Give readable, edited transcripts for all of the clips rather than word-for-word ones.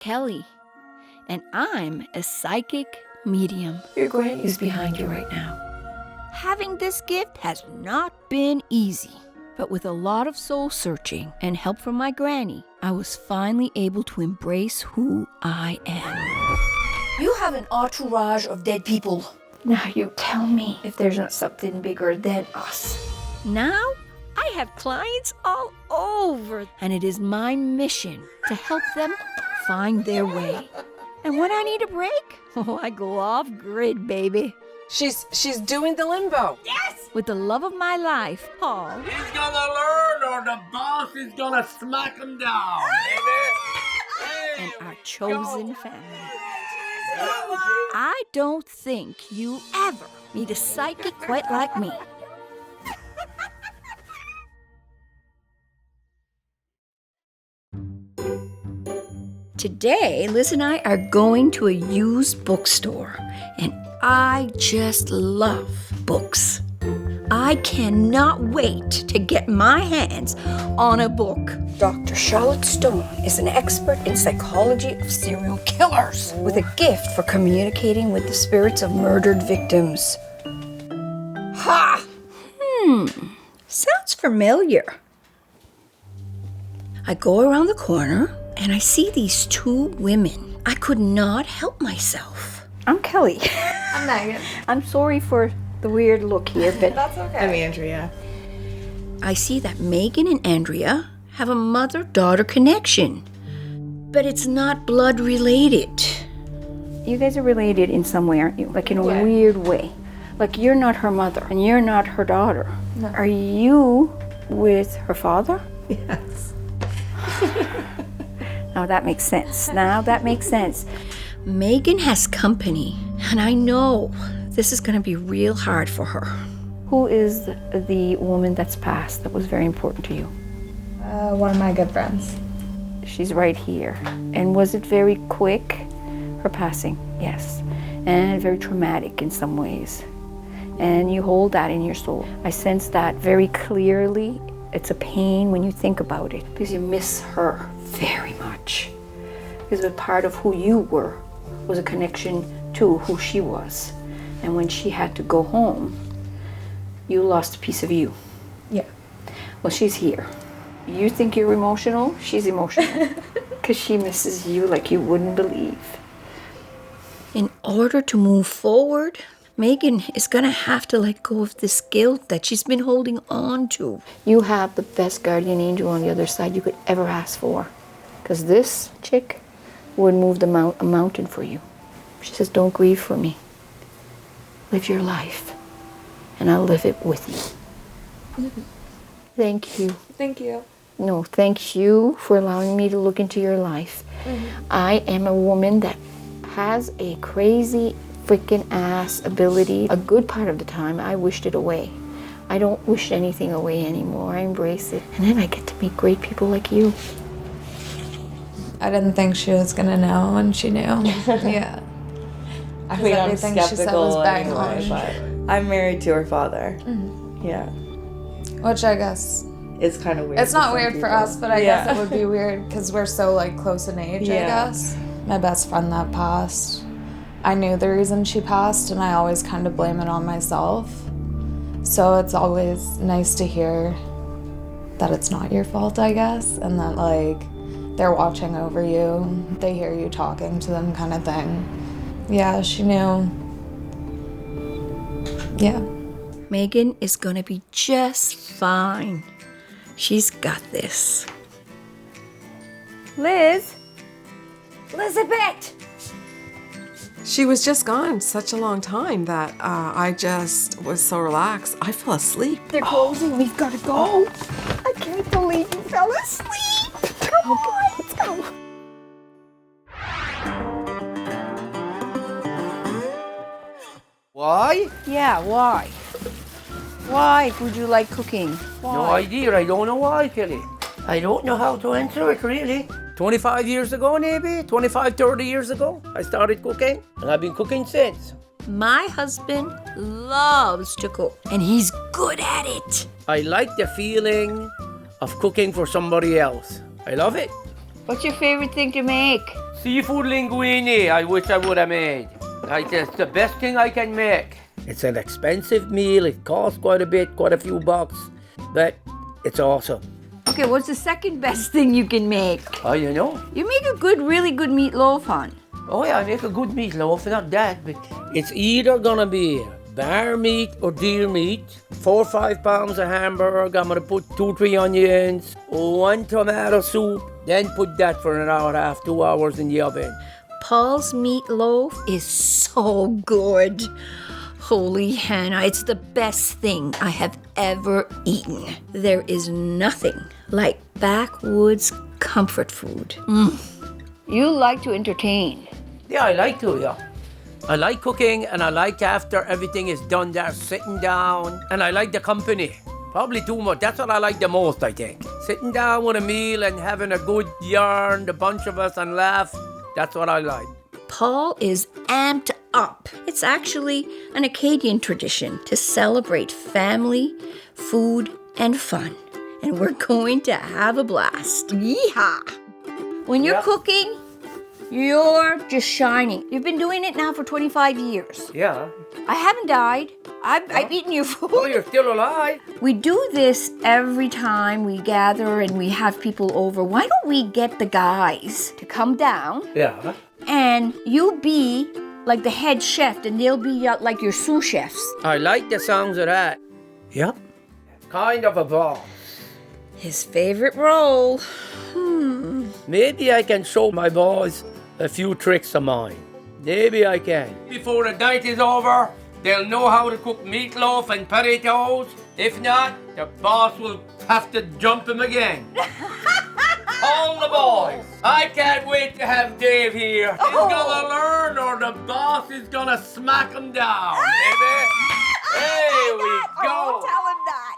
Kelley, and I'm a psychic medium. Your granny is behind you right now. Having this gift has not been easy, but with a lot of soul searching and help from my granny, I was finally able to embrace who I am. You have an entourage of dead people. Now you tell me if there's not something bigger than us. Now I have clients all over, and it is my mission to help them find their way. And when I need a break, I go off grid, baby. She's doing the limbo. Yes! With the love of my life, Paul. He's gonna learn or the boss is gonna smack him down, baby. And our chosen family. I don't think you ever meet a psychic quite like me. Today, Liz and I are going to a used bookstore, and I just love books. I cannot wait to get my hands on a book. Dr. Charlotte Stone is an expert in psychology of serial killers with a gift for communicating with the spirits of murdered victims. Ha! Sounds familiar. I go around the corner and I see these two women. I could not help myself. I'm Kelley. I'm Megan. I'm sorry for the weird look here, but That's okay. I'm Andrea. I see that Megan and Andrea have a mother-daughter connection, but it's not blood related. You guys are related in some way, aren't you? Like in a weird way. Like you're not her mother and you're not her daughter. No. Are you with her father? Yes. Now that makes sense. Megan has company, and I know this is going to be real hard for her. Who is the woman that's passed that was very important to you? One of my good friends. She's right here. And was it very quick, her passing? Yes. And very traumatic in some ways. And you hold that in your soul. I sense that very clearly. It's a pain when you think about it, because you miss her very much. Because a part of who you were was a connection to who she was. And when she had to go home, you lost a piece of you. Yeah. Well, she's here. You think you're emotional? She's emotional. Because she misses you like you wouldn't believe. In order to move forward, Megan is going to have to let go of this guilt that she's been holding on to. You have the best guardian angel on the other side you could ever ask for. Because this chick would move a mountain for you. She says, don't grieve for me. Live your life. And I'll live it with you. Thank you. Thank you. No, thank you for allowing me to look into your life. I am a woman that has a crazy freaking ass ability. A good part of the time, I wished it away. I don't wish anything away anymore. I embrace it. And then I get to meet great people like you. I didn't think she was gonna know, and she knew. Yeah. I mean, I'm everything she said skeptical was bang anyway, on. but I'm married to her father. Yeah. Which I guess It's kind of weird. it's not some weird for people. us, but I guess it would be weird because we're so like close in age. I Yeah. guess my best friend that passed, I knew the reason she passed, and I always kind of blame it on myself. So it's always nice to hear that it's not your fault, I guess, and that like they're watching over you, they hear you talking to them, kind of thing. Yeah, she knew. Yeah. Megan is gonna be just fine. She's got this. Liz? Elizabeth! She was just gone such a long time that I just was so relaxed. I fell asleep. They're closing. We've got to go. I can't believe you fell asleep. Come on, let's go. Why? Yeah, why? Why would you like cooking? No idea. I don't know why, Kelly. I don't know how to answer it, really. 25 years ago, maybe? 25, 30 years ago, I started cooking, and I've been cooking since. My husband loves to cook, and he's good at it. I like the feeling of cooking for somebody else. I love it. What's your favorite thing to make? Seafood linguine, I wish I would have made. It's the best thing I can make. It's an expensive meal, it costs quite a bit, quite a few bucks, but it's awesome. Okay, what's the second best thing you can make? Oh, you know? You make a really good meatloaf, hon. Oh yeah, I make a good meatloaf, not that, but it's either gonna be bear meat or deer meat, 4 or 5 pounds of hamburger, I'm gonna put 2-3 onions, 1 tomato soup, then put that for an hour and a half, 2 hours in the oven. Paul's meatloaf is so good. Holy Hannah, it's the best thing I have ever eaten. There is nothing like backwoods comfort food. You like to entertain. Yeah, I like to, yeah. I like cooking, and I like after everything is done there, sitting down, and I like the company. Probably too much. That's what I like the most, I think. Sitting down with a meal and having a good yarn, the bunch of us, and laugh. That's what I like. Paul is amped up. It's actually an Acadian tradition to celebrate family, food, and fun. And we're going to have a blast. Yeehaw! When you're cooking, you're just shining. You've been doing it now for 25 years. Yeah. I haven't died. I've eaten your food. Oh, you're still alive. We do this every time we gather and we have people over. Why don't we get the guys to come down? Yeah. And you be like the head chef and they'll be like your sous chefs. I like the sounds of that. Yep. Kind of a boss. His favorite role. Maybe I can show my boys a few tricks of mine. Maybe I can. Before the night is over, they'll know how to cook meatloaf and potatoes. If not, the boss will have to jump him again. All the boys. I can't wait to have Dave here. He's gonna learn or the boss is gonna smack him down, baby. There we go. Tell him that.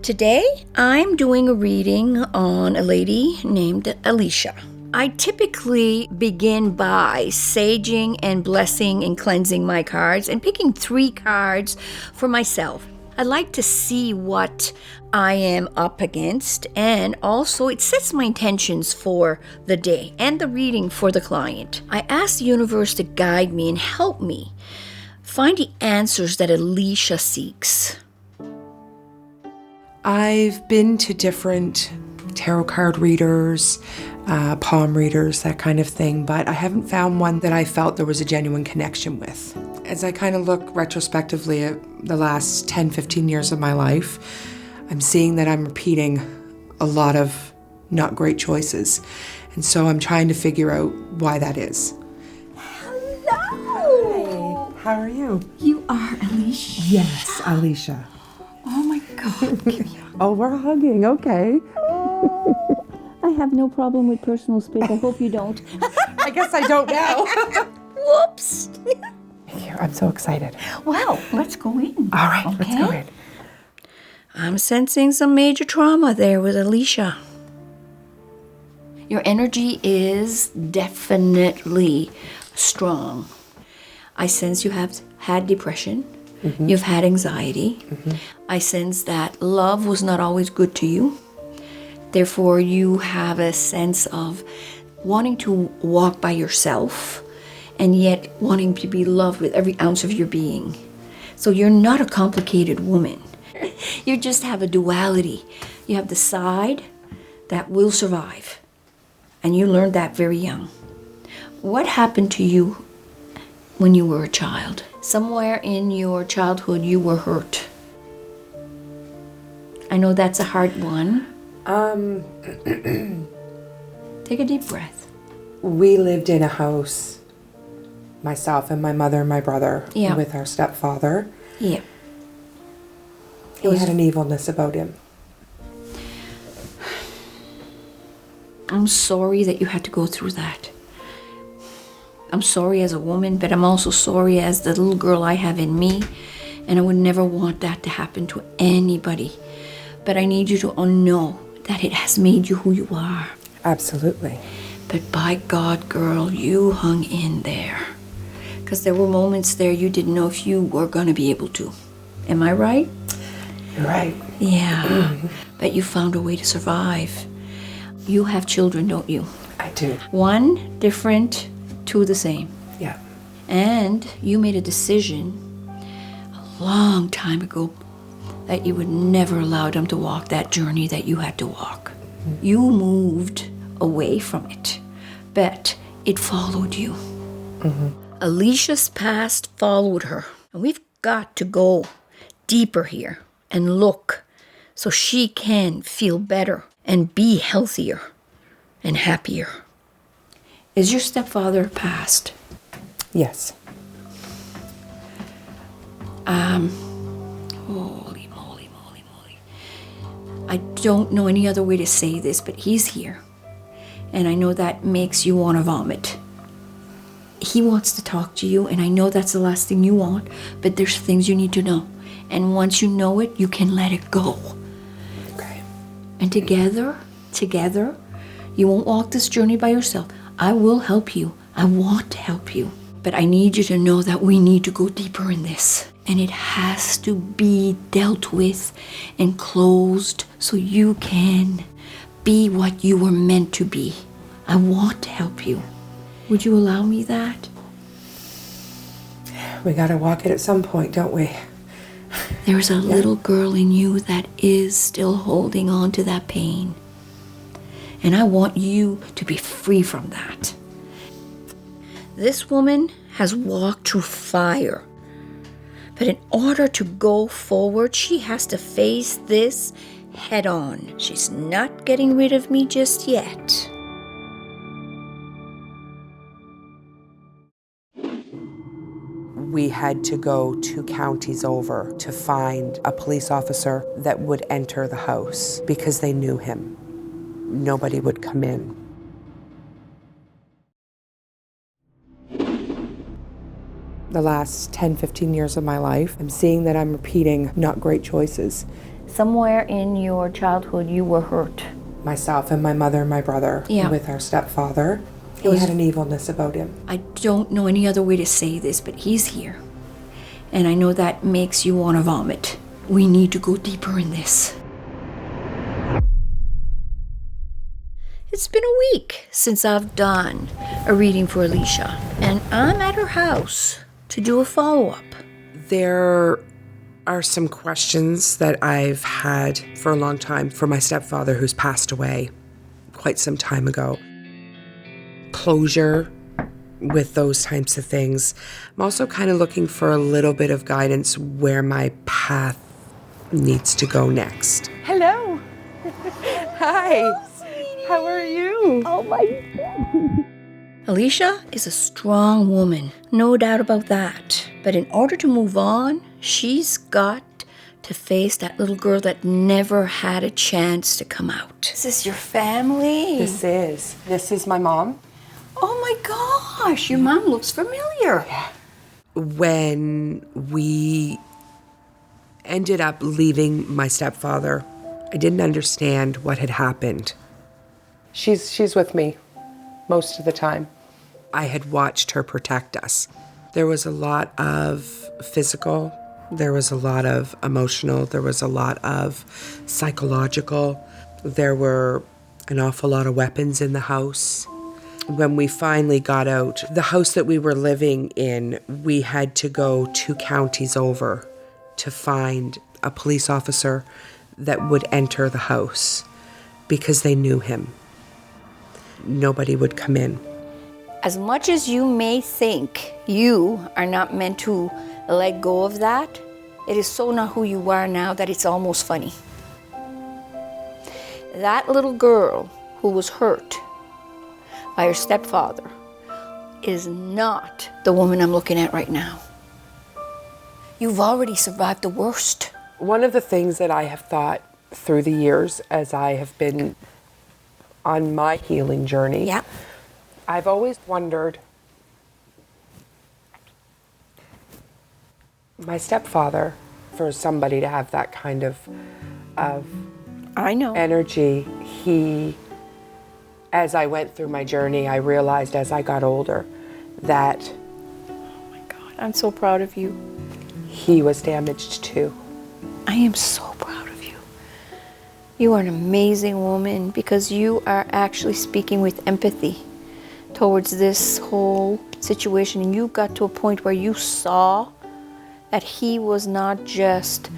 Today, I'm doing a reading on a lady named Alicia. I typically begin by saging and blessing and cleansing my cards and picking 3 cards for myself. I like to see what I am up against, and also it sets my intentions for the day and the reading for the client. I ask the universe to guide me and help me find the answers that Alicia seeks. I've been to different tarot card readers, palm readers, that kind of thing, but I haven't found one that I felt there was a genuine connection with. As I kind of look retrospectively at the last 10, 15 years of my life, I'm seeing that I'm repeating a lot of not great choices. And so I'm trying to figure out why that is. Hello! How are you? You are Alicia. Yes, Alicia. Oh my God, give me a Oh, we're hugging, okay. I have no problem with personal space. I hope you don't. I guess I don't now. Whoops. Here, I'm so excited. Well, let's go in. All right, let's go in. I'm sensing some major trauma there with Alicia. Your energy is definitely strong. I sense you have had depression. Mm-hmm. You've had anxiety. Mm-hmm. I sense that love was not always good to you. Therefore, you have a sense of wanting to walk by yourself and yet wanting to be loved with every ounce of your being. So you're not a complicated woman. You just have a duality. You have the side that will survive. And you learned that very young. What happened to you when you were a child? Somewhere in your childhood, you were hurt. I know that's a hard one. Take a deep breath. We lived in a house, myself and my mother and my brother, with our stepfather. Yeah. He had an evilness about him. I'm sorry that you had to go through that. I'm sorry as a woman, but I'm also sorry as the little girl I have in me, and I would never want that to happen to anybody. But I need you to know that it has made you who you are. Absolutely. But by God, girl, you hung in there. Because there were moments there you didn't know if you were going to be able to. Am I right? You're right. Yeah, but you found a way to survive. You have children, don't you? I do. One different, two the same. Yeah. And you made a decision a long time ago that you would never allow them to walk that journey that you had to walk. You moved away from it, but it followed you. Alicia's past followed her, and we've got to go deeper here and look so she can feel better and be healthier and happier. Is your stepfather passed? Yes. Holy moly. I don't know any other way to say this, but he's here. And I know that makes you want to vomit. He wants to talk to you, and I know that's the last thing you want, but there's things you need to know. And once you know it, you can let it go. Okay. And together, you won't walk this journey by yourself. I will help you. I want to help you. But I need you to know that we need to go deeper in this. And it has to be dealt with and closed so you can be what you were meant to be. I want to help you. Would you allow me that? We gotta walk it at some point, don't we? There's a little girl in you that is still holding on to that pain. And I want you to be free from that. This woman has walked through fire. But in order to go forward, she has to face this head on. She's not getting rid of me just yet. We had to go 2 counties over to find a police officer that would enter the house because they knew him. Nobody would come in. The last 10, 15 years of my life, I'm seeing that I'm repeating not great choices. Somewhere in your childhood, you were hurt. Myself and my mother and my brother, Yeah. with our stepfather, he had an evilness about him. I don't know any other way to say this, but he's here. And I know that makes you want to vomit. We need to go deeper in this. It's been a week since I've done a reading for Alicia, and I'm at her house to do a follow-up. There are some questions that I've had for a long time for my stepfather, who's passed away quite some time ago. Closure with those types of things. I'm also kind of looking for a little bit of guidance where my path needs to go next. Hello. Hi. How are you? Oh my God. Alicia is a strong woman, no doubt about that. But in order to move on, she's got to face that little girl that never had a chance to come out. Is this your family? This is my mom. Oh my gosh, your mom looks familiar. When we ended up leaving my stepfather, I didn't understand what had happened. She's with me most of the time. I had watched her protect us. There was a lot of physical, there was a lot of emotional, there was a lot of psychological. There were an awful lot of weapons in the house. When we finally got out, the house that we were living in, we had to go 2 counties over to find a police officer that would enter the house because they knew him. Nobody would come in. As much as you may think you are not meant to let go of that, it is so not who you are now that it's almost funny. That little girl who was hurt by her stepfather is not the woman I'm looking at right now. You've already survived the worst. One of the things that I have thought through the years as I have been on my healing journey, Yeah. I've always wondered, my stepfather, for somebody to have that kind of I know. energy, as I went through my journey, I realized as I got older that I'm so proud of you. he was damaged too. I am so proud of you. You are an amazing woman because you are actually speaking with empathy towards this whole situation. And you got to a point where you saw that he was not just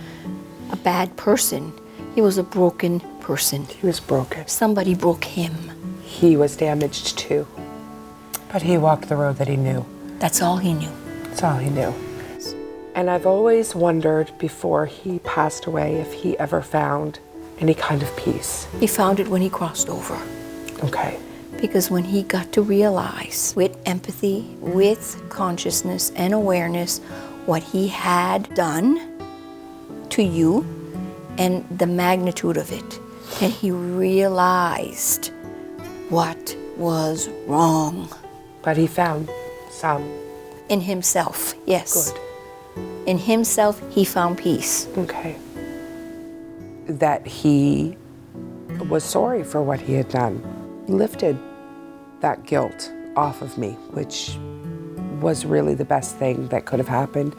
a bad person, he was a broken person. He was broken. Somebody broke him. He was damaged too. But he walked the road that he knew. That's all he knew. That's all he knew. And I've always wondered before he passed away if he ever found any kind of peace. He found it when he crossed over. Okay. Because when he got to realize with empathy, with consciousness and awareness what he had done to you and the magnitude of it, and he realized what was wrong. But he found some. In himself, yes. Good. In himself, he found peace. Okay. That he was sorry for what he had done. Lifted that guilt off of me, which was really the best thing that could have happened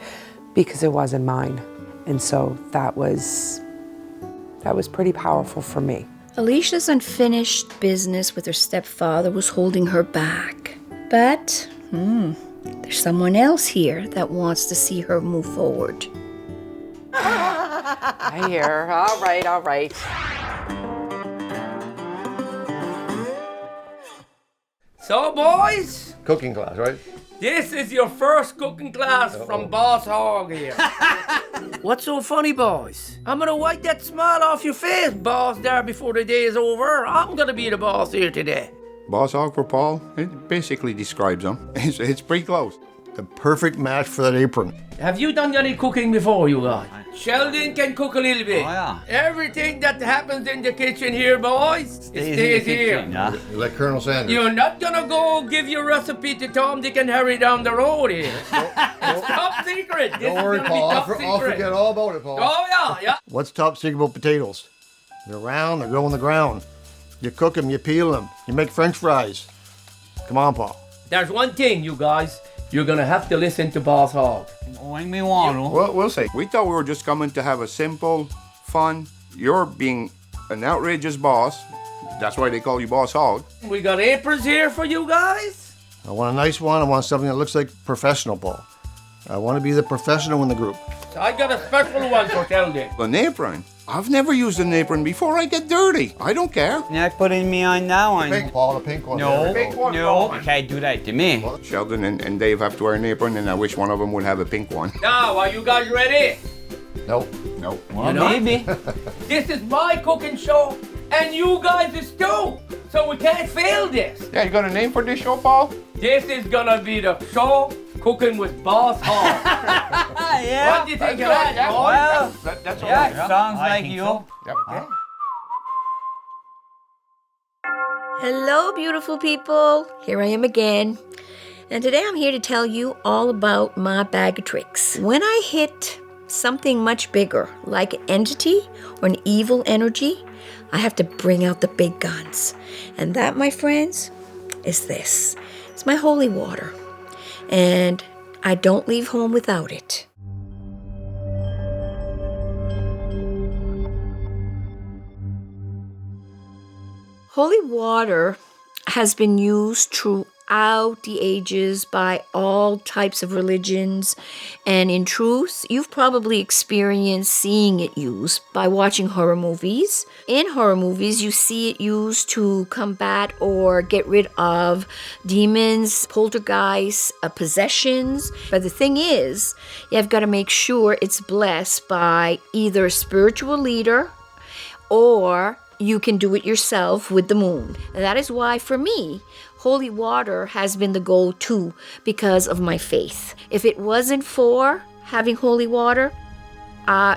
because it wasn't mine. And so that was pretty powerful for me. Alicia's unfinished business with her stepfather was holding her back. But, there's someone else here that wants to see her move forward. I hear. All right. So, boys, Cooking class, right? this is your first cooking class from Boss Hog here. What's so funny, boys? I'm gonna wipe that smile off your face, boss, there before the day is over. I'm gonna be the boss here today. Boss hog for Paul, it basically describes him. It's pretty close. The perfect match for that apron. Have you done any cooking before, you guys? Sheldon can cook a little bit. Oh, yeah. Everything that happens in the kitchen here, boys, it stays here. Yeah. You like Colonel Sanders. You're not gonna go give your recipe to Tom, Dick, and Harry down the road here. It's top secret. This Don't worry, is gonna Paul. be top I'll secret. forget all about it, Paul. Oh, yeah. What's top secret about potatoes? They're round, they grow on the ground. You cook them, you peel them, you make French fries. Come on, Paul. There's one thing, you guys. You're gonna have to listen to Boss Hog. When we want to. Well, we'll see. We thought we were just coming to have a simple, fun. You're being an outrageous boss. That's why they call you Boss Hog. We got aprons here for you guys. I want a nice one. I want something that looks like professional, Paul. I want to be the professional in the group. So I got a special one for Sheldon. An apron? I've never used an apron before I get dirty. I don't care. Not putting me on that one. Pink, Paul, the pink one. No, There we go. no, you can't do that to me. Sheldon and Dave have to wear an apron, and I wish one of them would have a pink one. Now, are you guys ready? Nope. Nope. Well, You know? maybe. This is my cooking show, and you guys is too. So we can't fail this. Yeah, you got a name for this show, Paul? This is gonna be the show Cooking with Boss Hog. Yeah. What do you think of that, boys? Well, That's all yeah, right. it sounds I like think you. so. Yep. Hello, beautiful people. Here I am again. And today I'm here to tell you all about my bag of tricks. When I hit something much bigger, like an entity or an evil energy, I have to bring out the big guns. And that, my friends, is this. It's my holy water. And I don't leave home without it. Holy water has been used throughout the ages by all types of religions, and in truth, you've probably experienced seeing it used by watching horror movies. In horror movies, you see it used to combat or get rid of demons, poltergeists, possessions. But the thing is, you've got to make sure it's blessed by either a spiritual leader or you can do it yourself with the moon. And that is why, for me, holy water has been the go-to because of my faith. If it wasn't for having holy water,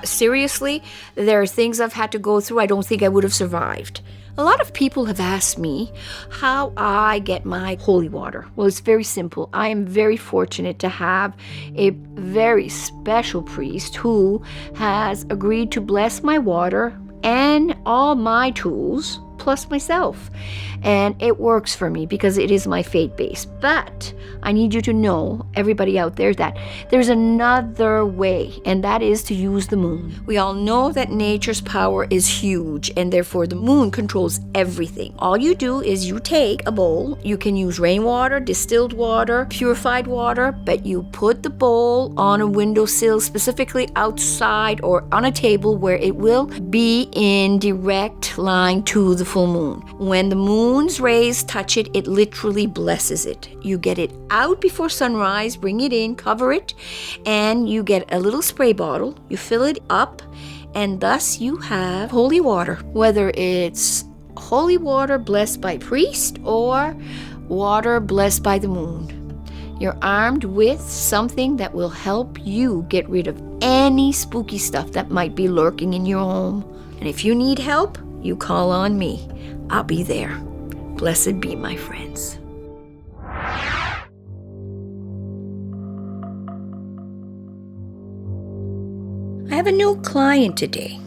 seriously, there are things I've had to go through I don't think I would have survived. A lot of people have asked me how I get my holy water. Well, it's very simple. I am very fortunate to have a very special priest who has agreed to bless my water and all my tools plus myself. And it works for me because it is my faith-based. But I need you to know, everybody out there, that there's another way, and that is to use the moon. We all know that nature's power is huge, and therefore the moon controls everything. All you do is you take a bowl. You can use rainwater, distilled water, purified water, but you put the bowl on a windowsill, specifically outside or on a table where it will be in direct line to the full moon. When the moon's rays touch it, it literally blesses it. You get it out before sunrise, bring it in, cover it, and you get a little spray bottle. You fill it up, and thus you have holy water, whether it's holy water blessed by priest or water blessed by the moon. You're armed with something that will help you get rid of any spooky stuff that might be lurking in your home. And if you need help, you call on me. I'll be there. Blessed be my friends. I have a new client today,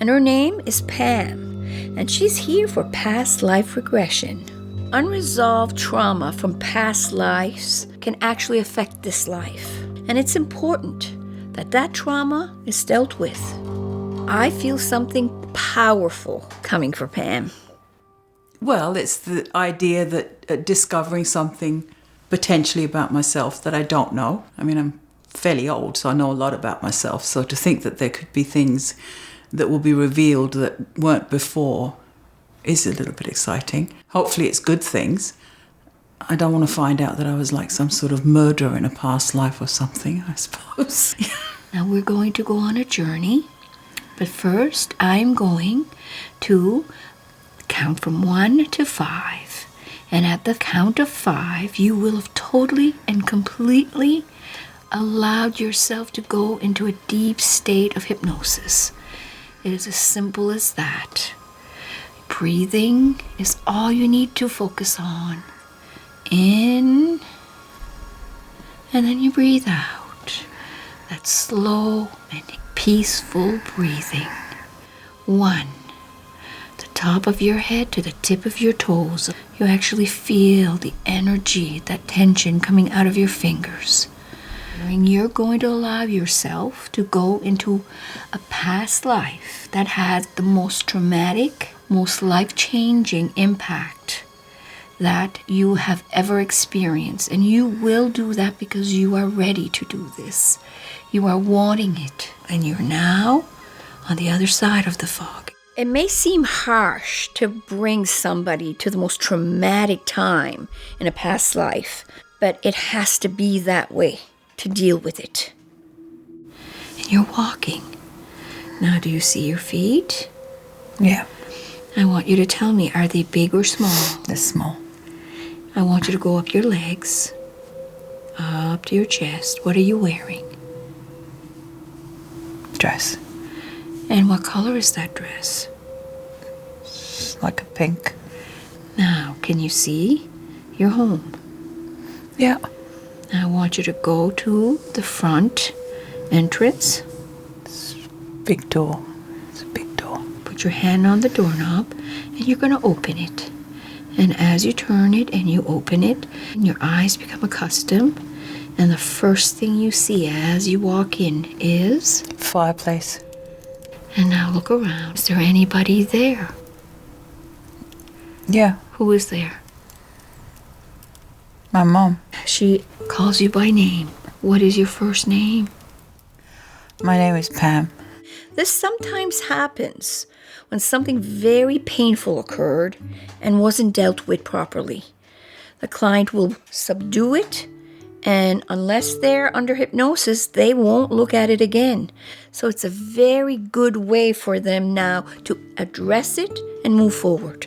and her name is Pam, and she's here for past life regression. Unresolved trauma from past lives can actually affect this life, and it's important that that trauma is dealt with. I feel something powerful coming for Pam. Well, it's the idea that discovering something potentially about myself that I don't know. I mean, I'm fairly old, so I know a lot about myself. So to think that there could be things that will be revealed that weren't before is a little bit exciting. Hopefully it's good things. I don't want to find out that I was like some sort of murderer in a past life or something, I suppose. Now we're going to go on a journey, but first I'm going to count from 1 to 5. And at the count of 5, you will have totally and completely allowed yourself to go into a deep state of hypnosis. It is as simple as that. Breathing is all you need to focus on. In, and then you breathe out. That slow and peaceful breathing. 1. The top of your head to the tip of your toes. You actually feel the energy, that tension coming out of your fingers. And you're going to allow yourself to go into a past life that had the most traumatic, most life-changing impact that you have ever experienced. And you will do that because you are ready to do this. You are wanting it. And you're now on the other side of the fog. It may seem harsh to bring somebody to the most traumatic time in a past life, but it has to be that way to deal with it. And you're walking. Now, do you see your feet? Yeah. I want you to tell me, are they big or small? They're small. I want you to go up your legs, up to your chest. What are you wearing? Dress. And what color is that dress? It's like a pink. Now, can you see your home? Yeah. Now I want you to go to the front entrance. It's a big door. It's a big door. Put your hand on the doorknob and you're going to open it. And as you turn it and you open it, your eyes become accustomed. And the first thing you see as you walk in is... fireplace. And now look around. Is there anybody there? Yeah. Who is there? My mom. She calls you by name. What is your first name? My name is Pam. This sometimes happens when something very painful occurred and wasn't dealt with properly. The client will subdue it, and unless they're under hypnosis, they won't look at it again. So it's a very good way for them now to address it and move forward.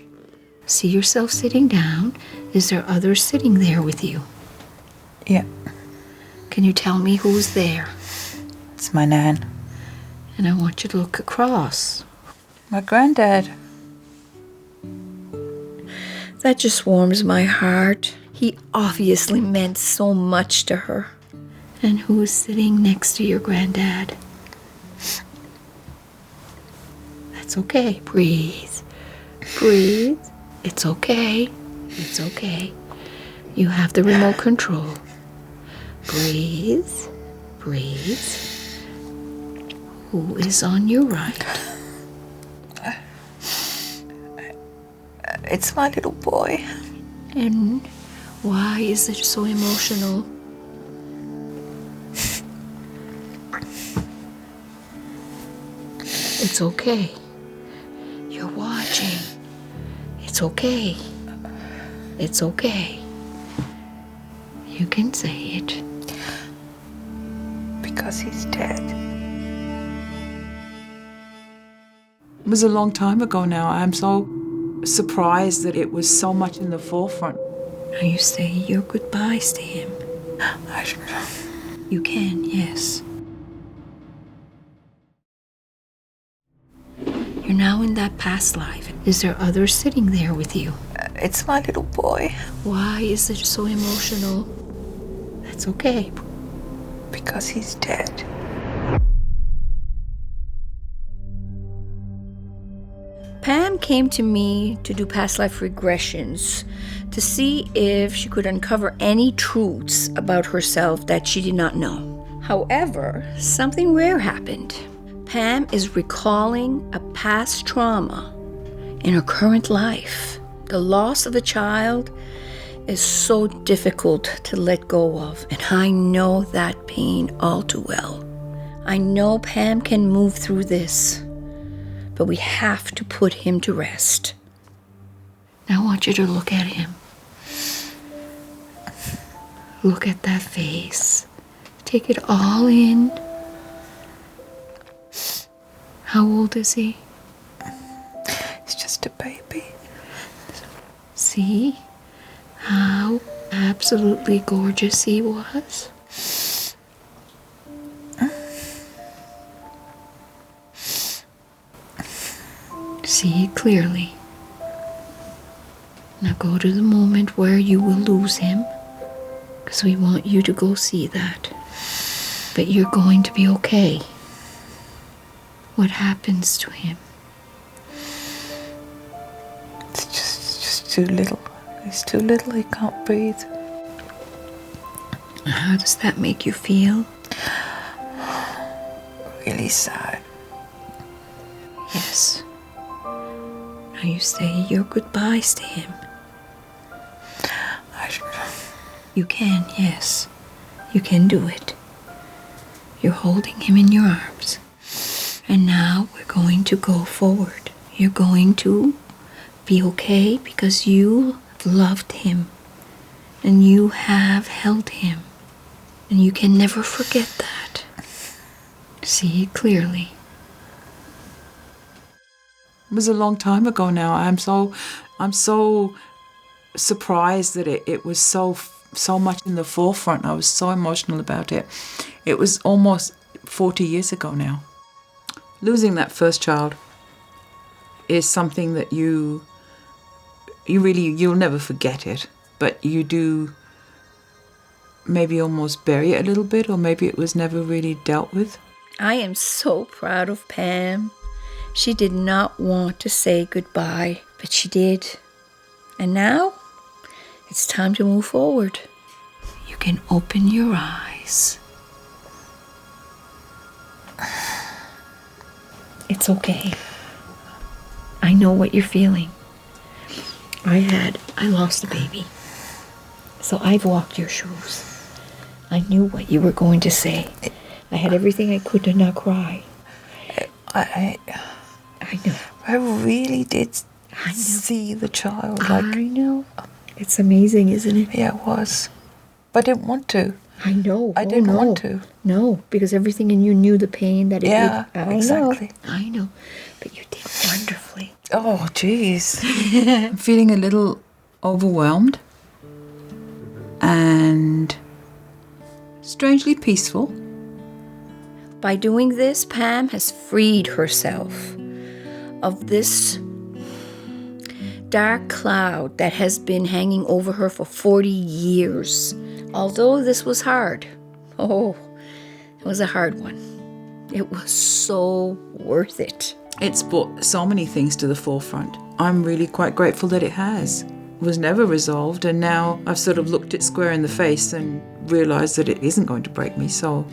See yourself sitting down. Is there others sitting there with you? Yeah. Can you tell me who's there? It's my nan. And I want you to look across. My granddad. That just warms my heart. He obviously meant so much to her. And who's sitting next to your granddad? That's okay. Breathe. Breathe. It's okay. It's okay. You have the remote control. Breathe. Breathe. Who is on your right? It's my little boy. And why is it so emotional? It's okay. You're watching. It's okay. It's okay. You can say it. Because he's dead. It was a long time ago now. I'm so surprised that it was so much in the forefront. Now you say your goodbyes to him. You can, yes. You're now in that past life. Is there others sitting there with you? It's my little boy. Why is it so emotional? That's okay. Because he's dead. Pam came to me to do past life regressions to see if she could uncover any truths about herself that she did not know. However, something rare happened. Pam is recalling a past trauma in her current life. The loss of a child is so difficult to let go of, and I know that pain all too well. I know Pam can move through this, but we have to put him to rest. Now I want you to look at him. Look at that face. Take it all in. How old is he? He's just a baby. See how absolutely gorgeous he was? See it clearly. Now go to the moment where you will lose him, because we want you to go see that. But you're going to be okay. What happens to him? It's just too little. He's too little, he can't breathe. How does that make you feel? Really sad. Yes. Now you say your goodbyes to him. You can, yes. You can do it. You're holding him in your arms. And now we're going to go forward. You're going to be okay because you loved him. And you have held him. And you can never forget that. See it clearly. It was a long time ago now. I'm so surprised that it was so much in the forefront. I was so emotional about it. It was almost 40 years ago now. Losing that first child is something that you'll never forget it, but you do maybe almost bury it a little bit, or maybe it was never really dealt with. I am so proud of Pam. She did not want to say goodbye, but she did. And now, it's time to move forward. You can open your eyes. It's okay. I know what you're feeling. I lost a baby. So I've walked your shoes. I knew what you were going to say. I had everything I could to not cry. I know. I really did see the child. I know. It's amazing, isn't it? Yeah, it was. But I didn't want to. I know. I didn't want to. No, because everything in you knew the pain that it would. Exactly. I know. But you did wonderfully. Oh, jeez. I'm feeling a little overwhelmed and strangely peaceful. By doing this, Pam has freed herself of this dark cloud that has been hanging over her for 40 years. Although this was hard, it was a hard one. It was so worth it. It's brought so many things to the forefront. I'm really quite grateful that it has. It was never resolved, and now I've sort of looked it square in the face and realised that it isn't going to break me. So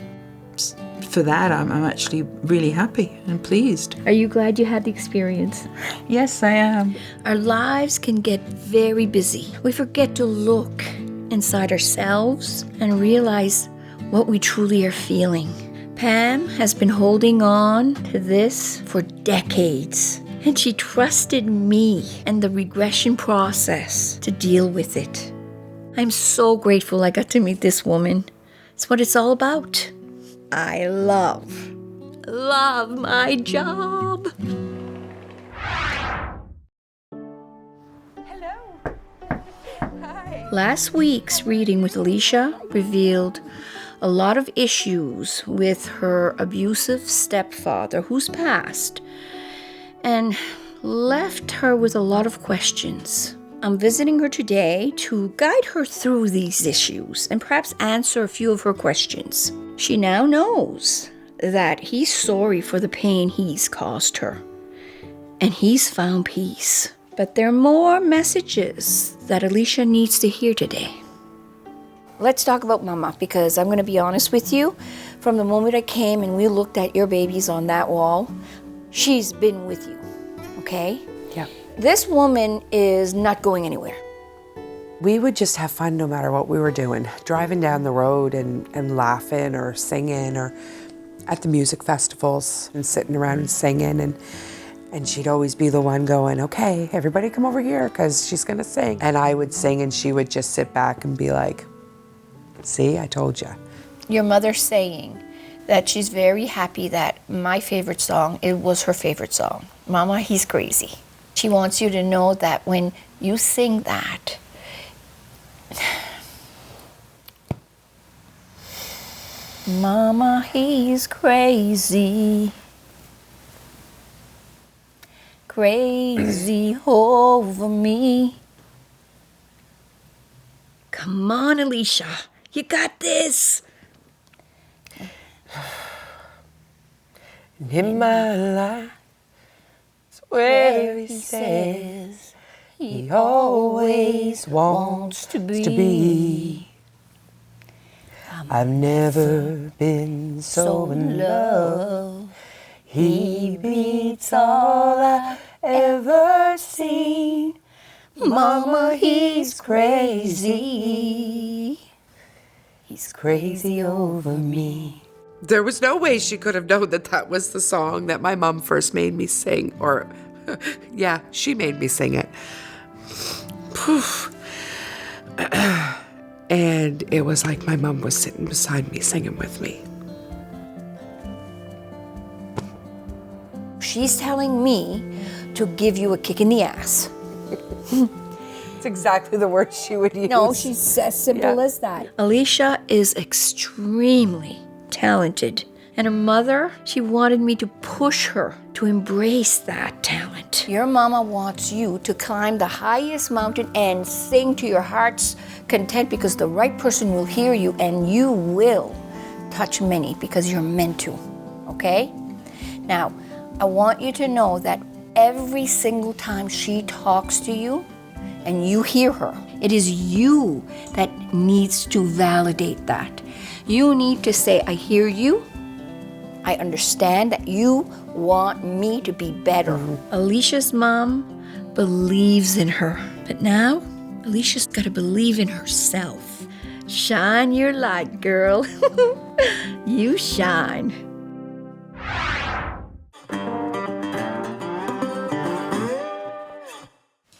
for that, I'm actually really happy and pleased. Are you glad you had the experience? Yes, I am. Our lives can get very busy. We forget to look inside ourselves and realize what we truly are feeling. Pam has been holding on to this for decades, and she trusted me and the regression process to deal with it. I'm so grateful I got to meet this woman. It's what it's all about. I love my job. Last week's reading with Alicia revealed a lot of issues with her abusive stepfather who's passed and left her with a lot of questions. I'm visiting her today to guide her through these issues and perhaps answer a few of her questions. She now knows that he's sorry for the pain he's caused her, and he's found peace. But there are more messages that Alicia needs to hear today. Let's talk about Mama, because I'm going to be honest with you. From the moment I came and we looked at your babies on that wall, she's been with you, okay? Yeah. This woman is not going anywhere. We would just have fun no matter what we were doing, driving down the road and laughing or singing, or at the music festivals and sitting around and singing, and she'd always be the one going, okay, everybody come over here because she's gonna sing. And I would sing and she would just sit back and be like, see, I told you. Your mother saying that she's very happy that my favorite song, it was her favorite song. Mama, he's crazy. She wants you to know that when you sing that, Mama, he's crazy. Crazy over me. Come on, Alicia. You got this. In my life, it's where he says he always wants to be. I've never been so in love. He beats all I've ever seen. Mama, he's crazy. He's crazy over me. There was no way she could have known that that was the song that my mom first made me sing. Or, yeah, she made me sing it. And it was like my mom was sitting beside me singing with me. She's telling me to give you a kick in the ass. It's exactly the word she would use. No, she's as simple as that. Alicia is extremely talented. And her mother, she wanted me to push her to embrace that talent. Your mama wants you to climb the highest mountain and sing to your heart's content, because the right person will hear you and you will touch many because you're meant to, okay? Now, I want you to know that every single time she talks to you and you hear her, it is you that needs to validate that. You need to say, I hear you. I understand that you want me to be better. Alicia's mom believes in her. But now, Alicia's got to believe in herself. Shine your light, girl. You shine.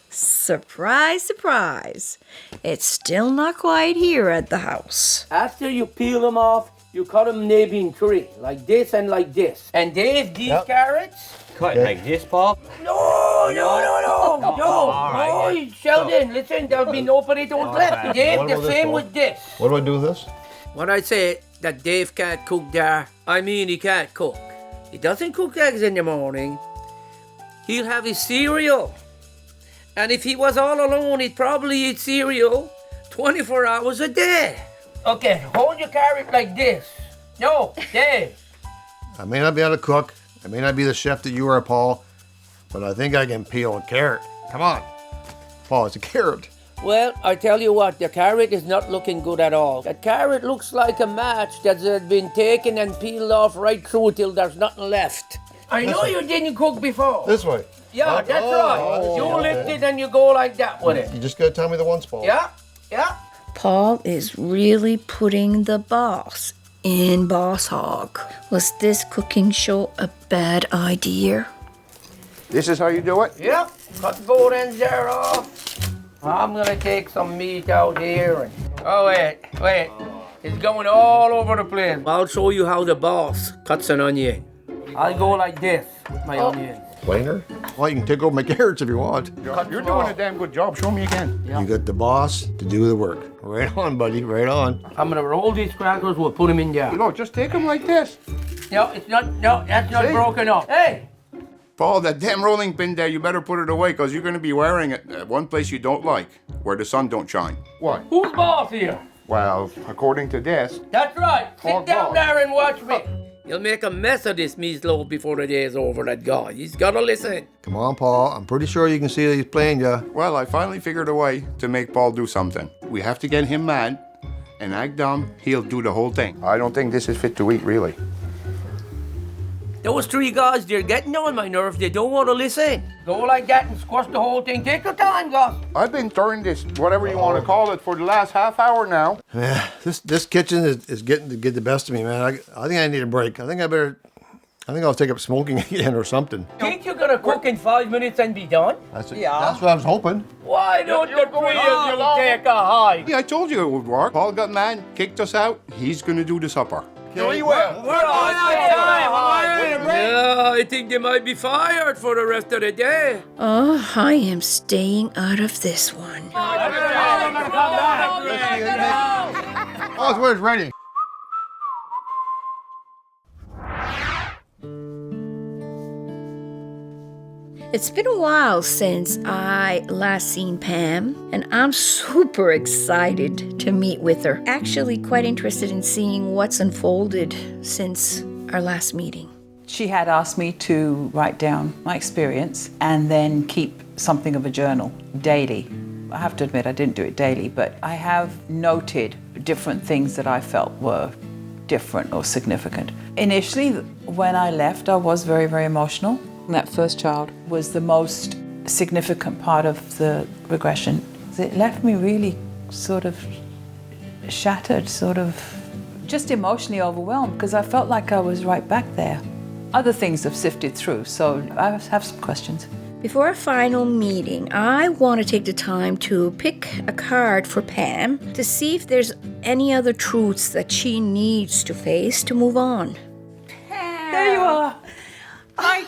Surprise, surprise. It's still not quiet here at the house. After you peel them off, you cut them maybe in three, like this and like this. And Dave, these carrots... Cut like this, Paul? No, Sheldon, listen, there'll be no potatoes left. Dave, the same with this. What do I do with this? When I say that Dave can't cook there, I mean he can't cook. He doesn't cook eggs in the morning. He'll have his cereal. And if he was all alone, he'd probably eat cereal 24 hours a day. Okay, hold your carrot like this. No, Dave. I may not be able to cook. I may not be the chef that you are, Paul, but I think I can peel a carrot. Come on. Paul, it's a carrot. Well, I tell you what, the carrot is not looking good at all. That carrot looks like a match that has been taken and peeled off right through till there's nothing left. I know you didn't cook before. This way. Yeah, that's right. You lift it and you go like that with it. You just gotta tell me the one spot. Yeah, yeah. Paul is really putting the boss in boss hog. Was this cooking show a bad idea? This is how you do it? Yep, cut both ends there off. I'm gonna take some meat out here and... Oh, wait. It's going all over the place. I'll show you how the boss cuts an onion. I'll go like this with my onions. Plainer? Well, you can take over my carrots if you want. You're doing a damn good job. Show me again. Yeah. You got the boss to do the work. Right on, buddy, right on. I'm gonna roll these crackers, we'll put them in there. Look, just take them like this. No, that's not broken up. Hey! Paul, that damn rolling pin there, you better put it away because you're going to be wearing it at one place you don't like, where the sun don't shine. What? Who's boss here? Well, according to this... That's right. Paul Sit down boss. there and watch me. You'll make a mess of this meatloaf before the day is over, that guy. He's gotta listen. Come on, Paul. I'm pretty sure you can see that he's playing ya. Well, I finally figured a way to make Paul do something. We have to get him mad and act dumb. He'll do the whole thing. I don't think this is fit to eat, really. Those three guys, they're getting on my nerves. They don't want to listen. Go like that and squash the whole thing. Take your time, Gus. I've been stirring this, whatever you want to call it, for the last half hour now. Yeah, this kitchen is getting to get the best of me, man. I think I need a break. I think I'll take up smoking again or something. Think you're gonna cook in 5 minutes and be done? That's what I was hoping. Why don't the three of you take a hike? Yeah, I told you it would work. Paul got mad, kicked us out. He's going to do the supper. Okay. We're on time. Yeah, I think they might be fired for the rest of the day. Oh, I am staying out of this one. Oh, where's ready? It's been a while since I last seen Pam, and I'm super excited to meet with her. Actually, quite interested in seeing what's unfolded since our last meeting. She had asked me to write down my experience and then keep something of a journal daily. I have to admit I didn't do it daily, but I have noted different things that I felt were different or significant. Initially, when I left, I was very, very emotional. That first child was the most significant part of the regression. It left me really sort of shattered, sort of just emotionally overwhelmed because I felt like I was right back there. Other things have sifted through, so I have some questions. Before our final meeting, I want to take the time to pick a card for Pam to see if there's any other truths that she needs to face to move on. Pam. There you are. Hi.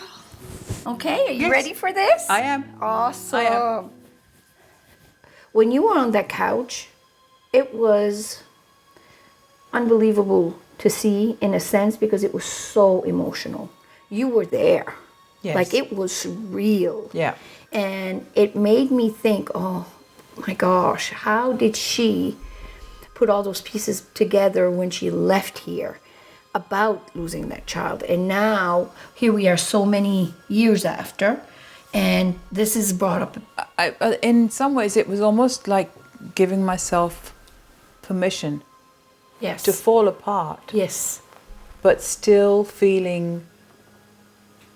Okay, are you ready for this? I am. Awesome. I am. When you were on that couch, it was unbelievable to see in a sense because it was so emotional. You were there. Yes. Like it was real. Yeah. And it made me think, oh my gosh, how did she put all those pieces together when she left here about losing that child? And now here we are so many years after, and this is brought up. In some ways, it was almost like giving myself permission Yes. to fall apart, Yes. but still feeling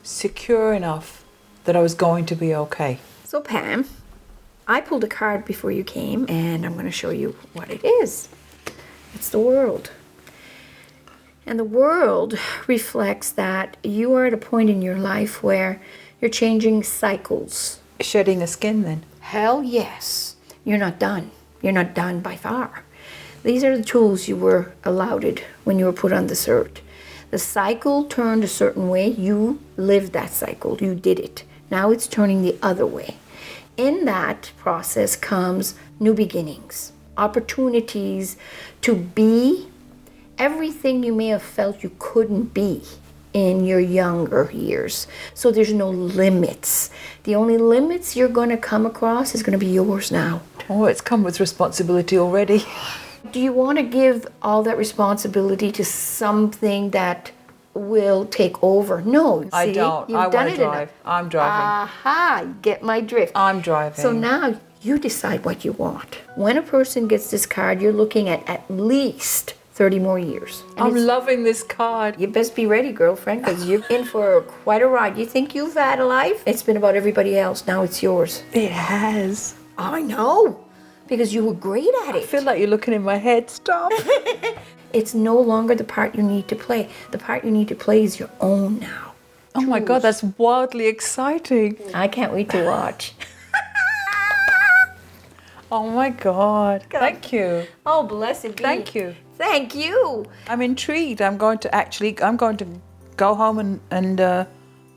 secure enough that I was going to be okay. So Pam, I pulled a card before you came, and I'm going to show you what it is. It's the world. And the world reflects that you are at a point in your life where you're changing cycles. Shedding a skin then? Hell yes. You're not done. You're not done by far. These are the tools you were allowed when you were put on this earth. The cycle turned a certain way. You lived that cycle. You did it. Now it's turning the other way. In that process comes new beginnings, opportunities to be everything you may have felt you couldn't be in your younger years. So there's no limits. The only limits you're going to come across is going to be yours now. Oh, it's come with responsibility already. Do you want to give all that responsibility to something that will take over. No, I see, don't. You've I done want it to drive. I'm driving. Aha, you get my drift. I'm driving. So now you decide what you want. When a person gets this card, you're looking at least 30 more years. And I'm loving this card. you best be ready, girlfriend, because you're in for quite a ride. You think you've had a life? It's been about everybody else. Now it's yours. It has. I know, because you were great at it. I feel like you're looking in my head. Stop. It's no longer the part you need to play. The part you need to play is your own now. Oh my God, that's wildly exciting. I can't wait to watch. Oh my God. Thank you. Oh, blessed be. Thank you. Thank you. I'm intrigued. I'm going to go home and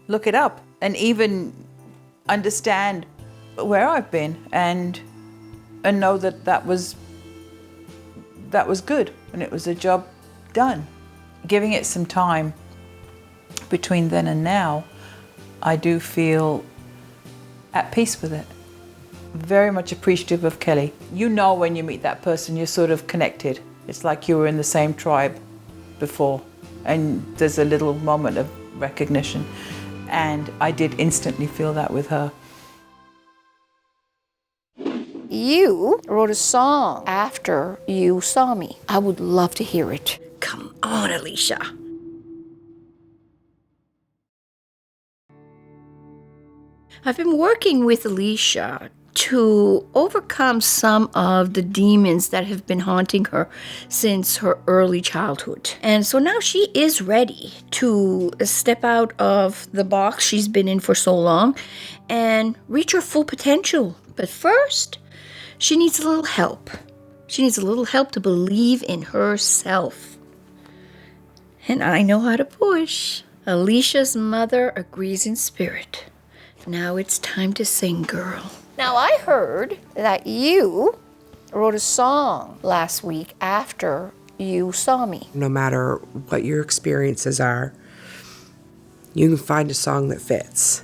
look it up and even understand where I've been and know that was good and it was a job done. Giving it some time between then and now, I do feel at peace with it. Very much appreciative of Kelley. You know when you meet that person, you're sort of connected. It's like you were in the same tribe before, and there's a little moment of recognition. And I did instantly feel that with her. You wrote a song after you saw me. I would love to hear it. Come on, Alicia. I've been working with Alicia to overcome some of the demons that have been haunting her since her early childhood. And so now she is ready to step out of the box she's been in for so long and reach her full potential. But first, she needs a little help. She needs a little help to believe in herself. And I know how to push. Alicia's mother agrees in spirit. Now it's time to sing, girl. Now, I heard that you wrote a song last week after you saw me. No matter what your experiences are, you can find a song that fits.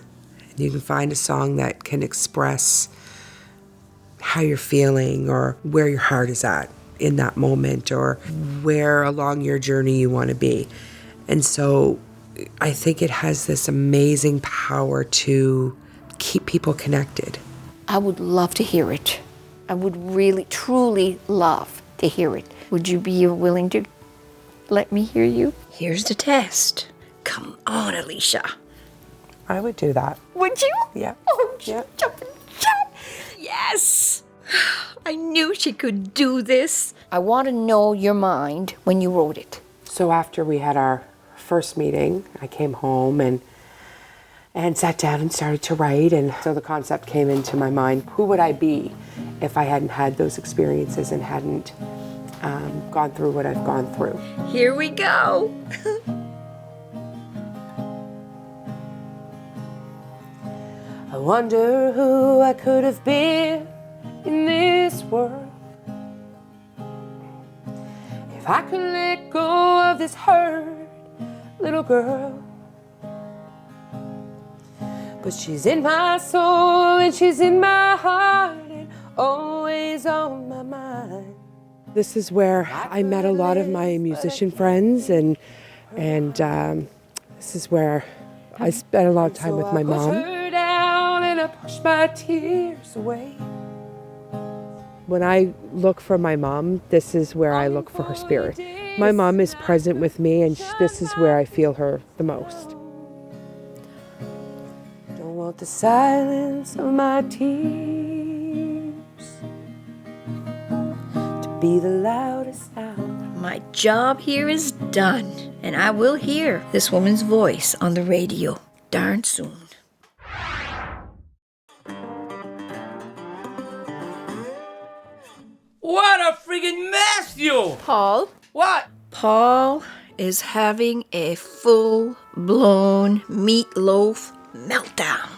You can find a song that can express how you're feeling or where your heart is at in that moment or where along your journey you want to be. And so I think it has this amazing power to keep people connected. I would love to hear it. I would really, truly love to hear it. Would you be willing to let me hear you? Here's the test. Come on, Alicia. I would do that. Would you? Yeah. Oh, Yeah. jumping jack. Yes. I knew she could do this. I want to know your mind when you wrote it. So after we had our first meeting, I came home and sat down and started to write. And so the concept came into my mind. Who would I be if I hadn't had those experiences and hadn't gone through what I've gone through? Here we go. I wonder who I could have been in this world if I could let go of this hurt little girl. But she's in my soul and she's in my heart and always on my mind. This is where I met a lot of my musician friends and this is where I spent a lot of time with my mom. I put her down and I pushed my tears away. When I look for my mom, this is where I look for her spirit. My mom is present with me and this is where I feel her the most. Don't want the silence of my tears to be the loudest sound. My job here is done, and I will hear this woman's voice on the radio darn soon. What a friggin' mess, you! Paul? What? Paul is having a full-blown meatloaf meltdown.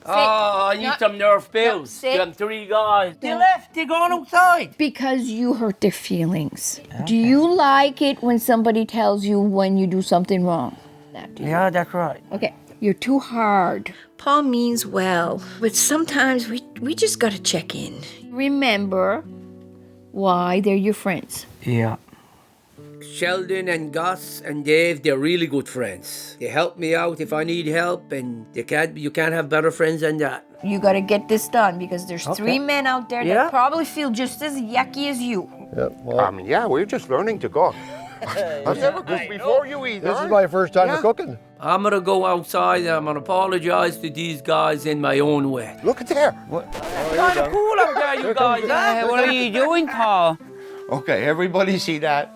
Oh, I need some Nerf pills. sit. Them 3 guys. They left. They're going outside. Because you hurt their feelings. Okay. Do you like it when somebody tells you when you do something wrong? Yeah, that's right. Okay, you're too hard. Paul means well, but sometimes we just gotta check in. Remember why they're your friends. Yeah. Sheldon and Gus and Dave, they're really good friends. They help me out if I need help, and you can't have better friends than that. You gotta get this done because there's 3 men out there that probably feel just as yucky as you. Yeah, well, Yeah, we're just learning to cook. I've never cooked before you either. this is my first time cooking. I'm gonna go outside and I'm gonna apologize to these guys in my own way. Look at there. Kind of cool out there, you guys, huh? What are you doing, Paul? Okay, everybody see that?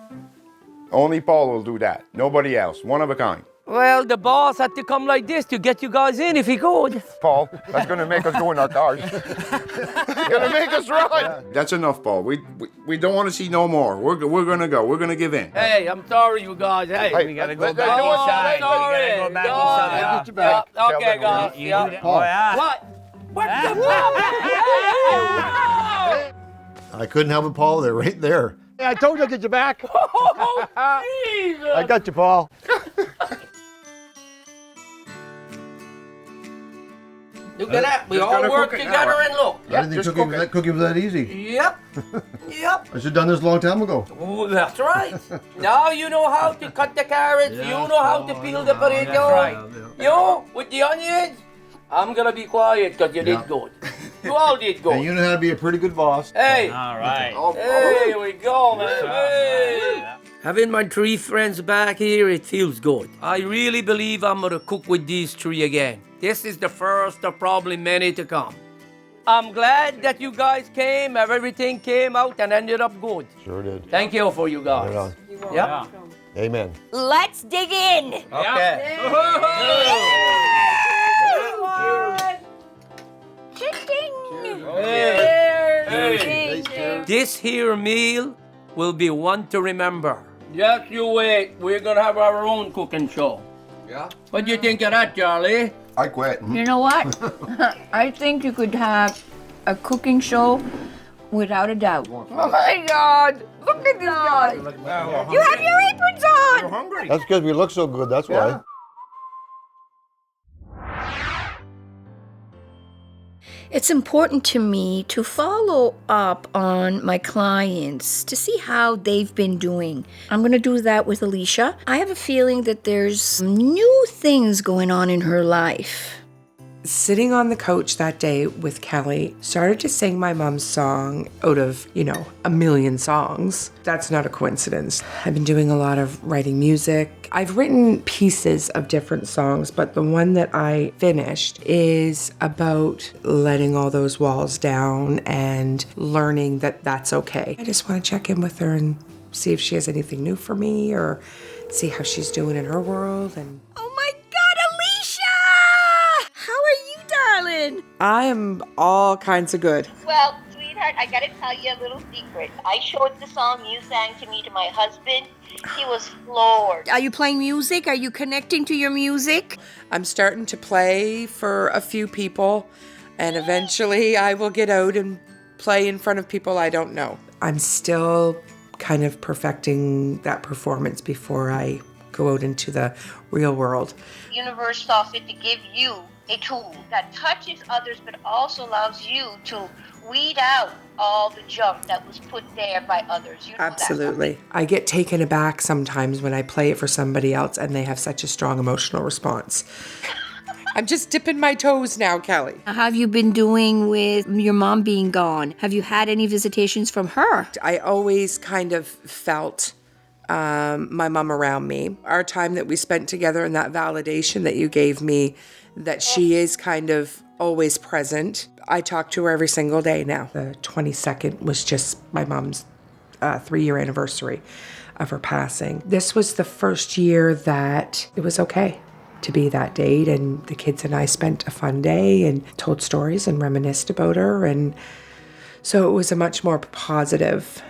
Only Paul will do that. Nobody else. One of a kind. Well, the boss had to come like this to get you guys in if he could. Paul, that's going to make us go in our cars. Going to make us run. That's enough, Paul. We don't want to see no more. We're going to go. We're going to give in. Hey, I'm sorry, you guys. Hey, We gotta go back Oh, inside. sorry. We gotta go back Yeah. inside. Yeah. Okay, guys. You Yeah. do that. Oh, yeah. What? What the I couldn't help it, Paul. They're right there. Hey, I told you I'd get you back. Oh, Jesus. I got you, Paul. Look at that. We Just all gotta work cook it together now. and look. I didn't think cooking was that easy. Yep. Yep. I should have done this a long time ago. Oh, that's right. Now you know how to cut the carrots. You know how to peel the potatoes. That's right. You, with the onions, I'm going to be quiet because you did good. You all did good. And you know how to be a pretty good boss. Hey. All right. Hey, here we go, man. Hey. Having my 3 friends back here, it feels good. I really believe I'm gonna cook with these 3 again. This is the first of probably many to come. I'm glad that you guys came, everything came out and ended up good. Sure did. Thank you for you guys. Right on. Yep. Amen. Let's dig in. Okay. This here meal will be one to remember. Just you wait. We're gonna have our own cooking show. Yeah? What do you think of that, Charlie? I quit. You know what? I think you could have a cooking show without a doubt. Oh my God! Look at this guy. You have your aprons on. You're hungry. That's because we look so good, that's why. It's important to me to follow up on my clients to see how they've been doing. I'm going to do that with Alicia. I have a feeling that there's some new things going on in her life. Sitting on the couch that day with Kelley, started to sing my mom's song out of, a million songs. That's not a coincidence. I've been doing a lot of writing music. I've written pieces of different songs, but the one that I finished is about letting all those walls down and learning that that's okay. I just want to check in with her and see if she has anything new for me or see how she's doing in her world. And Oh my God, Alicia! How are you, darling? I am all kinds of good. Well, sweetheart, I gotta tell you a little secret. I showed the song you sang to me to my husband. He was floored. Are you playing music? Are you connecting to your music? I'm starting to play for a few people, and eventually I will get out and play in front of people I don't know. I'm still kind of perfecting that performance before I go out into the real world. The universe saw fit to give you a tool that touches others but also allows you to weed out all the junk that was put there by others. You know Absolutely. I get taken aback sometimes when I play it for somebody else and they have such a strong emotional response. I'm just dipping my toes now, Kelley. How have you been doing with your mom being gone? Have you had any visitations from her? I always kind of felt my mom around me. Our time that we spent together and that validation that you gave me, that she is kind of always present. I talk to her every single day now. The 22nd was just my mom's 3-year anniversary of her passing. This was the first year that it was okay to be that date, and the kids and I spent a fun day and told stories and reminisced about her, and so it was a much more positive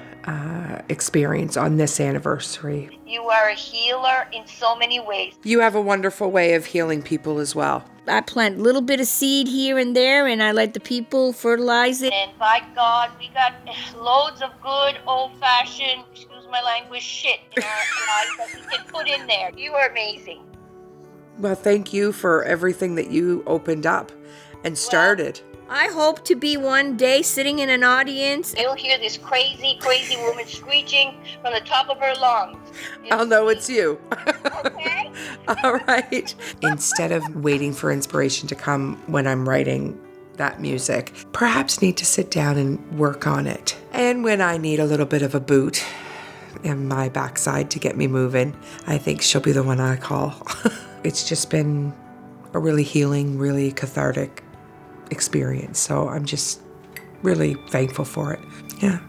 experience on this anniversary. You are a healer in so many ways. You have a wonderful way of healing people as well. I plant a little bit of seed here and there, and I let the people fertilize it. And by God, we got loads of good old-fashioned, excuse my language, shit in our lives that we can put in there. You are amazing. Well, thank you for everything that you opened up and started. I hope to be one day sitting in an audience. You'll hear this crazy, crazy woman screeching from the top of her lungs. I'll know it's you. Okay? All right. Instead of waiting for inspiration to come when I'm writing that music, perhaps need to sit down and work on it. And when I need a little bit of a boot in my backside to get me moving, I think she'll be the one I call. It's just been a really healing, really cathartic experience. So I'm just really thankful for it. Yeah.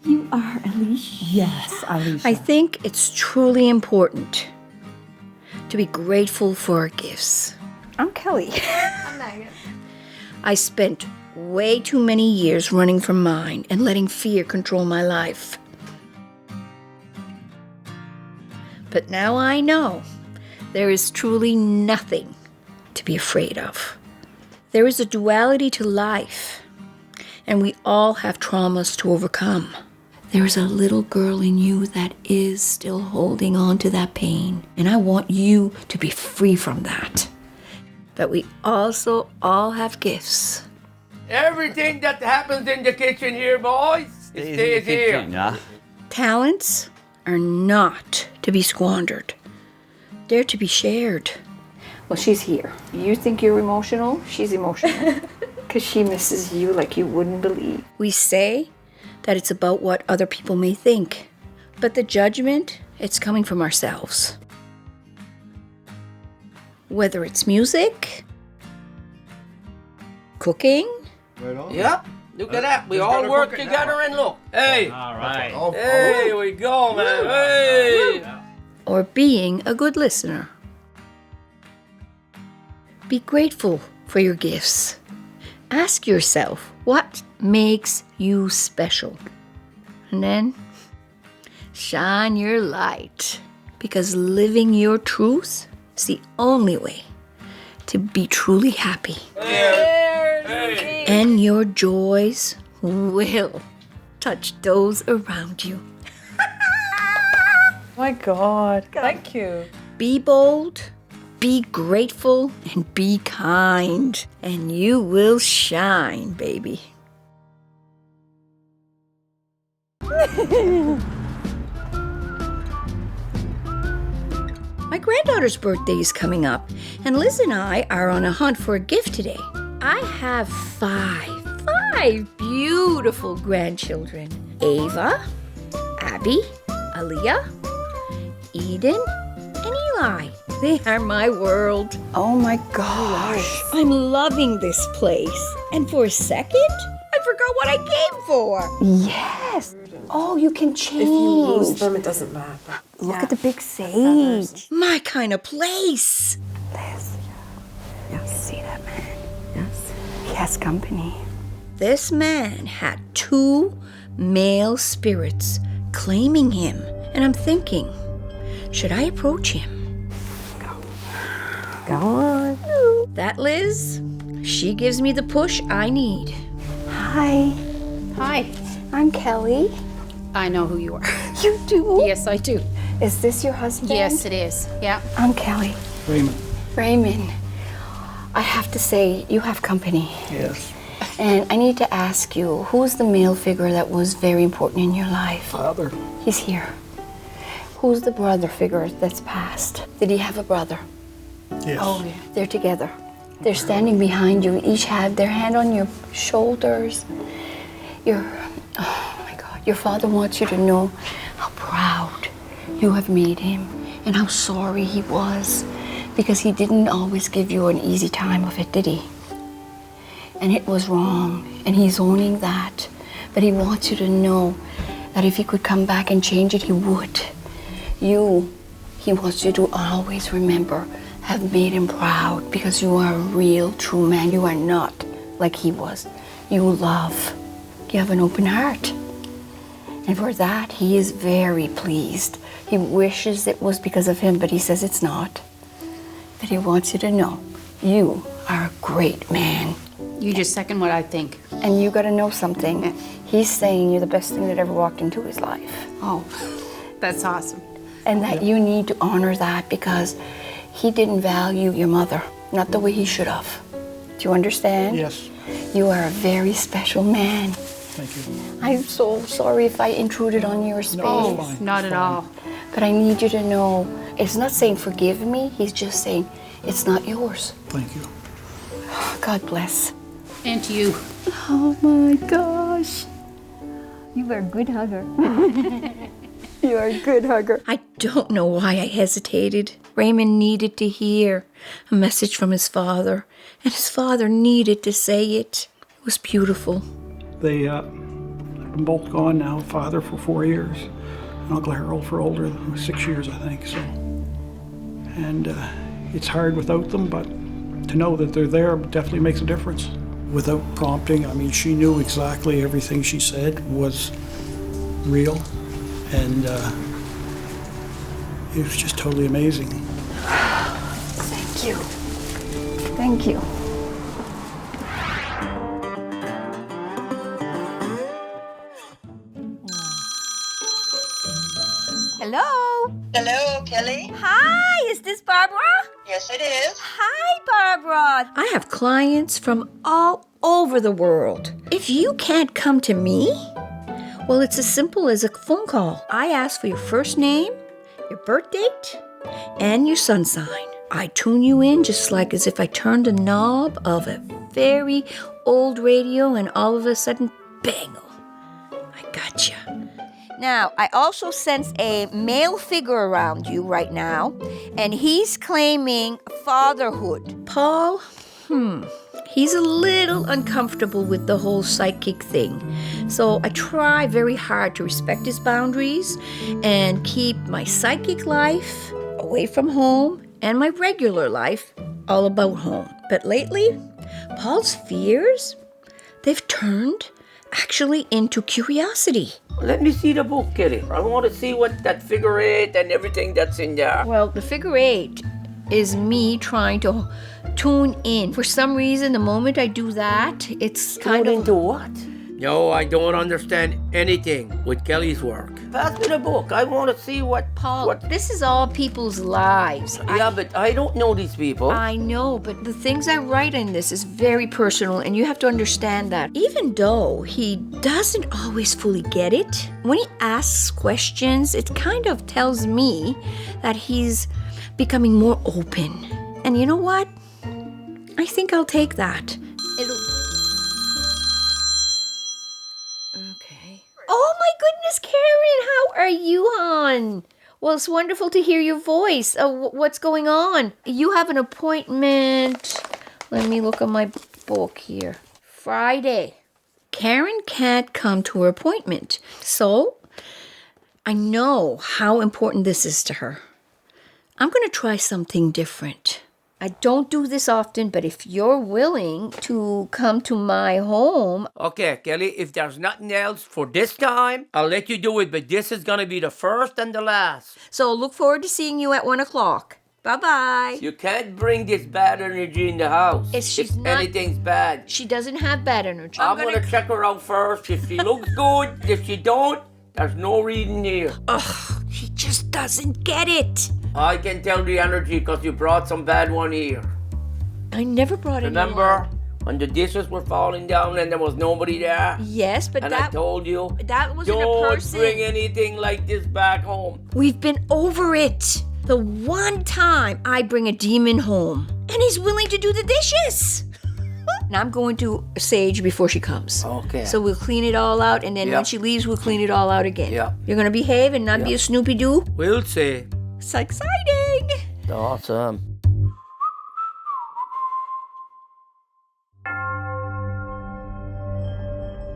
You are Alicia? Yes, Alicia. I think it's truly important to be grateful for our gifts. I'm Kelley. I'm Megan. I spent way too many years running from mine and letting fear control my life. But now I know there is truly nothing to be afraid of. There is a duality to life, and we all have traumas to overcome. There is a little girl in you that is still holding on to that pain, and I want you to be free from that. But we also all have gifts. Everything that happens in the kitchen here, boys, it stays here. Talents are not to be squandered. They're to be shared. Well, she's here. You think you're emotional? She's emotional. Because she misses you like you wouldn't believe. We say that it's about what other people may think. But the judgment, it's coming from ourselves. Whether it's music, cooking. Right on. Yep. Look at that. We all work together and look. Hey. All right. Hey, we go, man. Hey. Or being a good listener. Be grateful for your gifts. Ask yourself, what makes you special? And then, shine your light. Because living your truth is the only way to be truly happy. And your joys will touch those around you. My God. Thank you. Be bold, be grateful, and be kind. And you will shine, baby. My granddaughter's birthday is coming up, and Liz and I are on a hunt for a gift today. I have five beautiful grandchildren. Ava, Abby, Aaliyah, Eden, and Eli. They are my world. Oh my gosh, I'm loving this place. And for a second, I forgot what I came for. Yes. Oh, you can change. If you lose them, it doesn't matter. Look at the big sage. My kind of place. Liz, you see that man? Yes. He has company. This man had 2 male spirits claiming him. And I'm thinking, should I approach him? Go on. That Liz, she gives me the push I need. Hi. Hi. I'm Kelley. I know who you are. You do? Yes, I do. Is this your husband? Yes, it is. Yeah. I'm Kelley. Raymond. I have to say, you have company. Yes. And I need to ask you, who's the male figure that was very important in your life? Father. He's here. Who's the brother figure that's passed? Did he have a brother? Yes. Oh, yeah. They're together. They're standing behind you. Each have their hand on your shoulders. Your father wants you to know how proud you have made him and how sorry he was, because he didn't always give you an easy time of it, did he? And it was wrong, and he's owning that. But he wants you to know that if he could come back and change it, he would. He wants you to always remember, have made him proud, because you are a real, true man. You are not like he was. You love. You have an open heart. And for that, he is very pleased. He wishes it was because of him, but he says it's not. But he wants you to know, you are a great man. You just second what I think. And you gotta know something. He's saying you're the best thing that ever walked into his life. Oh, that's awesome. And that you need to honor that, because he didn't value your mother. not the way he should have. Do you understand? Yes. You are a very special man. Thank you. I'm so sorry if I intruded on your space. No, it's fine. Not at all. But I need you to know, it's not saying forgive me, he's just saying it's not yours. Thank you. God bless. And to you. Oh my gosh. You are a good hugger. You are a good hugger. I don't know why I hesitated. Raymond needed to hear a message from his father, and his father needed to say it. It was beautiful. They have been both gone now, father for 4 years, and Uncle Harold for older, 6 years, I think. So, and it's hard without them, but to know that they're there definitely makes a difference. Without prompting, I mean, she knew exactly everything she said was real, and it was just totally amazing. Thank you. Thank you. Hello. Hello, Kelley. Hi, is this Barbara? Yes, it is. Hi, Barbara. I have clients from all over the world. If you can't come to me, well, it's as simple as a phone call. I ask for your first name, your birth date, and your sun sign. I tune you in just like as if I turned a knob of a very old radio, and all of a sudden, bang, I gotcha. Now, I also sense a male figure around you right now, and he's claiming fatherhood. Paul, he's a little uncomfortable with the whole psychic thing. So I try very hard to respect his boundaries and keep my psychic life away from home and my regular life all about home. But lately, Paul's fears, they've turned actually into curiosity. Let me see the book, Kelley. I want to see what that figure 8 and everything that's in there. Well, the figure 8 is me trying to tune in. For some reason, the moment I do that, it's kind of... into what? No, I don't understand anything with Kelley's work. Pass me the book. I want to see what... Paul, this is all people's lives. Yeah, but I don't know these people. I know, but the things I write in this is very personal, and you have to understand that. Even though he doesn't always fully get it, when he asks questions, it kind of tells me that he's becoming more open. And you know what? I think I'll take that. Okay. Oh my goodness, Karen, how are you, hon? Well, it's wonderful to hear your voice. What's going on? You have an appointment. Let me look at my book here. Friday. Karen can't come to her appointment. So, I know how important this is to her. I'm going to try something different. I don't do this often, but if you're willing to come to my home... Okay, Kelley, if there's nothing else for this time, I'll let you do it, but this is going to be the first and the last. So look forward to seeing you at 1 o'clock. Bye-bye. You can't bring this bad energy in the house. If anything's bad. She doesn't have bad energy. I'm going to check her out first. If she looks good, if she don't, there's no reading here. Ugh, she just doesn't get it. I can tell the energy because you brought some bad one here. I never brought anyone. Remember when the dishes were falling down and there was nobody there? Yes, but and I told you, that wasn't a person. Don't bring anything like this back home. We've been over it. The one time I bring a demon home and he's willing to do the dishes. Now I'm going to Sage before she comes. Okay. So we'll clean it all out, and then when she leaves, we'll clean it all out again. Yeah. You're going to behave and not be a Snoopy-Doo? We'll see. It's exciting. Awesome.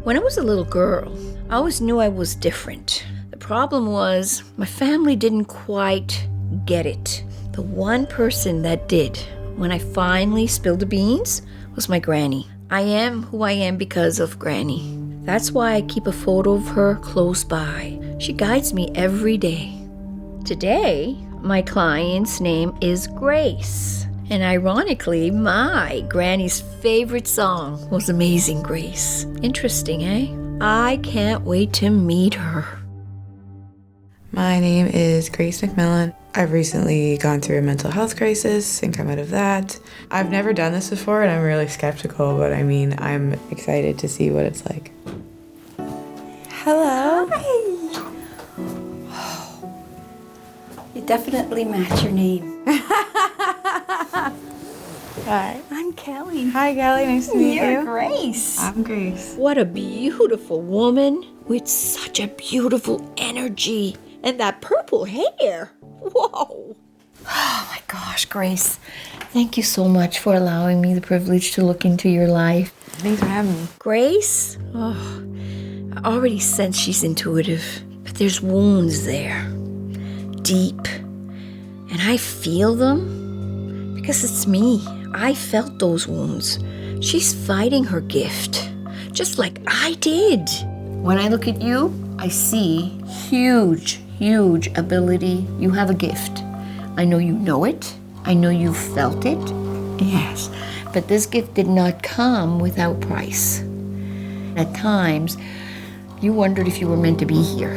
When I was a little girl, I always knew I was different. The problem was my family didn't quite get it. The one person that did, when I finally spilled the beans, was my granny. I am who I am because of Granny. That's why I keep a photo of her close by. She guides me every day. Today, my client's name is Grace. And ironically, my granny's favorite song was Amazing Grace. Interesting, eh? I can't wait to meet her. My name is Grace McMillan. I've recently gone through a mental health crisis and come out of that. I've never done this before and I'm really skeptical, but I mean, I'm excited to see what it's like. Hello. Hi. You definitely match your name. Hi. I'm Kelley. Hi, Kelley. Nice to meet You're you. Grace. I'm Grace. What a beautiful woman with such a beautiful energy and that purple hair. Whoa. Oh my gosh, Grace. Thank you so much for allowing me the privilege to look into your life. Thanks for having me. Grace, I already sense she's intuitive, but there's wounds there, deep. And I feel them because it's me. I felt those wounds. She's fighting her gift, just like I did. When I look at you, I see huge ability. You have a gift. I know you know it. I know you felt it. Yes. But this gift did not come without price. At times, you wondered if you were meant to be here.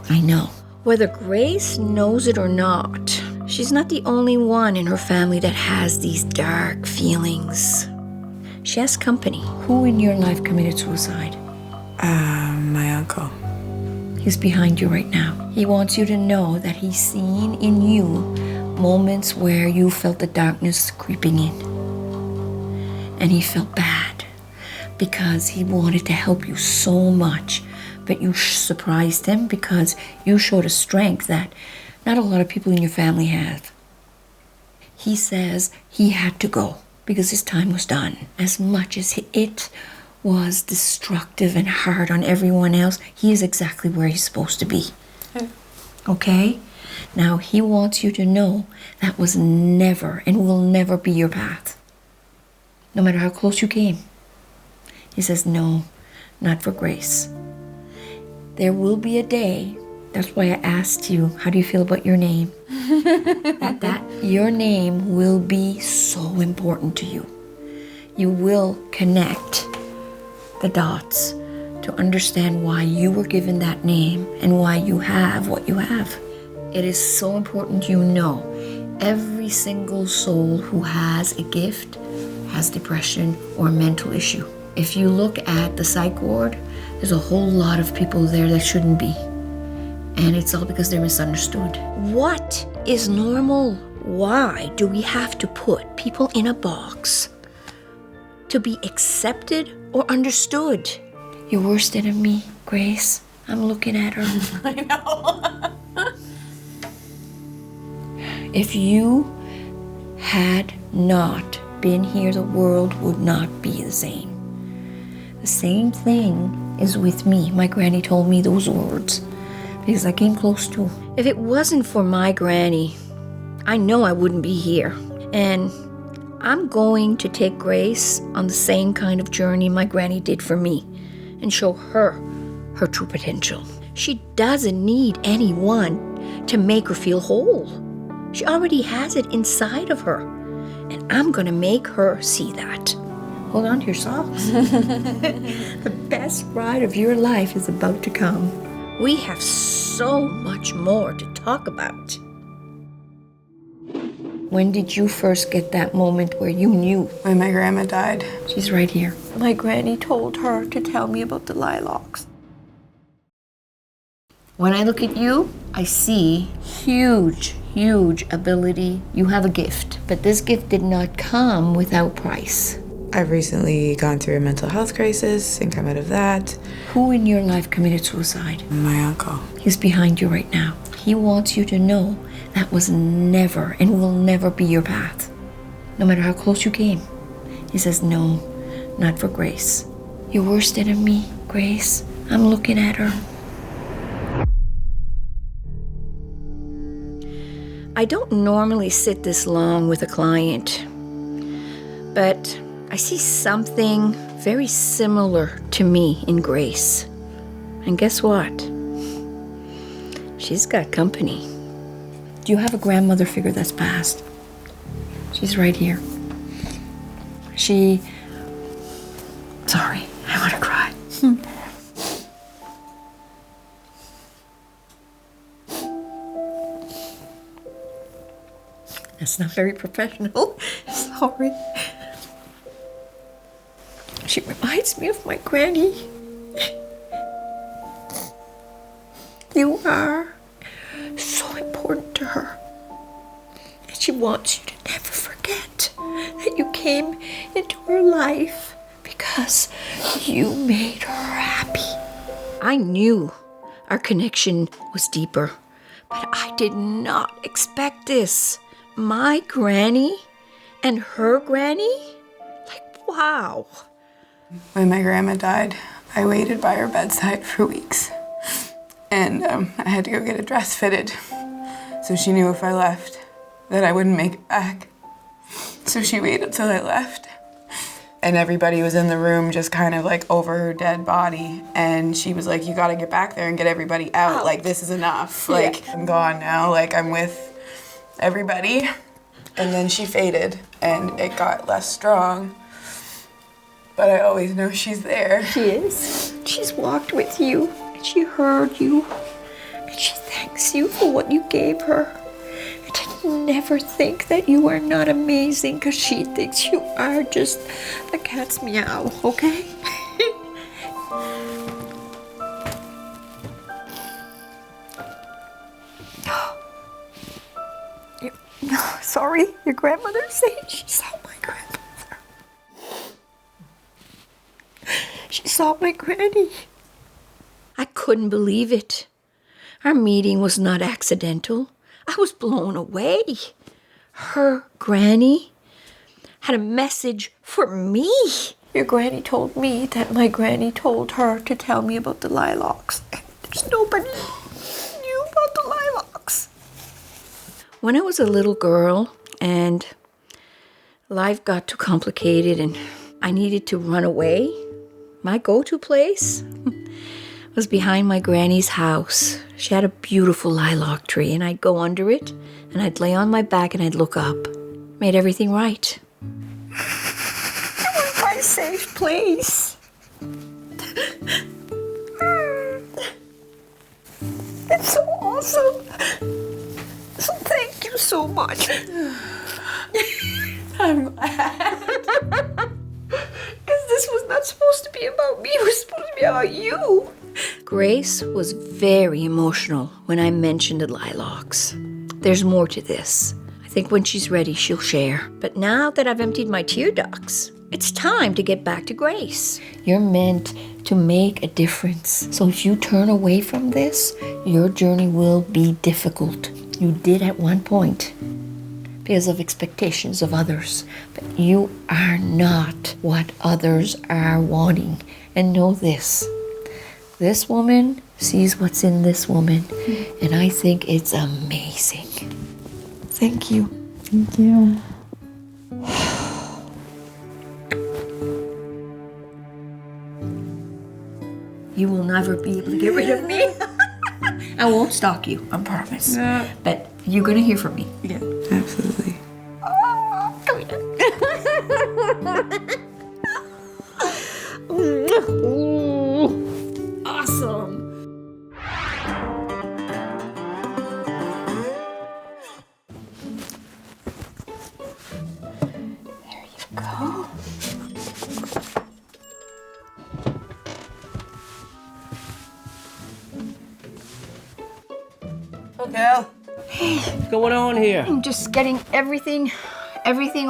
I know. Whether Grace knows it or not, she's not the only one in her family that has these dark feelings. She has company. Who in your life committed suicide? My uncle. He's behind you right now. He wants you to know that he's seen in you moments where you felt the darkness creeping in. And he felt bad because he wanted to help you so much. But you surprised him because you showed a strength that not a lot of people in your family have. He says he had to go because his time was done. As much as it was destructive and hard on everyone else, he is exactly where he's supposed to be. Okay? Now, he wants you to know that was never and will never be your path. No matter how close you came. He says, no, not for Grace. There will be a day, that's why I asked you, how do you feel about your name? that your name will be so important to you. You will connect the dots to understand why you were given that name and why you have what you have. It is so important you know every single soul who has a gift has depression or a mental issue. If you look at the psych ward, there's a whole lot of people there that shouldn't be. And it's all because they're misunderstood. What is normal? Why do we have to put people in a box to be accepted or understood? Your worst enemy, Grace. I'm looking at her. I know. If you had not been here, the world would not be the same. The same thing is with me. My granny told me those words because I came close to. If it wasn't for my granny, I know I wouldn't be here. And I'm going to take Grace on the same kind of journey my granny did for me and show her her true potential. She doesn't need anyone to make her feel whole. She already has it inside of her. And I'm going to make her see that. Hold on to your socks. The best ride of your life is about to come. We have so much more to talk about. When did you first get that moment where you knew? When my grandma died. She's right here. My granny told her to tell me about the lilacs. When I look at you, I see huge ability. You have a gift, but this gift did not come without price. I've recently gone through a mental health crisis and come out of that. Who in your life committed suicide? My uncle. He's behind you right now. He wants you to know that was never and will never be your path. No matter how close you came. He says, no, not for Grace. Your worst enemy, Grace. I'm looking at her. I don't normally sit this long with a client, but I see something very similar to me in Grace. And guess what? She's got company. Do you have a grandmother figure that's passed? She's right here. Sorry, I want to cry. That's not very professional. Sorry. She reminds me of my granny. You are so important to her. And she wants you to never forget that you came into her life because you made her happy. I knew our connection was deeper, but I did not expect this. My granny and her granny? Like, wow. When my grandma died, I waited by her bedside for weeks. And I had to go get a dress fitted. So she knew if I left that I wouldn't make it back. So she waited till I left. And everybody was in the room just kind of like over her dead body. And she was like, you gotta get back there and get everybody out. Like, this is enough. Like, I'm gone now. Like, I'm with everybody. And then she faded and it got less strong. But I always know she's there. She is. She's walked with you, and she heard you, and she thanks you for what you gave her. And to never think that you are not amazing, because she thinks you are just the cat's meow, okay? No, sorry, your grandmother said she saw my grandmother. She saw my granny. I couldn't believe it. Our meeting was not accidental. I was blown away. Her granny had a message for me. Your granny told me that my granny told her to tell me about the lilacs. There's nobody knew about the lilacs. When I was a little girl and life got too complicated and I needed to run away, my go-to place was behind my granny's house. She had a beautiful lilac tree, and I'd go under it, and I'd lay on my back, and I'd look up. Made everything right. It was my safe place. It's so awesome. So thank you so much. I'm glad. Because this was not supposed to be about me, it was supposed to be about you. Grace was very emotional when I mentioned the lilacs. There's more to this. I think when she's ready, she'll share. But now that I've emptied my tear ducts, it's time to get back to Grace. You're meant to make a difference. So if you turn away from this, your journey will be difficult. You did at one point, because of expectations of others. But you are not what others are wanting. And know this. This woman sees what's in this woman. And I think it's amazing. Thank you. Thank you. You will never be able to get rid of me. I won't stalk you, I promise. No. But you're gonna hear from me. Yeah, absolutely. Come here. Awesome. There you go. Okay. What's going on here? I'm just getting everything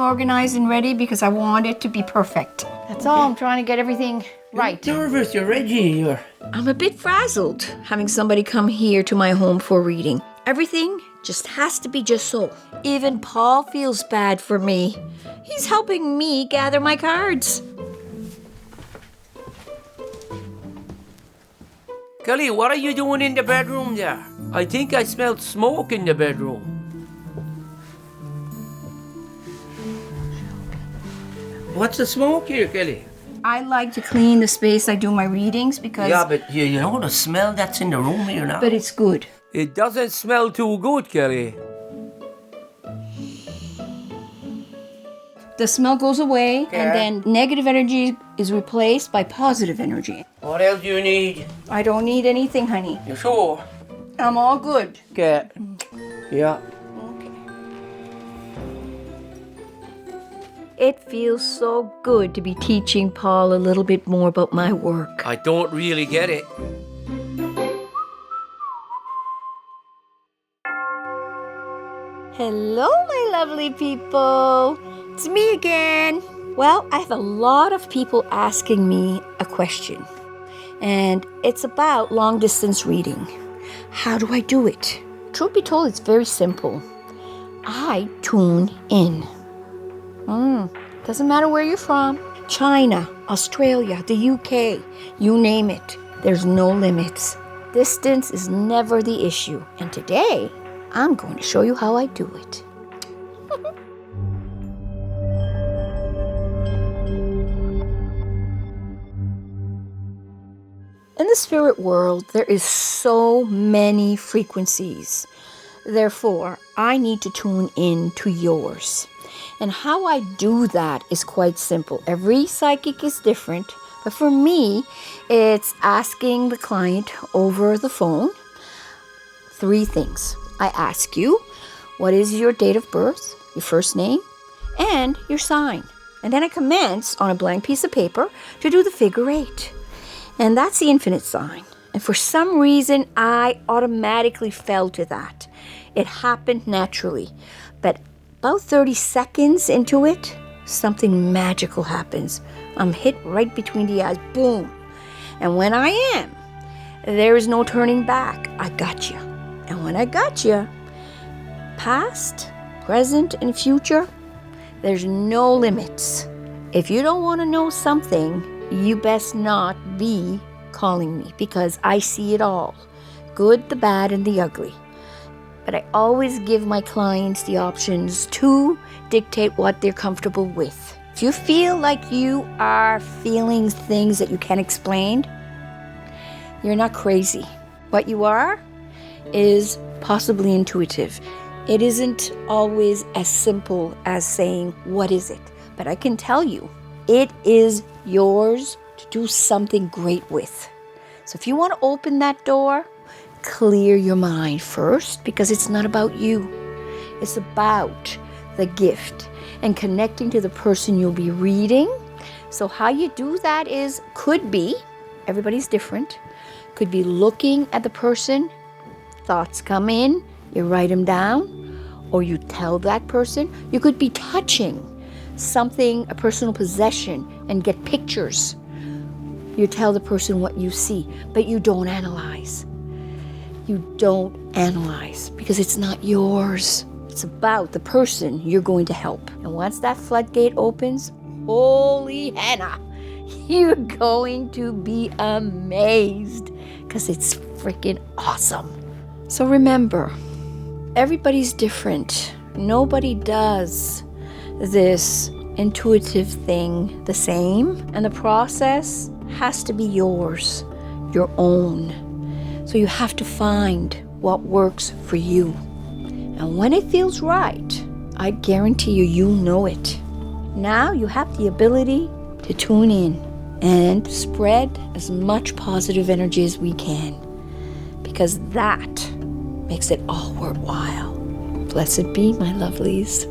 organized and ready because I want it to be perfect. That's all. I'm trying to get everything right. You're nervous, you're ready. I'm a bit frazzled having somebody come here to my home for a reading. Everything just has to be just so. Even Paul feels bad for me. He's helping me gather my cards. Kelley, what are you doing in the bedroom there? I think I smelled smoke in the bedroom. What's the smoke here, Kelley? I like to clean the space I do my readings because... Yeah, but you know the smell that's in the room here now? But it's good. It doesn't smell too good, Kelley. The smell goes away, and then negative energy is replaced by positive energy. What else do you need? I don't need anything, honey. You sure? I'm all good. Okay. Yeah. Okay. it feels so good to be teaching Paul a little bit more about my work. I don't really get it. Hello, my lovely people. It's me again. Well, I have a lot of people asking me a question, and it's about long-distance reading. How do I do it? Truth be told, it's very simple. I tune in. Doesn't matter where you're from. China, Australia, the UK, you name it. There's no limits. Distance is never the issue. And today, I'm going to show you how I do it. In the spirit world, there is so many frequencies. Therefore, I need to tune in to yours. And how I do that is quite simple. Every psychic is different, but for me, it's asking the client over the phone 3 things. I ask you, what is your date of birth, your first name, and your sign? And then I commence on a blank piece of paper to do the figure 8. And that's the infinite sign. And for some reason, I automatically fell to that. It happened naturally. But about 30 seconds into it, something magical happens. I'm hit right between the eyes. Boom. And when I am, there is no turning back. I got you. And when I got you, past, present, and future, there's no limits. If you don't want to know something, you best not be calling me, because I see it all. Good, the bad, and the ugly. But I always give my clients the options to dictate what they're comfortable with. If you feel like you are feeling things that you can't explain, you're not crazy. What you are is possibly intuitive. It isn't always as simple as saying, what is it? But I can tell you, it is yours to do something great with. So if you want to open that door, clear your mind first, because it's not about you. It's about the gift and connecting to the person you'll be reading. So how you do that could be, everybody's different, could be looking at the person, thoughts come in, you write them down, or you tell that person. You could be touching something, a personal possession, and get pictures. You tell the person what you see, but you don't analyze. You don't analyze because it's not yours. It's about the person you're going to help. And once that floodgate opens, holy Hannah, you're going to be amazed because it's freaking awesome. So remember, everybody's different. Nobody does this intuitive thing the same, and the process has to be yours, your own. So you have to find what works for you. And when it feels right, I guarantee you, you'll know it. Now you have the ability to tune in and spread as much positive energy as we can, because that makes it all worthwhile. Blessed be, my lovelies.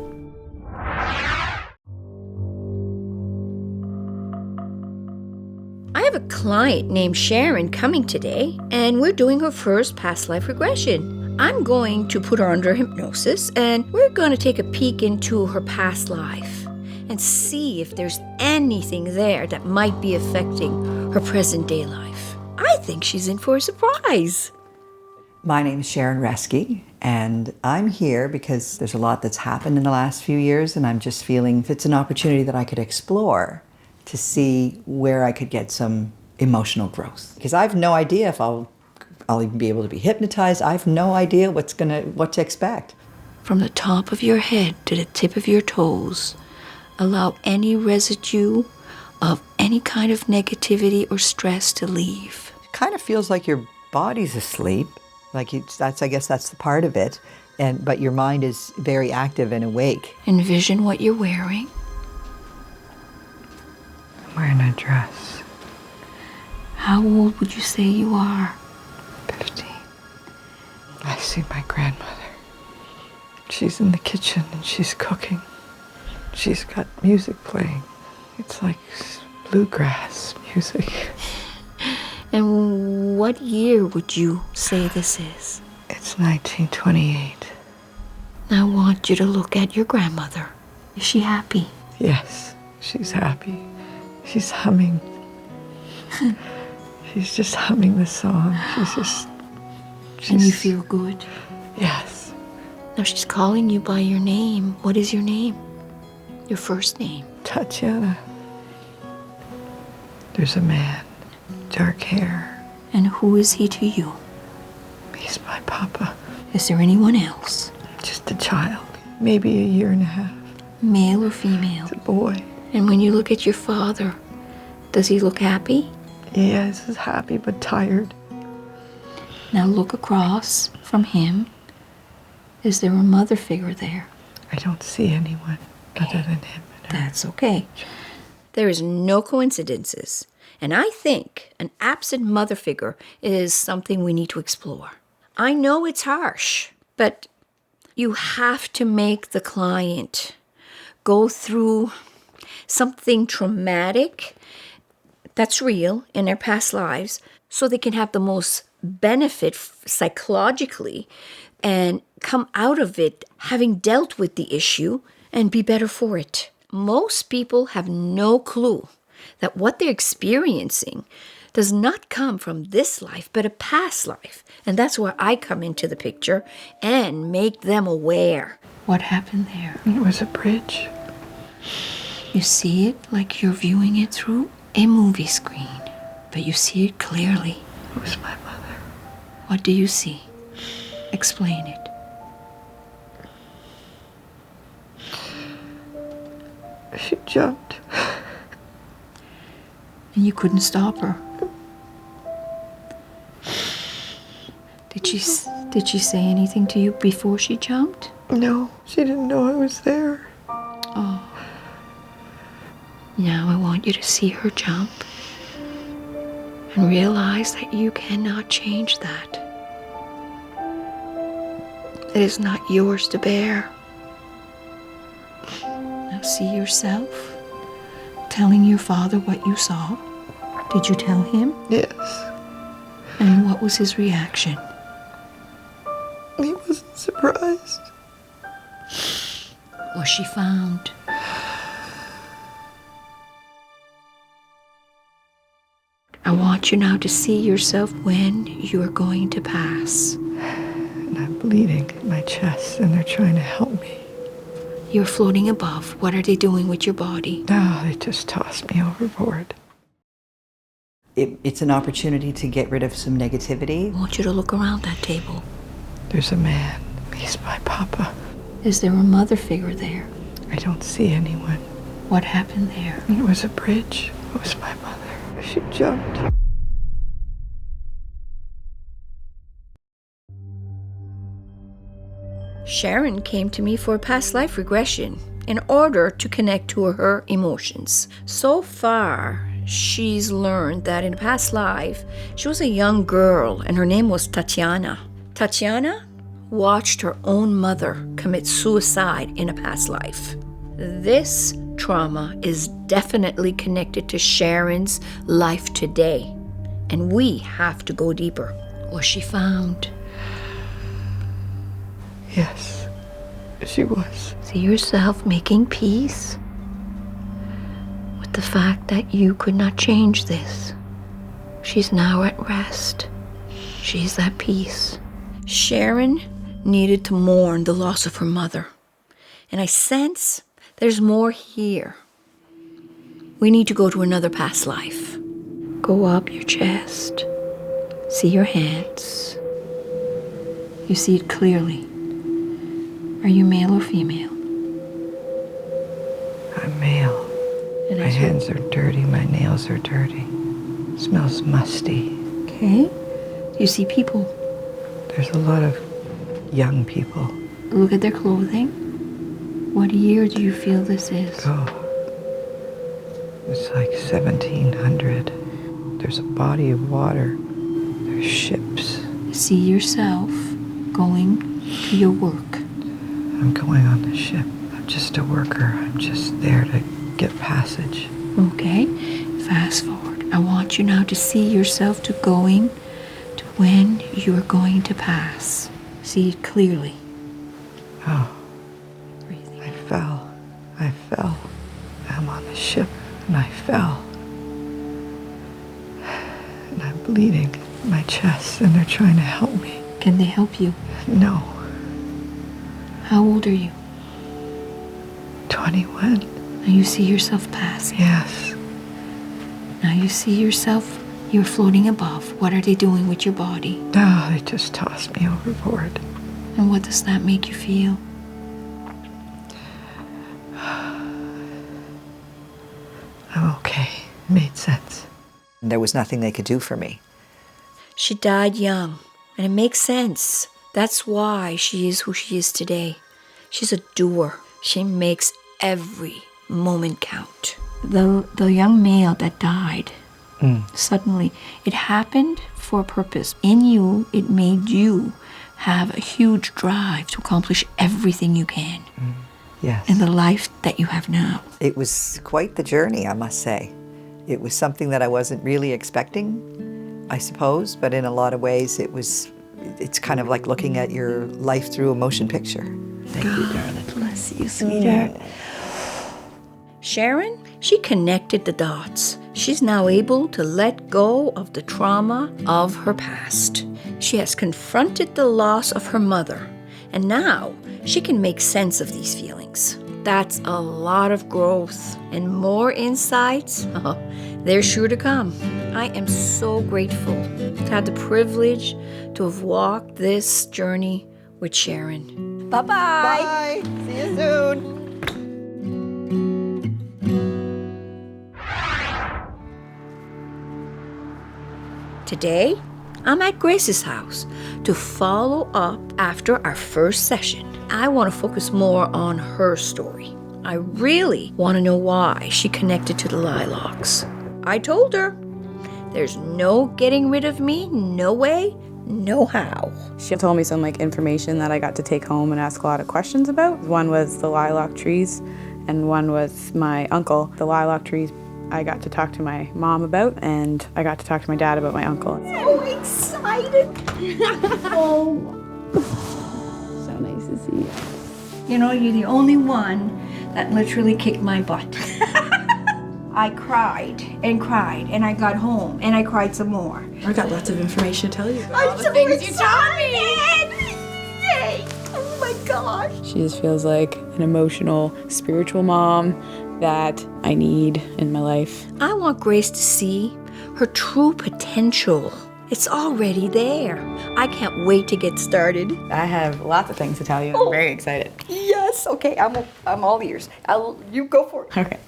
I have a client named Sharon coming today, and we're doing her first past life regression. I'm going to put her under hypnosis, and we're going to take a peek into her past life and see if there's anything there that might be affecting her present day life. I think she's in for a surprise. My name is Sharon Reske, and I'm here because there's a lot that's happened in the last few years, and I'm just feeling if it's an opportunity that I could explore to see where I could get some emotional growth. Because I have no idea if I'll even be able to be hypnotized. I have no idea what to expect. From the top of your head to the tip of your toes, allow any residue of any kind of negativity or stress to leave. It kind of feels like your body's asleep. I guess that's the part of it. But your mind is very active and awake. Envision what you're wearing. I'm wearing a dress. How old would you say you are? 15. I see my grandmother. She's in the kitchen and she's cooking. she's got music playing. It's like bluegrass music. And what year would you say this is? It's 1928. I want you to look at your grandmother. Is she happy? Yes, she's happy. She's humming. She's just humming the song. And you feel good? Yes. Now she's calling you by your name. What is your name? Your first name? Tatiana. There's a man, dark hair. And who is he to you? He's my papa. Is there anyone else? Just a child, maybe a year and a half. Male or female? It's a boy. And when you look at your father, does he look happy? Yes, he's happy but tired. Now look across from him. Is there a mother figure there? I don't see anyone other than him and her. That's okay. There is no coincidences. And I think an absent mother figure is something we need to explore. I know it's harsh, but you have to make the client go through something traumatic that's real in their past lives so they can have the most benefit psychologically and come out of it having dealt with the issue and be better for it. Most people have no clue that what they're experiencing does not come from this life, but a past life. And that's where I come into the picture and make them aware. What happened there? It was a bridge. You see it like you're viewing it through a movie screen, but you see it clearly. It was my mother. What do you see? Explain it. She jumped. And you couldn't stop her. Did she say anything to you before she jumped? No, she didn't know I was there. Oh. Now I want you to see her jump and realize that you cannot change that. It is not yours to bear. Now see yourself telling your father what you saw. Did you tell him? Yes. And what was his reaction? He wasn't surprised. Was she found? I want you now to see yourself when you are going to pass. And I'm bleeding in my chest, and they're trying to help me. You're floating above. What are they doing with your body? No, they just tossed me overboard. It's an opportunity to get rid of some negativity. I want you to look around that table. There's a man. He's my papa. Is there a mother figure there? I don't see anyone. What happened there? It was a bridge. It was my mother. She jumped. Sharon came to me for a past life regression in order to connect to her emotions. So far, she's learned that in a past life, she was a young girl and her name was Tatiana. Tatiana watched her own mother commit suicide in a past life. This trauma is definitely connected to Sharon's life today, and we have to go deeper. Was she found? Yes, she was. See yourself making peace with the fact that you could not change this. She's now at rest. She's at peace. Sharon needed to mourn the loss of her mother, and I sense there's more here. We need to go to another past life. Go up your chest. See your hands. You see it clearly. Are you male or female? I'm male. And my hands are dirty, my nails are dirty. Smells musty. Okay. Do you see people? There's a lot of young people. Look at their clothing. What year do you feel this is? Oh, it's like 1700. There's a body of water. There's ships. See yourself going to your work. I'm going on the ship. I'm just just a worker. I'm just there to get passage. Okay, fast forward. I want you now to see yourself to going to when you are going to pass. See it clearly. Oh, I fell. I'm on the ship and I fell. And I'm bleeding in my chest and they're trying to help me. Can they help you? No. How old are you? 21. Now you see yourself passing. Yes. Now you see yourself, you're floating above. What are they doing with your body? No, they just tossed me overboard. And what does that make you feel? I'm okay. Made sense. There was nothing they could do for me. She died young, and it makes sense. That's why she is who she is today. She's a doer. She makes every moment count. The young male that died, suddenly, it happened for a purpose. In you, it made you have a huge drive to accomplish everything you can. Yes. In the life that you have now. It was quite the journey, I must say. It was something that I wasn't really expecting, I suppose, but in a lot of ways it's kind of like looking at your life through a motion picture. Thank you, darling. Bless you, sweetheart. Sharon, she connected the dots. She's now able to let go of the trauma of her past. She has confronted the loss of her mother, and now she can make sense of these feelings. That's a lot of growth and more insights. Oh, they're sure to come. I am so grateful to have the privilege to have walked this journey with Sharon. Bye-bye. Bye. See you soon. Today, I'm at Grace's house to follow up after our first session. I want to focus more on her story. I really want to know why she connected to the lilacs. I told her, there's no getting rid of me, no way, no how. She told me some information that I got to take home and ask a lot of questions about. One was the lilac trees and one was my uncle. The lilac trees I got to talk to my mom about, and I got to talk to my dad about my uncle. So excited. So nice to see you. You know, you're the only one that literally kicked my butt. I cried, and I got home, and I cried some more. I got lots of information to tell you about. All the things you taught me! Yay! Oh my gosh! She just feels like an emotional, spiritual mom that I need in my life. I want Grace to see her true potential. It's already there. I can't wait to get started. I have lots of things to tell you. I'm very excited. Yes, okay, I'm all ears. You go for it. Okay.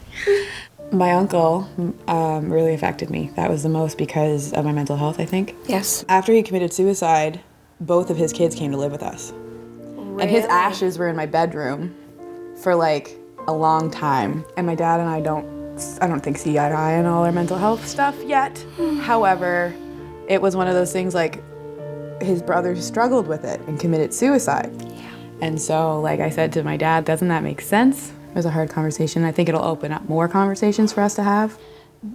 My uncle really affected me. That was the most because of my mental health, I think. Yes. After he committed suicide, both of his kids came to live with us. Really? And his ashes were in my bedroom for a long time. And my dad and I don't think see eye to eye on all our mental health stuff yet. However, it was one of those things his brother struggled with it and committed suicide. Yeah. And so I said to my dad, doesn't that make sense? It was a hard conversation. I think it'll open up more conversations for us to have.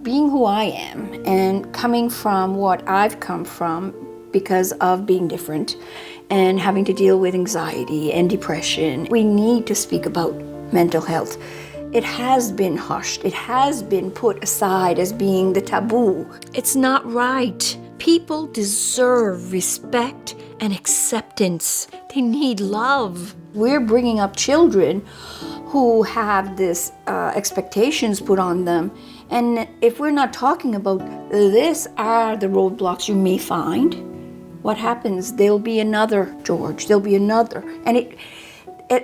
Being who I am and coming from what I've come from because of being different and having to deal with anxiety and depression, we need to speak about mental health. It has been hushed. It has been put aside as being the taboo. It's not right. People deserve respect and acceptance. They need love. We're bringing up children who have this expectations put on them. And if we're not talking about this are the roadblocks you may find, what happens? There'll be another George. There'll be another. And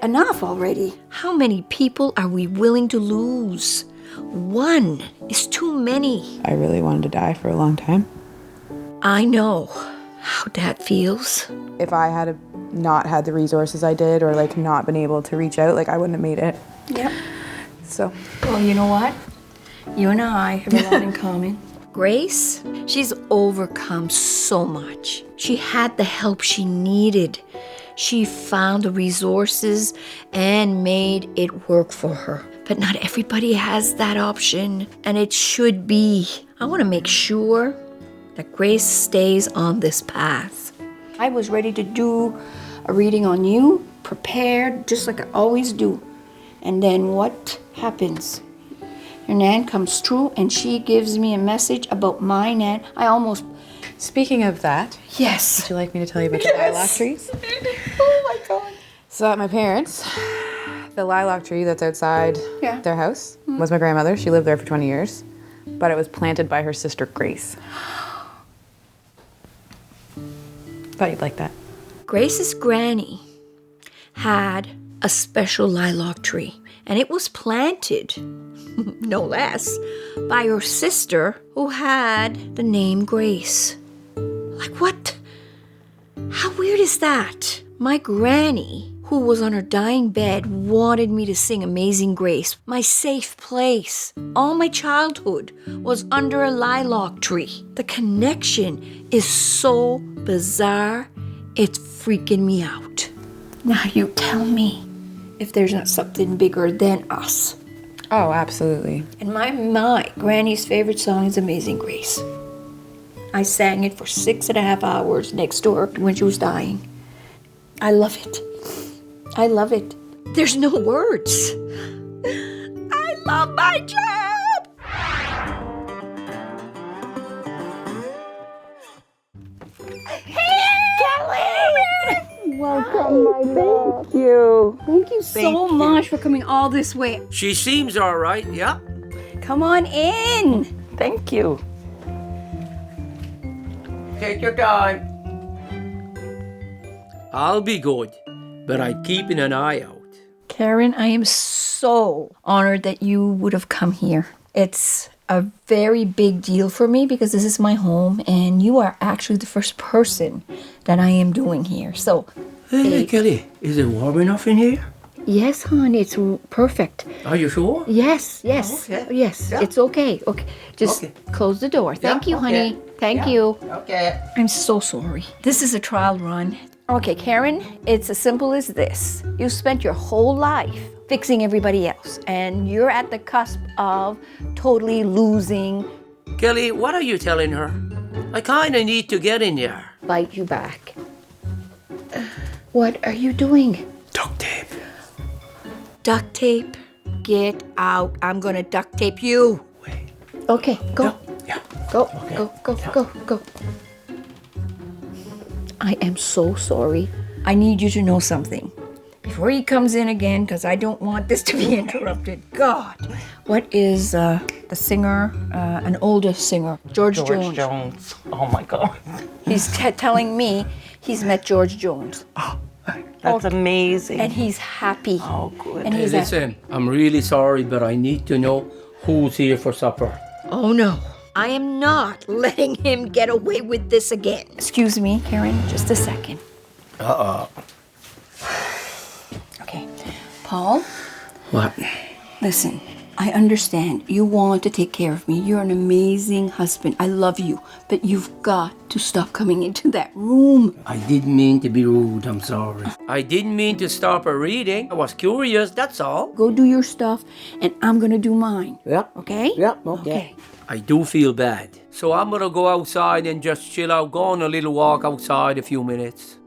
enough already. How many people are we willing to lose? One is too many. I really wanted to die for a long time. I know how that feels. If I had not had the resources I did or not been able to reach out, I wouldn't have made it. Yep. So. Well, you know what? You and I have a lot in common. Grace, she's overcome so much. She had the help she needed She found the resources and made it work for her. But not everybody has that option, and it should be. I want to make sure that Grace stays on this path. I was ready to do a reading on you, prepared, just like I always do. And then what happens? Your Nan comes through and she gives me a message about my Nan. Speaking of that, yes. Would you like me to tell you about the lilac trees? Oh my God. So at my parents, the lilac tree that's outside their house was my grandmother. She lived there for 20 years, but it was planted by her sister Grace. Thought you'd like that. Grace's granny had a special lilac tree, and it was planted, no less, by her sister who had the name Grace. Like what? How weird is that? My granny, who was on her dying bed, wanted me to sing Amazing Grace, my safe place. All my childhood was under a lilac tree. The connection is so bizarre, it's freaking me out. Now you tell me if there's not something bigger than us. Oh, absolutely. And my granny's favorite song is Amazing Grace. I sang it for 6.5 hours next to her when she was dying. I love it. I love it. There's no words. I love my job. Hey, Kelley! Welcome, my love. Thank you. Thank you so much for coming all this way. She seems all right, yeah? Come on in. Thank you. Take your time. I'll be good, but I'm keeping an eye out. Karen, I am so honored that you would have come here. It's a very big deal for me because this is my home and you are actually the first person that I am doing here. So, Hey, Kelley, is it warm enough in here? Yes, hon, it's perfect. Are you sure? Yes. Okay. Yes, Yeah. it's okay. Okay, just close the door. Thank you, honey. Thank you. Okay. I'm so sorry. This is a trial run. Okay, Karen, it's as simple as this. You spent your whole life fixing everybody else, and you're at the cusp of totally losing. Kelley, what are you telling her? I kinda need to get in there. Bite you back. What are you doing? Duct tape. Duct tape? Get out. I'm gonna duct tape you. Wait. Okay, go. Yeah. Go, Okay. go. I am so sorry. I need you to know something. Before he comes in again, because I don't want this to be interrupted. God. What is the singer, an older singer, George Jones. Oh my God. He's telling me he's met George Jones. That's amazing. And he's happy. Oh, good. And Hey, he's listen, I'm really sorry, but I need to know who's here for supper. Oh no. I am not letting him get away with this again. Excuse me, Karen, just a second. Okay. Paul? What? Listen, I understand you want to take care of me. You're an amazing husband. I love you. But you've got to stop coming into that room. I didn't mean to be rude, I'm sorry. I didn't mean to stop her reading. I was curious, that's all. Go do your stuff, and I'm gonna do mine. Yep. Okay? Yep, okay. I do feel bad. So I'm gonna go outside and just chill out, go on a little walk outside a few minutes.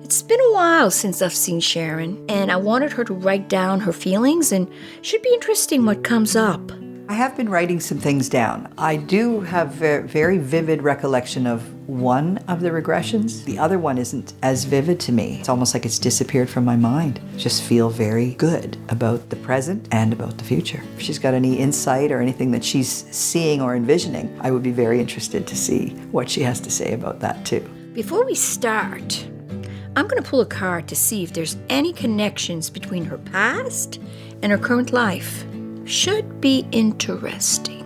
It's been a while since I've seen Sharon, and I wanted her to write down her feelings, and should be interesting what comes up. I have been writing some things down. I do have a very vivid recollection of one of the regressions. The other one isn't as vivid to me. It's almost like it's disappeared from my mind. Just feel very good about the present and about the future. If she's got any insight or anything that she's seeing or envisioning, I would be very interested to see what she has to say about that too. Before we start, I'm going to pull a card to see if there's any connections between her past and her current life. Should be interesting.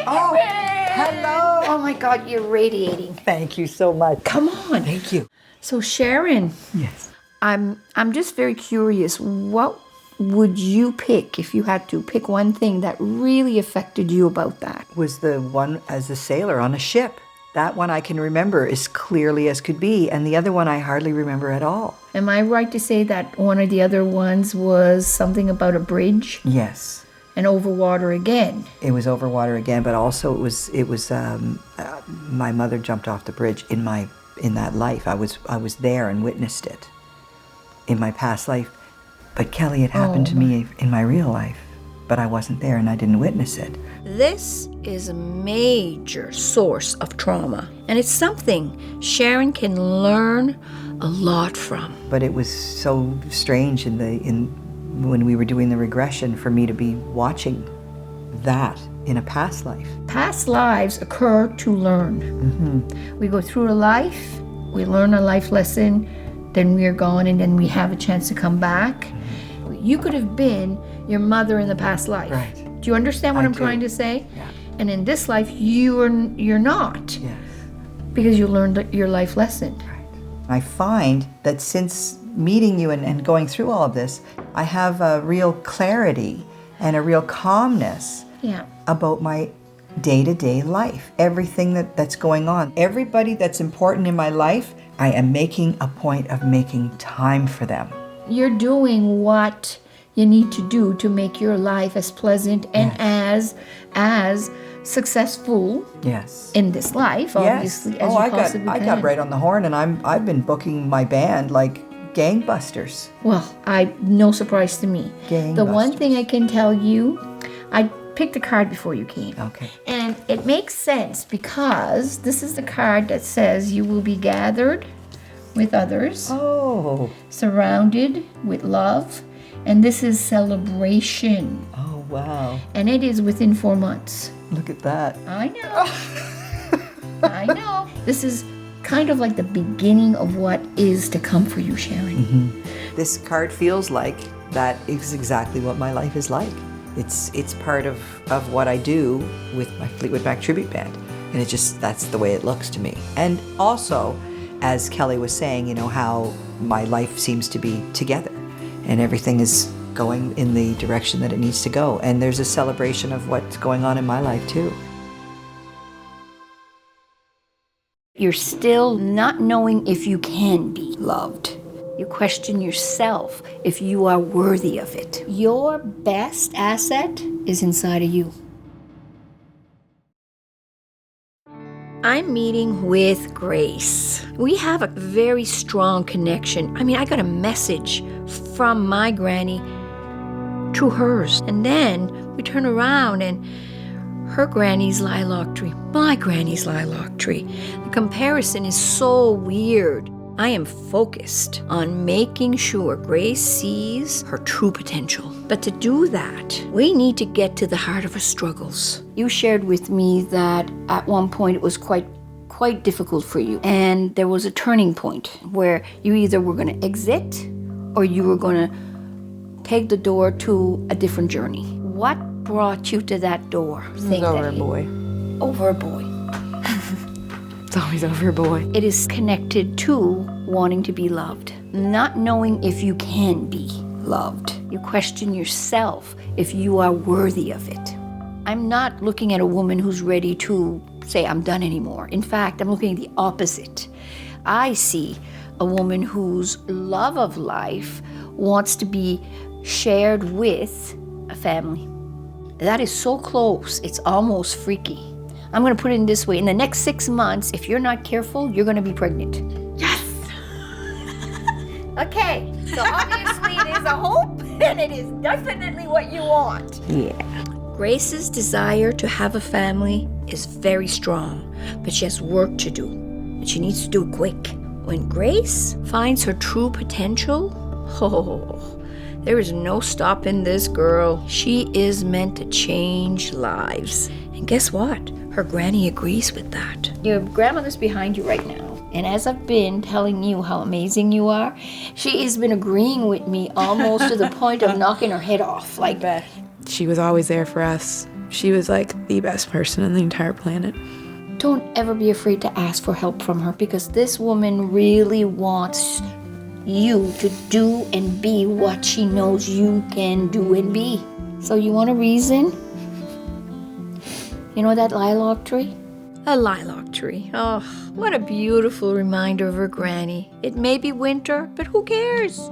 Oh, hello. Oh my God, you're radiating. Thank you so much. Come on. Thank you. So Sharon, Yes. I'm just very curious. What would you pick if you had to pick one thing that really affected you about that? Was the one as a sailor on a ship. That one I can remember as clearly as could be, and the other one I hardly remember at all. Am I right to say that one of the other ones was something about a bridge? Yes. And over water again? It was over water again, but also it was my mother jumped off the bridge in that life. I was there and witnessed it in my past life. But Kelley, it happened to me in my real life, but I wasn't there and I didn't witness it. This is a major source of trauma, and it's something Sharon can learn a lot from. But it was so strange when we were doing the regression for me to be watching that in a past life. Past lives occur to learn. Mm-hmm. We go through a life, we learn a life lesson, then we are gone, and then we have a chance to come back. You could have been your mother in the past life. Right. Do you understand what I'm trying to say? Yeah. And in this life, you're not. Yes. Because you learned your life lesson. Right. I find that since meeting you and going through all of this, I have a real clarity and a real calmness about my day-to-day life. Everything that's going on. Everybody that's important in my life, I am making a point of making time for them. You're doing what you need to do to make your life as pleasant and as successful in this life, obviously, as you possibly can. I got right on the horn, and I've been booking my band like gangbusters. Well, no surprise to me. The one thing I can tell you, I picked a card before you came. Okay. And it makes sense because this is the card that says you will be gathered with others. Oh. Surrounded with love. And this is celebration. Oh, wow. And it is within 4 months. Look at that. I know. I know. This is kind of like the beginning of what is to come for you, Sharon. Mm-hmm. This card feels like that is exactly what my life is like. It's part of what I do with my Fleetwood Mac tribute band. And that's the way it looks to me. And also, as Kelley was saying, how my life seems to be together and everything is going in the direction that it needs to go. And there's a celebration of what's going on in my life too. You're still not knowing if you can be loved. You question yourself if you are worthy of it. Your best asset is inside of you. I'm meeting with Grace. We have a very strong connection. I got a message from my granny to hers. And then we turn around and her granny's lilac tree, my granny's lilac tree. The comparison is so weird. I am focused on making sure Grace sees her true potential. But to do that, we need to get to the heart of her struggles. You shared with me that at one point it was quite difficult for you. And there was a turning point where you either were going to exit or you were going to take the door to a different journey. What brought you to that door? Over a boy. Over a boy. It's always over a boy. It is connected to wanting to be loved, not knowing if you can be loved. You question yourself if you are worthy of it. I'm not looking at a woman who's ready to say, I'm done anymore. In fact, I'm looking at the opposite. I see a woman whose love of life wants to be shared with a family. That is so close, it's almost freaky. I'm going to put it in this way. In the next 6 months, if you're not careful, you're going to be pregnant. Yes! Okay, so obviously it is a hope, and it is definitely what you want. Yeah. Grace's desire to have a family is very strong, but she has work to do, and she needs to do it quick. When Grace finds her true potential, there is no stopping this girl. She is meant to change lives. And guess what? Her granny agrees with that. Your grandmother's behind you right now. And as I've been telling you how amazing you are, she has been agreeing with me almost to the point of knocking her head off. Like that. She was always there for us. She was like the best person on the entire planet. Don't ever be afraid to ask for help from her, because this woman really wants you to do and be what she knows you can do and be. So you want a reason? You know that lilac tree? A lilac tree. Oh, what a beautiful reminder of her granny. It may be winter, but who cares?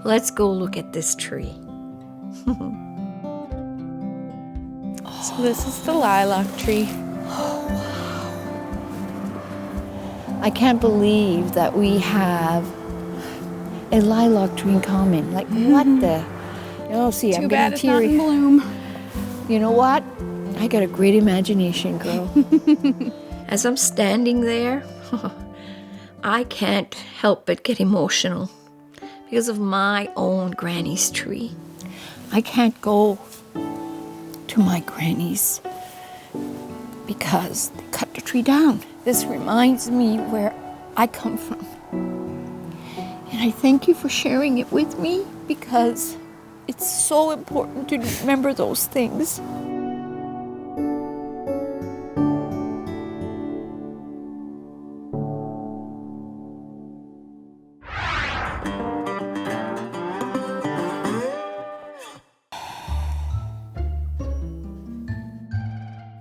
Let's go look at this tree. So this is the lilac tree. I can't believe that we have a lilac tree in common. Like, what the? Oh, see, I'm getting teary. Too bad it's not in bloom. You know what? I got a great imagination, girl. As I'm standing there, I can't help but get emotional because of my own granny's tree. I can't go to my granny's because they cut the tree down. This reminds me where I come from. And I thank you for sharing it with me because it's so important to remember those things.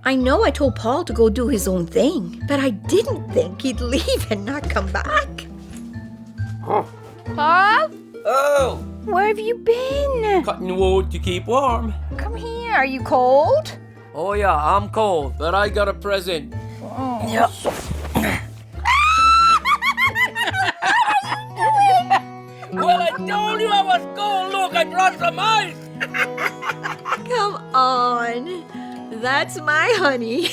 I know I told Paul to go do his own thing, but I didn't think he'd leave and not come back. Oh. Paul? Oh! Where have you been? Cutting wood to keep warm. Come here, are you cold? Oh yeah, I'm cold, but I got a present. Oh. Yeah. Well, I told you I was cold. Look, I brought some ice. Come on. That's my honey.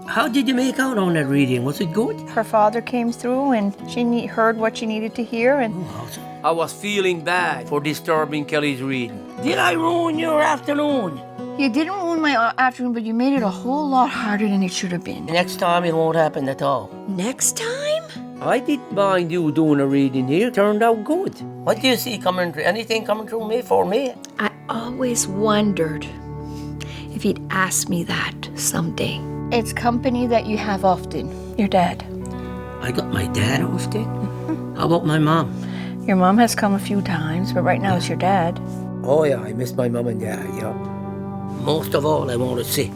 How did you make out on that reading? Was it good? Her father came through and she heard what she needed to hear. And I was feeling bad for disturbing Kelly's reading. Did I ruin your afternoon? You didn't ruin my afternoon, but you made it a whole lot harder than it should have been. Next time it won't happen at all. Next time? I didn't mind you doing a reading here. Turned out good. What do you see coming through? Anything coming through me for me? I always wondered if he'd ask me that someday. It's company that you have often. Your dad. I got my dad often? How about my mom? your mom has come a few times, but right now it's your dad. Oh yeah, I miss my mom and dad, yeah. Most of all, I want to see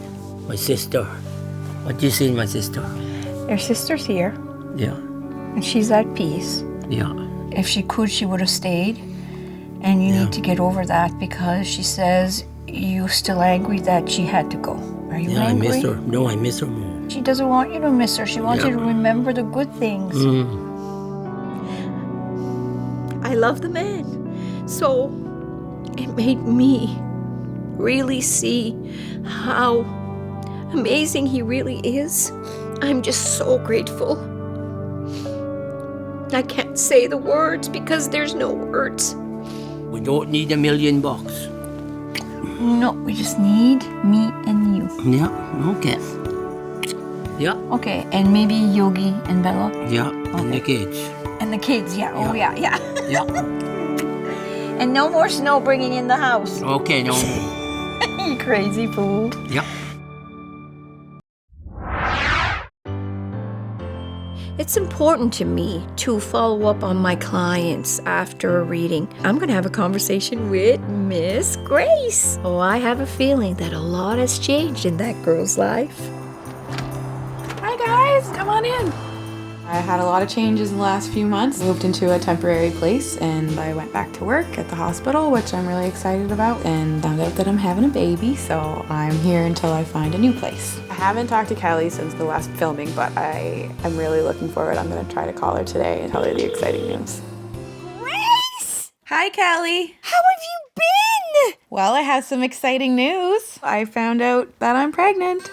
my sister. What do you see in my sister? Your sister's here. Yeah. And she's at peace. Yeah. If she could, she would have stayed. And you need to get over that because she says you're still angry that she had to go. Are you angry? I miss her. No, I miss her more. She doesn't want you to miss her. She wants you to remember the good things. I love the man. So it made me really see how amazing he really is. I'm just so grateful. I can't say the words because there's no words. We don't need $1 million. No, we just need me and you. Yeah, okay. Yeah. Okay, and maybe Yogi and Bella. Yeah, and the kids. And the kids, yeah. Oh, yeah. Yeah. And no more snow bringing in the house. Okay, no more. You crazy fool. Yeah. It's important to me to follow up on my clients after a reading. I'm going to have a conversation with Miss Grace. Oh, I have a feeling that a lot has changed in that girl's life. Hi guys, come on in. I had a lot of changes in the last few months. Moved into a temporary place and I went back to work at the hospital, which I'm really excited about, and found out that I'm having a baby, so I'm here until I find a new place. I haven't talked to Kelley since the last filming, but I'm really looking forward. I'm gonna try to call her today and tell her the exciting news. Grace! Hi, Kelley. How have you been? Well, I have some exciting news. I found out that I'm pregnant.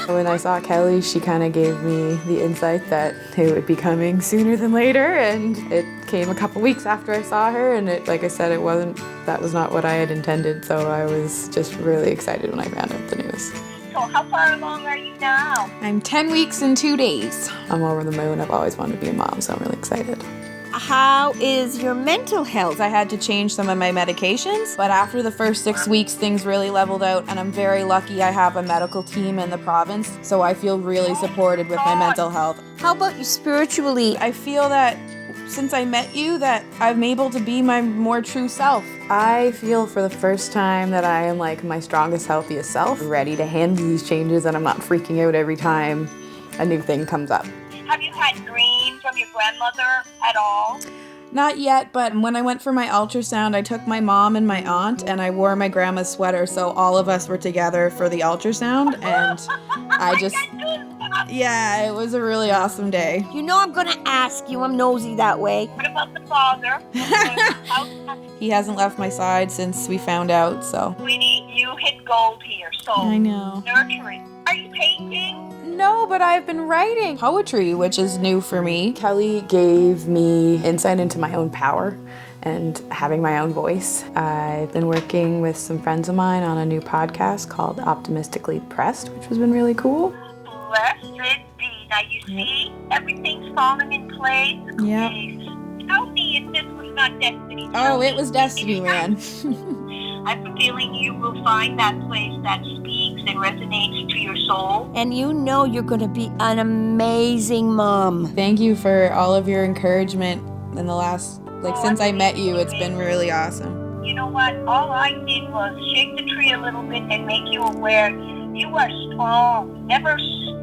When I saw Kelley, she kind of gave me the insight that it would be coming sooner than later, and it came a couple weeks after I saw her, and like I said, that was not what I had intended, so I was just really excited when I found out the news. So how far along are you now? I'm 10 weeks and 2 days. I'm over the moon. I've always wanted to be a mom, so I'm really excited. How is your mental health? I had to change some of my medications, but after the first 6 weeks, things really leveled out, and I'm very lucky I have a medical team in the province, so I feel really supported with my mental health. How about you spiritually? I feel that since I met you that I'm able to be my more true self. I feel for the first time that I am like my strongest, healthiest self, ready to handle these changes, and I'm not freaking out every time a new thing comes up. Have you had dreams from your grandmother at all? Not yet, but when I went for my ultrasound, I took my mom and my aunt, and I wore my grandma's sweater, so all of us were together for the ultrasound, and I just... Yeah, it was a really awesome day. You know I'm gonna ask you. I'm nosy that way. What about the father? He hasn't left my side since we found out, so... Sweetie, you hit gold here, so I know. Nurturing. Are you painting? No, but I've been writing poetry, which is new for me. Kelley gave me insight into my own power and having my own voice. I've been working with some friends of mine on a new podcast called Optimistically Depressed, which has been really cool. Blessed be. Now you see, everything's falling in place. Yeah. Tell me if this was not destiny. Oh, it was destiny, man. I'm feeling you will find that place that speaks and resonates to your soul. And you know you're gonna be an amazing mom. Thank you for all of your encouragement in the last, since I met you, it's been really awesome. You know what? All I did was shake the tree a little bit and make you aware you are strong. Never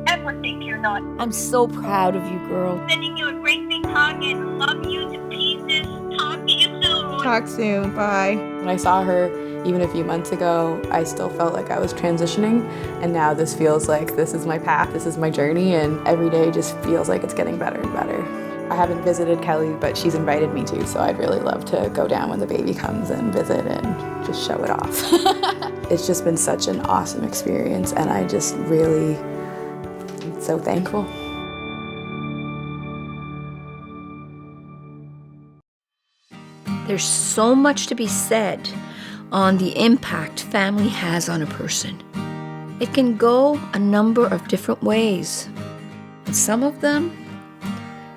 ever think you're not. I'm so proud of you, girl. Sending you a great big hug and love you to pieces. Talk to you soon. Talk soon. Bye. When I saw her even a few months ago, I still felt like I was transitioning, and now this feels like this is my path, this is my journey, and every day just feels like it's getting better and better. I haven't visited Kelley, but she's invited me to, so I'd really love to go down when the baby comes and visit and just show it off. It's just been such an awesome experience, and I just really am so thankful. There's so much to be said on the impact family has on a person. It can go a number of different ways, and some of them,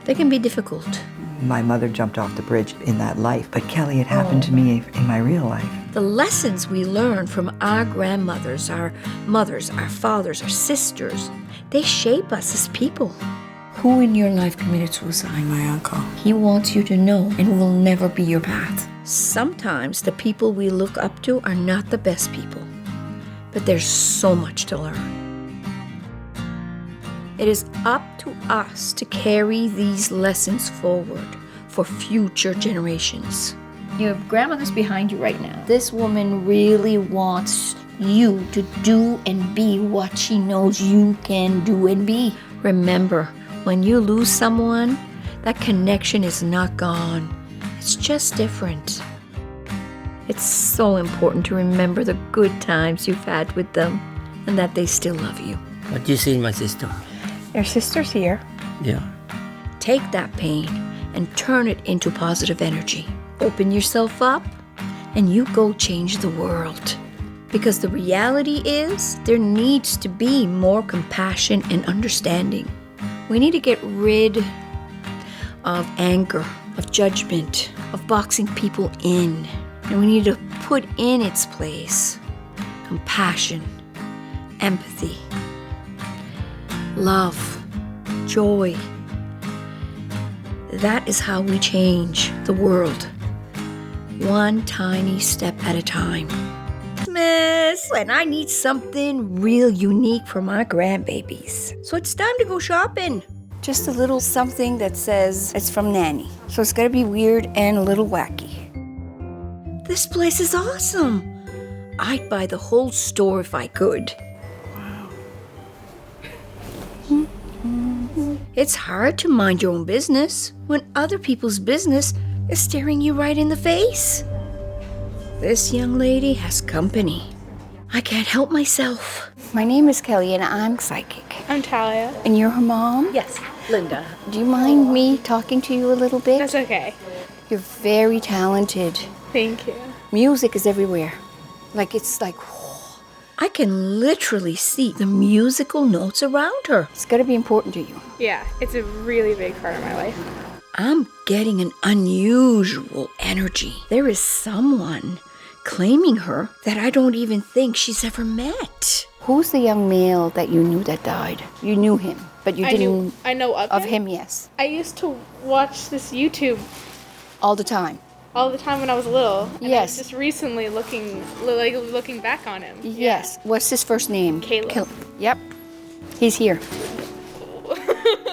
they can be difficult. My mother jumped off the bridge in that life, but Kelley, it happened to me in my real life. The lessons we learn from our grandmothers, our mothers, our fathers, our sisters, they shape us as people. Who in your life committed suicide? My uncle. He wants you to know it will never be your path. Sometimes the people we look up to are not the best people, but there's so much to learn. It is up to us to carry these lessons forward for future generations. Your grandmother's behind you right now. This woman really wants you to do and be what she knows you can do and be. Remember, when you lose someone, that connection is not gone. It's just different. It's so important to remember the good times you've had with them and that they still love you. What do you see in my sister? Your sister's here. Yeah. Take that pain and turn it into positive energy. Open yourself up and you go change the world. Because the reality is there needs to be more compassion and understanding. We need to get rid of anger, of judgment, of boxing people in. And we need to put in its place compassion, empathy, love, joy. That is how we change the world, one tiny step at a time. Christmas, and I need something real unique for my grandbabies. So it's time to go shopping. Just a little something that says it's from Nanny. So it's gotta be weird and a little wacky. This place is awesome. I'd buy the whole store if I could. It's hard to mind your own business when other people's business is staring you right in the face. This young lady has company. I can't help myself. My name is Kelley and I'm psychic. I'm Talia. And you're her mom? Yes, Linda. Do you mind me talking to you a little bit? That's okay. You're very talented. Thank you. Music is everywhere. It's like, I can literally see the musical notes around her. It's gotta be important to you. Yeah, it's a really big part of my life. I'm getting an unusual energy. There is someone claiming her that I don't even think she's ever met. Who's the young male that you knew that died? You knew him. But you didn't... I know of him, yes. I used to watch this YouTube all the time. All the time when I was little. And Yes. I was just recently looking back on him. Yes. What's his first name? Caleb. Yep. He's here.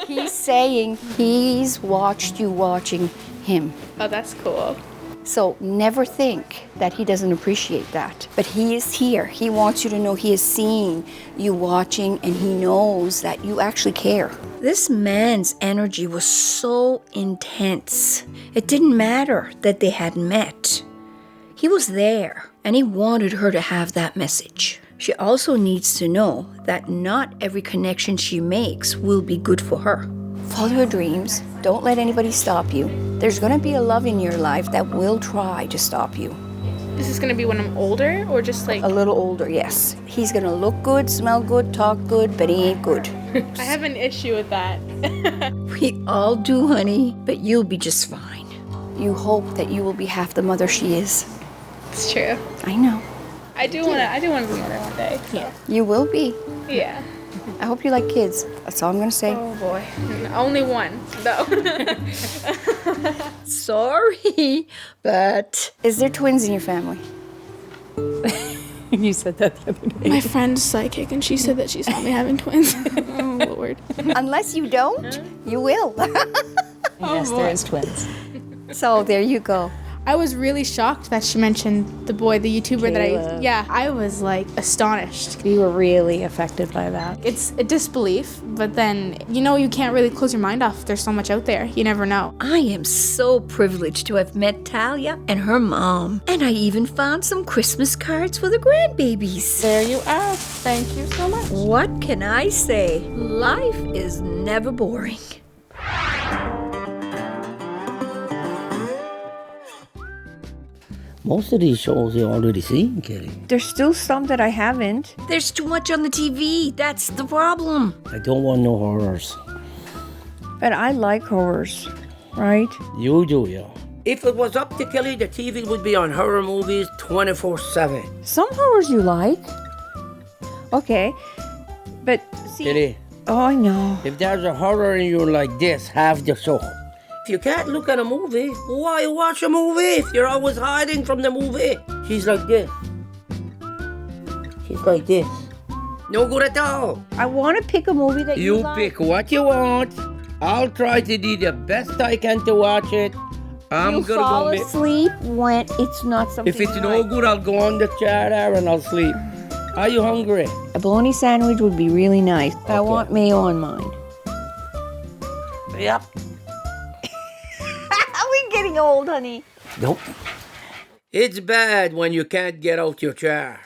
He's saying he's watched you watching him. Oh, that's cool. So never think that he doesn't appreciate that. But he is here. He wants you to know he is seeing you watching, and he knows that you actually care. This man's energy was so intense. It didn't matter that they had met. He was there, and he wanted her to have that message. She also needs to know that not every connection she makes will be good for her. Follow your dreams. Don't let anybody stop you. There's going to be a love in your life that will try to stop you. Is this going to be when I'm older or just like... A little older, yes. He's going to look good, smell good, talk good, but he ain't good. I have an issue with that. We all do, honey, but you'll be just fine. You hope that you will be half the mother she is. It's true. I know. I do want to be a mother one day. So. Yeah. You will be. Yeah. I hope you like kids. That's all I'm going to say. Oh, boy. Only one, though. Sorry, but... Is there twins in your family? You said that the other day. My friend's psychic, and she said that she saw me having twins. Oh, Lord. Unless you don't, you will. Yes, there is twins. So there you go. I was really shocked that she mentioned the boy, the YouTuber that I was like astonished. You were really affected by that. It's a disbelief, but then, you can't really close your mind off. There's so much out there. You never know. I am so privileged to have met Talia and her mom. And I even found some Christmas cards for the grandbabies. There you are. Thank you so much. What can I say? Life is never boring. Most of these shows you already seen, Kelly. There's still some that I haven't. There's too much on the TV. That's the problem. I don't want no horrors. But I like horrors, right? You do, yeah. If it was up to Kelly, the TV would be on horror movies 24/7. Some horrors you like. Okay. But see... Kelly. Oh, I know. If there's a horror and you're like this, have the show. If you can't look at a movie, why watch a movie if you're always hiding from the movie? She's like this. She's like this. No good at all. I want to pick a movie that you like. You pick what you want. I'll try to do the best I can to watch it. You fall asleep when it's not something If it's no good, I'll go on the chair there and I'll sleep. Are you hungry? A bologna sandwich would be really nice. Okay. I want mayo on mine. Yep. We're getting old, honey. Nope. It's bad when you can't get out your chair.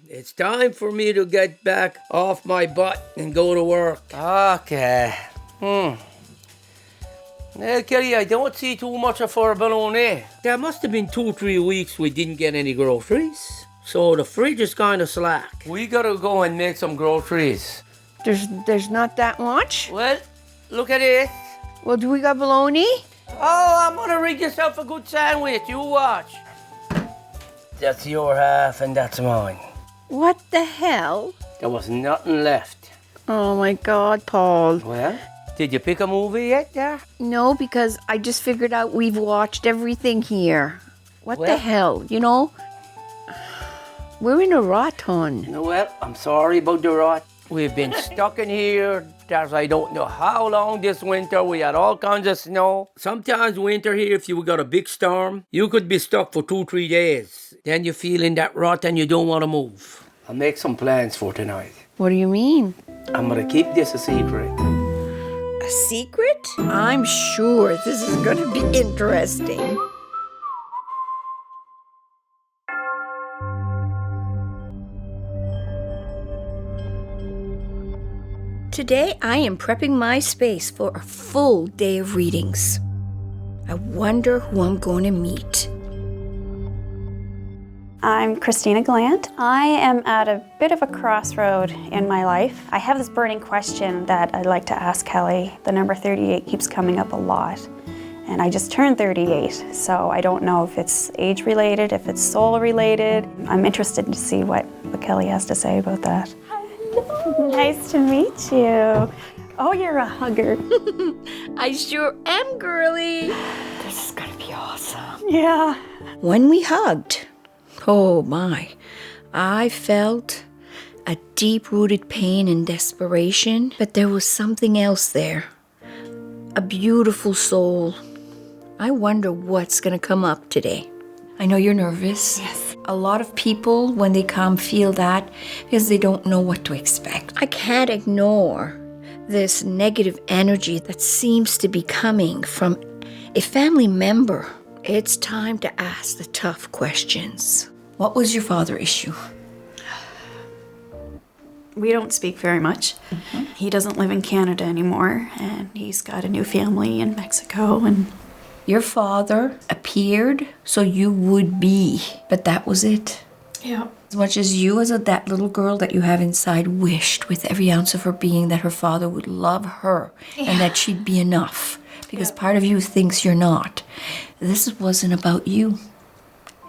It's time for me to get back off my butt and go to work. Okay. Well, Kelly, I don't see too much of our bologna. There must have been 2-3 weeks we didn't get any groceries. So the fridge is kind of slack. We gotta go and make some groceries. There's not that much? Well, look at it. Well, do we got bologna? Oh, I'm gonna rig yourself a good sandwich. You watch. That's your half and that's mine. What the hell? There was nothing left. Oh my God, Paul. Well, did you pick a movie yet there? No, because I just figured out we've watched everything here. What the hell, We're in a rot, hon. Well, I'm sorry about the rot. We've been stuck in here. There's I don't know how long this winter. We had all kinds of snow. Sometimes winter here, if you got a big storm, you could be stuck for 2-3 days. Then you feel in that rut and you don't want to move. I'll make some plans for tonight. What do you mean? I'm gonna keep this a secret. A secret? I'm sure this is gonna be interesting. Today, I am prepping my space for a full day of readings. I wonder who I'm going to meet. I'm Christina Gallant. I am at a bit of a crossroad in my life. I have this burning question that I'd like to ask Kelley. The number 38 keeps coming up a lot. And I just turned 38, so I don't know if it's age-related, if it's soul-related. I'm interested to see what Kelley has to say about that. Nice to meet you. Oh, you're a hugger. I sure am, girly. This is gonna be awesome. Yeah. When we hugged, oh my, I felt a deep-rooted pain and desperation, but there was something else there. A beautiful soul. I wonder what's gonna come up today. I know you're nervous. Yes. A lot of people, when they come, feel that because they don't know what to expect. I can't ignore this negative energy that seems to be coming from a family member. It's time to ask the tough questions. What was your father issue? We don't speak very much. He doesn't live in Canada anymore, and he's got a new family in Mexico, and Your father appeared so you would be, but that was it. yeah. As much as you, as that little girl that you have inside, wished with every ounce of her being that her father would love her and that she'd be enough, because part of you thinks you're not. This wasn't about you.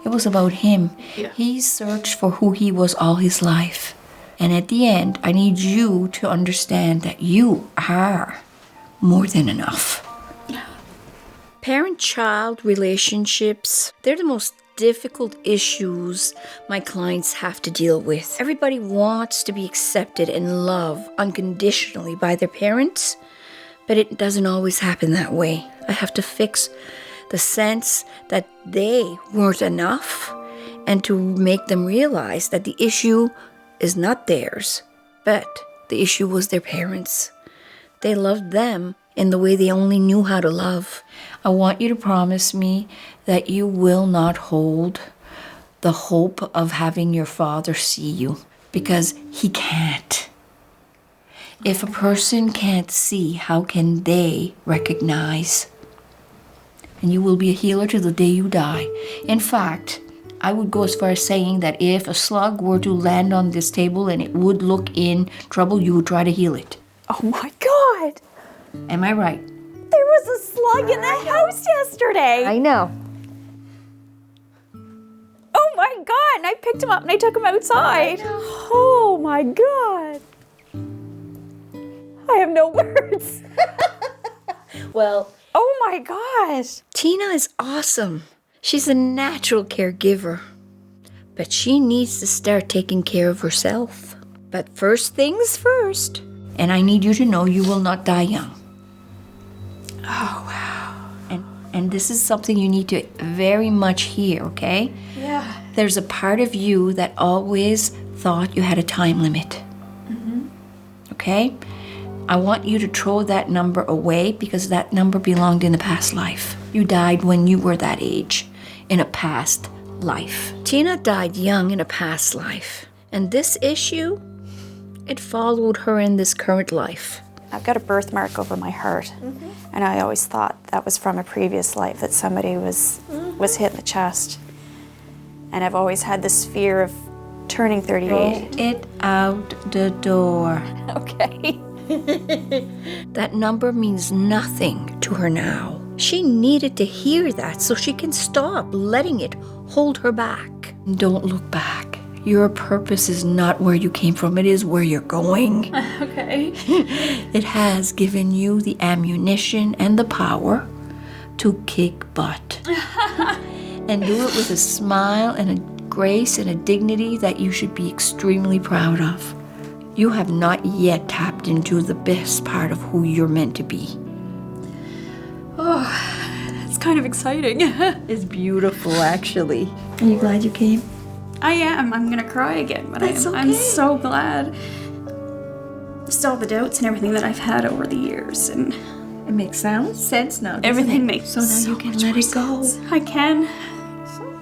It was about him. Yeah. He searched for who he was all his life. And at the end, I need you to understand that you are more than enough. Parent-child relationships, they're the most difficult issues my clients have to deal with. Everybody wants to be accepted and loved unconditionally by their parents, but it doesn't always happen that way. I have to fix the sense that they weren't enough and to make them realize that the issue is not theirs, but the issue was their parents. They loved them in the way they only knew how to love. I want you to promise me that you will not hold the hope of having your father see you, because he can't. If a person can't see, how can they recognize? And you will be a healer to the day you die. In fact, I would go as far as saying that if a slug were to land on this table and it would look in trouble, you would try to heal it. Oh my God! Am I right? There was a slug in the house yesterday. I know. Oh my God! And I picked him up and I took him outside. Oh my God! I have no words. Well, oh my gosh! Tina is awesome. She's a natural caregiver, but she needs to start taking care of herself. But first things first, and I need you to know you will not die young. Oh wow. And this is something you need to very much hear, okay? Yeah. There's a part of you that always thought you had a time limit. Okay? I want you to throw that number away, because that number belonged in a past life. You died when you were that age, in a past life. Tina died young in a past life. And this issue, it followed her in this current life. I've got a birthmark over my heart, and I always thought that was from a previous life, that somebody was hit in the chest. And I've always had this fear of turning 38. Throw it out the door. Okay. That number means nothing to her now. She needed to hear that so she can stop letting it hold her back. Don't look back. Your purpose is not where you came from, it is where you're going. Okay. It has given you the ammunition and the power to kick butt. And do it with a smile and a grace and a dignity that you should be extremely proud of. You have not yet tapped into the best part of who you're meant to be. Oh, that's kind of exciting. It's beautiful, actually. Are you glad you came? I am. I'm gonna cry again, but That's I'm okay. so glad. Just all the doubts and everything that I've had over the years, and it makes sense now. Everything makes so now you can let it go. I can.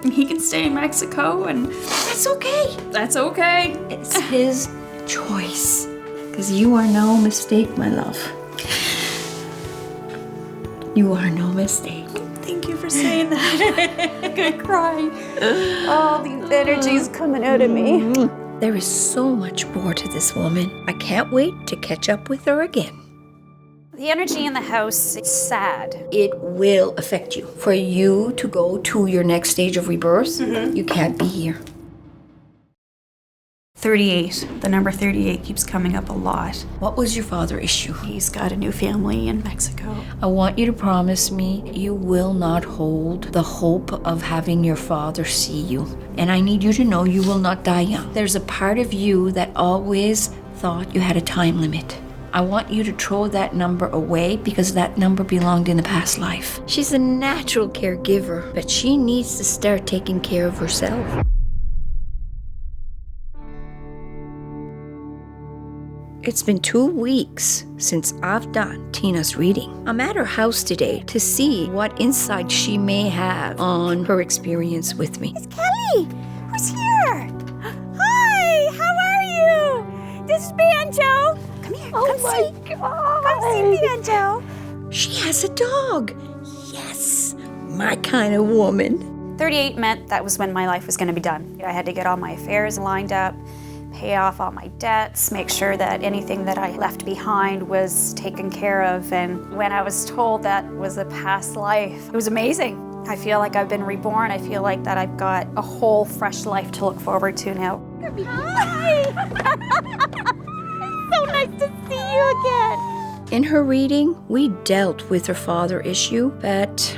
And he can stay in Mexico, and that's okay. That's okay. It's his choice, because you are no mistake, my love. You are no mistake. Thank you for saying that. I'm gonna cry. All the energy is coming out of me. There is so much more to this woman. I can't wait to catch up with her again. The energy in the house is sad. It will affect you. For you to go to your next stage of rebirth, you can't be here. 38. The number 38 keeps coming up a lot. What was your father issue? He's got a new family in Mexico. I want you to promise me you will not hold the hope of having your father see you. And I need you to know you will not die young. There's a part of you that always thought you had a time limit. I want you to throw that number away because that number belonged in the past life. She's a natural caregiver, but she needs to start taking care of herself. It's been 2 weeks since I've done Tina's reading. I'm at her house today to see what insight she may have on her experience with me. It's Kelley! Who's here? Hi! How are you? This is Banjo. Come here, come see. Come see Banjo. She has a dog. Yes, my kind of woman. 38 meant that was when my life was going to be done. I had to get all my affairs lined up, pay off all my debts, make sure that anything that I left behind was taken care of. And when I was told that was a past life, it was amazing. I feel like I've been reborn. I feel like that I've got a whole fresh life to look forward to now. Hi! It's so nice to see you again. In her reading, we dealt with her father issue, but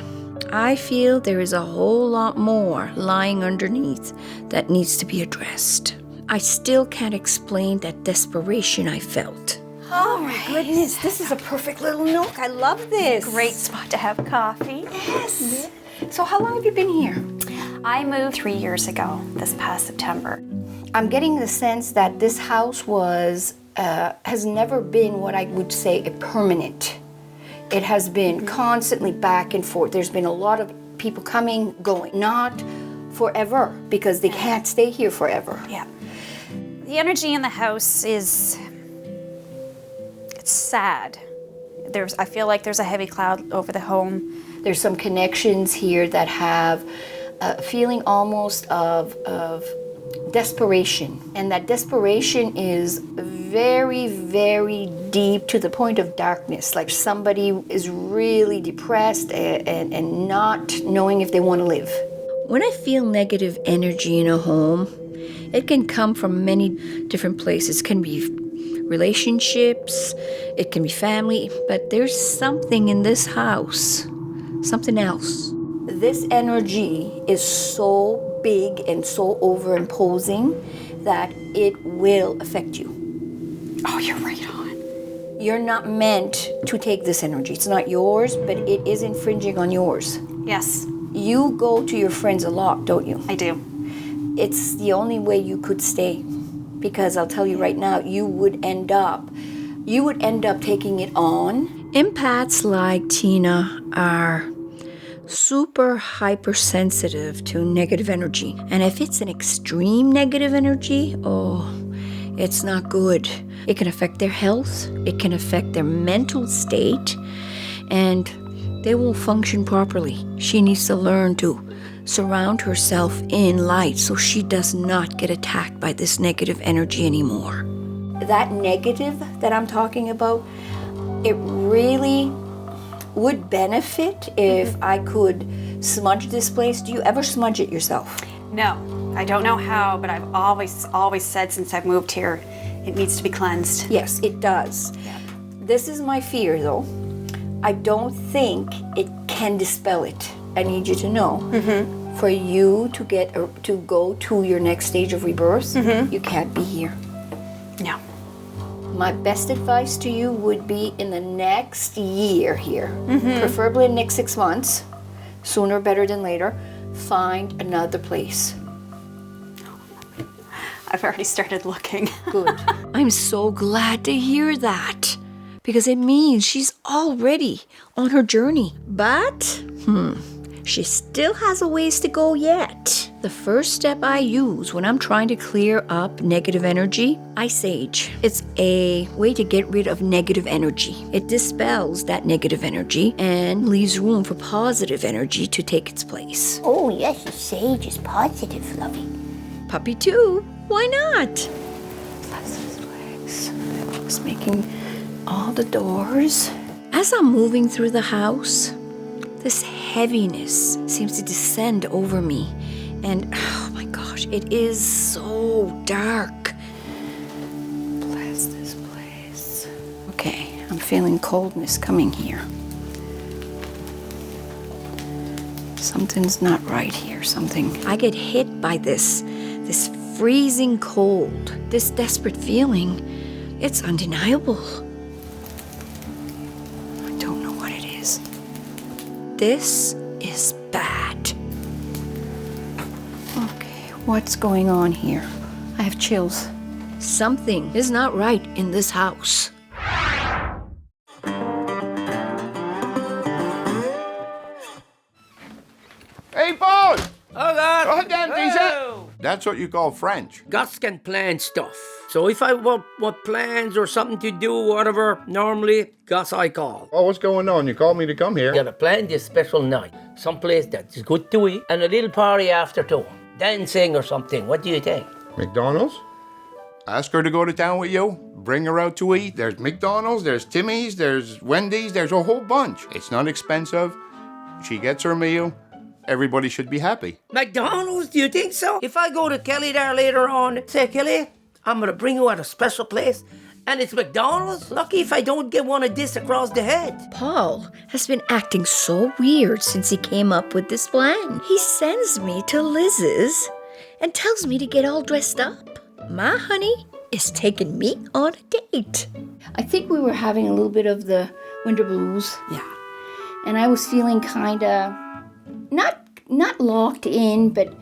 I feel there is a whole lot more lying underneath that needs to be addressed. I still can't explain that desperation I felt. Oh my goodness, this is a perfect little nook. I love this. Great spot to have coffee. Yes. So how long have you been here? I moved 3 years ago, this past September. I'm getting the sense that this house has never been what I would say a permanent. It has been constantly back and forth. There's been a lot of people coming, going, not forever, because they can't stay here forever. Yeah. The energy in the house it's sad. I feel like there's a heavy cloud over the home. There's some connections here that have a feeling almost of desperation. And that desperation is very, very deep to the point of darkness. Like somebody is really depressed and not knowing if they want to live. When I feel negative energy in a home, it can come from many different places. It can be relationships, it can be family, but there's something in this house, something else. This energy is so big and so overimposing that it will affect you. Oh, you're right on. You're not meant to take this energy. It's not yours, but it is infringing on yours. Yes. You go to your friends a lot, don't you? I do. It's the only way you could stay, because I'll tell you right now, you would end up taking it on. Empaths like Tina are super hypersensitive to negative energy. And if it's an extreme negative energy, it's not good. It can affect their health, it can affect their mental state, and they won't function properly. She needs to learn to surround herself in light so she does not get attacked by this negative energy anymore. That negative that I'm talking about, it really would benefit if I could smudge this place. Do you ever smudge it yourself? No, I don't know how, but I've always said since I've moved here, it needs to be cleansed. Yes, it does. Yeah. This is my fear though. I don't think it can dispel it. I need you to know, for you to go to your next stage of rebirth, you can't be here. No. My best advice to you would be in the next year here, preferably in the next 6 months, sooner better than later, find another place. I've already started looking. Good. I'm so glad to hear that, because it means she's already on her journey. But, she still has a ways to go yet. The first step I use when I'm trying to clear up negative energy, Ice Sage. It's a way to get rid of negative energy. It dispels that negative energy and leaves room for positive energy to take its place. Oh yes, the sage is positive, lovey. Puppy too. Why not? Bless his legs. Just making all the doors. As I'm moving through the house, this heaviness seems to descend over me. And oh my gosh, it is so dark. feeling coldness coming here. Something's not right here, something. I get hit by this freezing cold, this desperate feeling. It's undeniable. I don't know what it is. This is bad. Okay, what's going on here? I have chills. Something is not right in this house. Hey, Paul! Oh, God! Oh, damn, Oh. That's what you call French. Gus can plan stuff. So if I want plans or something to do, whatever, normally, Gus I call. Oh, what's going on? You called me to come here. Gotta plan this special night. Someplace that's good to eat, and a little party after too. Dancing or something. What do you think? McDonald's? Ask her to go to town with you. Bring her out to eat. There's McDonald's, there's Timmy's, there's Wendy's, there's a whole bunch. It's not expensive. She gets her meal. Everybody should be happy. McDonald's, do you think so? If I go to Kelley there later on, say, Kelley, I'm gonna bring you out a special place, and it's McDonald's? Lucky if I don't get one of this across the head. Paul has been acting so weird since he came up with this plan. He sends me to Liz's and tells me to get all dressed up. My honey is taking me on a date. I think we were having a little bit of the winter blues. Yeah. And I was feeling kinda not locked in, but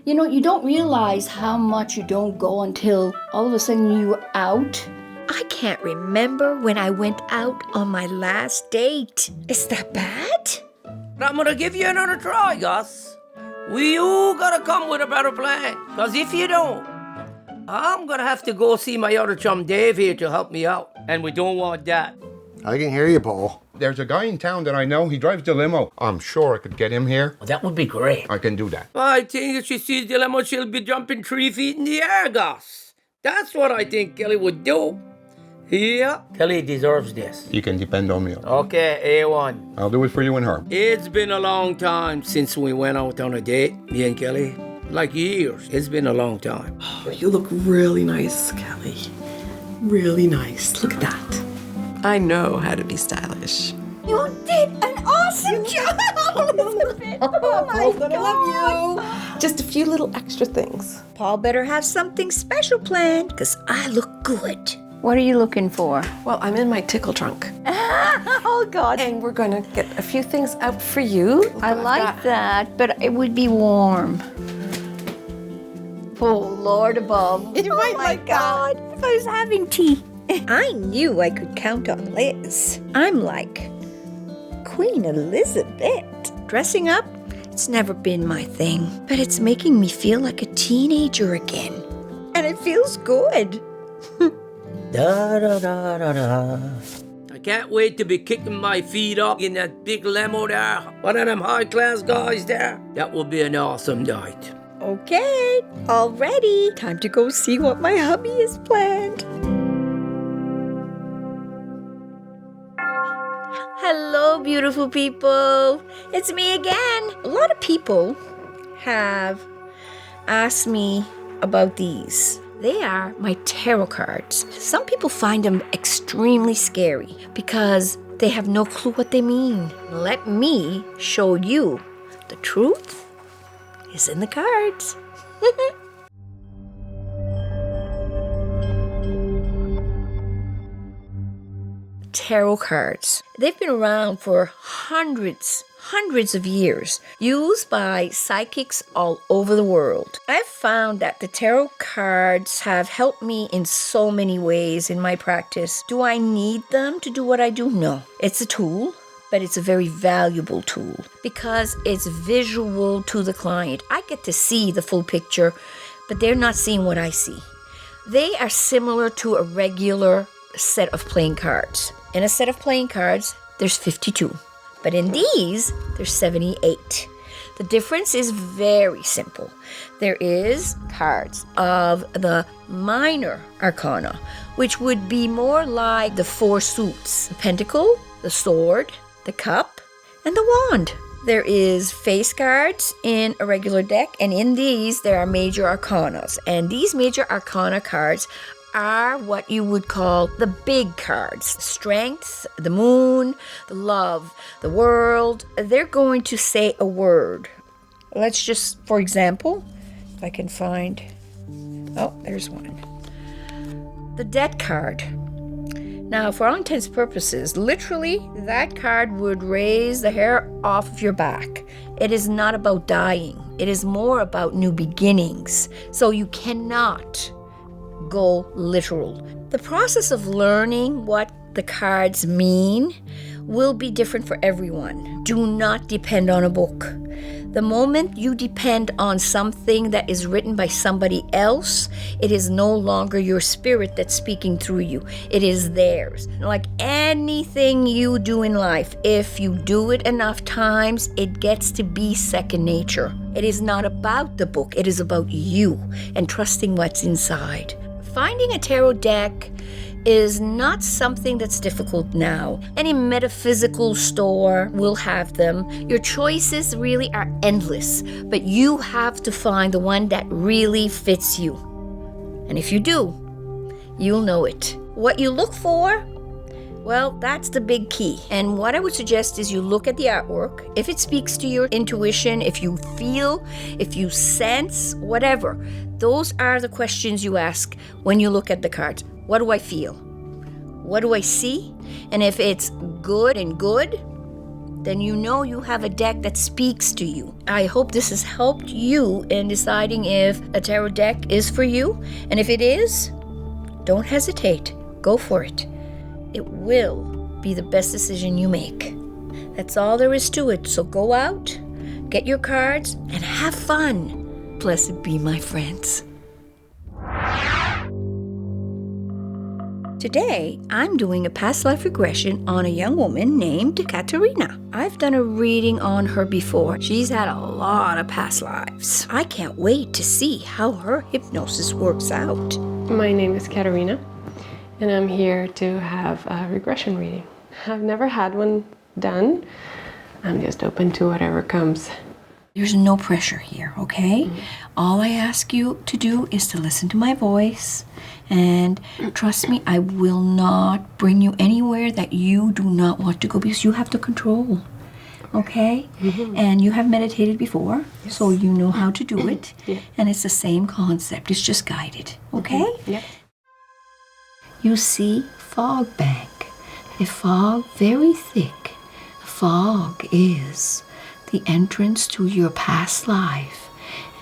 you know, you don't realize how much you don't go until all of a sudden you're out. I can't remember when I went out on my last date. Is that bad? I'm gonna give you another try, Gus. You gotta come with a better plan. Cause if you don't, I'm gonna have to go see my other chum Dave here to help me out. And we don't want that. I can hear you, Paul. There's a guy in town that I know. He drives the limo. I'm sure I could get him here. Well, that would be great. I can do that. I think if she sees the limo, she'll be jumping 3 feet in the air, Gus. That's what I think Kelley would do. Yeah, Kelley deserves this. You can depend on me. Okay, A1. I'll do it for you and her. It's been a long time since we went out on a date, me and Kelley. Like years. It's been a long time. Oh, you look really nice, Kelley. Really nice. Look at that. I know how to be stylish. You did an awesome job, Elizabeth. Oh my Paul's gonna love you. Just a few little extra things. Paul better have something special planned, because I look good. What are you looking for? Well, I'm in my tickle trunk. Oh, God. And we're gonna get a few things out for you. I like that, but it would be warm. Oh, Lord above. Oh, my God. If I was having tea. I knew I could count on Liz. I'm like Queen Elizabeth. Dressing up, it's never been my thing, but it's making me feel like a teenager again. And it feels good. Da da da da da. I can't wait to be kicking my feet up in that big limo there. One of them high-class guys there. That will be an awesome night. Okay, all ready. Time to go see what my hubby has planned. Hello, beautiful people. It's me again. A lot of people have asked me about these. They are my tarot cards. Some people find them extremely scary because they have no clue what they mean. Let me show you the truth is in the cards. Tarot cards. They've been around for hundreds of years, used by psychics all over the world. I've found that the tarot cards have helped me in so many ways in my practice. Do I need them to do what I do? No. It's a tool, but it's a very valuable tool because it's visual to the client. I get to see the full picture, but they're not seeing what I see. They are similar to a regular set of playing cards. In a set of playing cards, there's 52. But in these, there's 78. The difference is very simple. There is cards of the minor arcana, which would be more like the 4 suits. The pentacle, the sword, the cup, and the wand. There is face cards in a regular deck, and in these, there are major arcanas. And these major arcana cards are what you would call the big cards. Strength, the moon, the love, the world. They're going to say a word. Let's just, for example, if I can find... Oh, there's one. The death card. Now, for all intents and purposes, literally, that card would raise the hair off of your back. It is not about dying. It is more about new beginnings. So you cannot go literal. The process of learning what the cards mean will be different for everyone. Do not depend on a book. The moment you depend on something that is written by somebody else, it is no longer your spirit that's speaking through you. It is theirs. Like anything you do in life, if you do it enough times, it gets to be second nature. It is not about the book. It is about you and trusting what's inside. Finding a tarot deck is not something that's difficult now. Any metaphysical store will have them. Your choices really are endless, but you have to find the one that really fits you. And if you do, you'll know it. What you look for, well, that's the big key. And what I would suggest is you look at the artwork. If it speaks to your intuition, if you feel, if you sense, whatever, those are the questions you ask when you look at the cards. What do I feel? What do I see? And if it's good and good, then you know you have a deck that speaks to you. I hope this has helped you in deciding if a tarot deck is for you. And if it is, don't hesitate. Go for it. It will be the best decision you make. That's all there is to it. So go out, get your cards, and have fun. Blessed be my friends. Today, I'm doing a past life regression on a young woman named Katerina. I've done a reading on her before. She's had a lot of past lives. I can't wait to see how her hypnosis works out. My name is Katerina, and I'm here to have a regression reading. I've never had one done. I'm just open to whatever comes. There's no pressure here, okay? All I ask you to do is to listen to my voice. And trust me, I will not bring you anywhere that you do not want to go because you have to control, okay? And you have meditated before, so you know how to do it. And it's the same concept, it's just guided, okay? You see fog bank, a fog very thick. Fog is the entrance to your past life.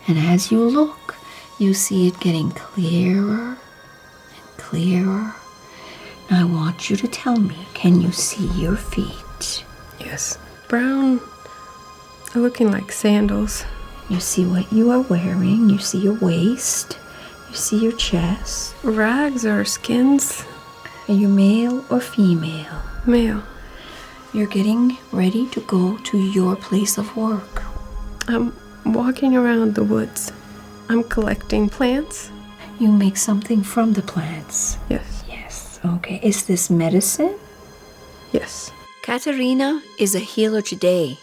And as you look, you see it getting clearer and clearer. Now I want you to tell me, can you see your feet? Yes. Brown, looking like sandals. You see what you are wearing. You see your waist. You see your chest. Rags or skins? Are you male or female? Male. You're getting ready to go to your place of work. I'm walking around the woods. I'm collecting plants. You make something from the plants? Yes. Yes. Okay. Is this medicine? Yes. Katerina is a healer today,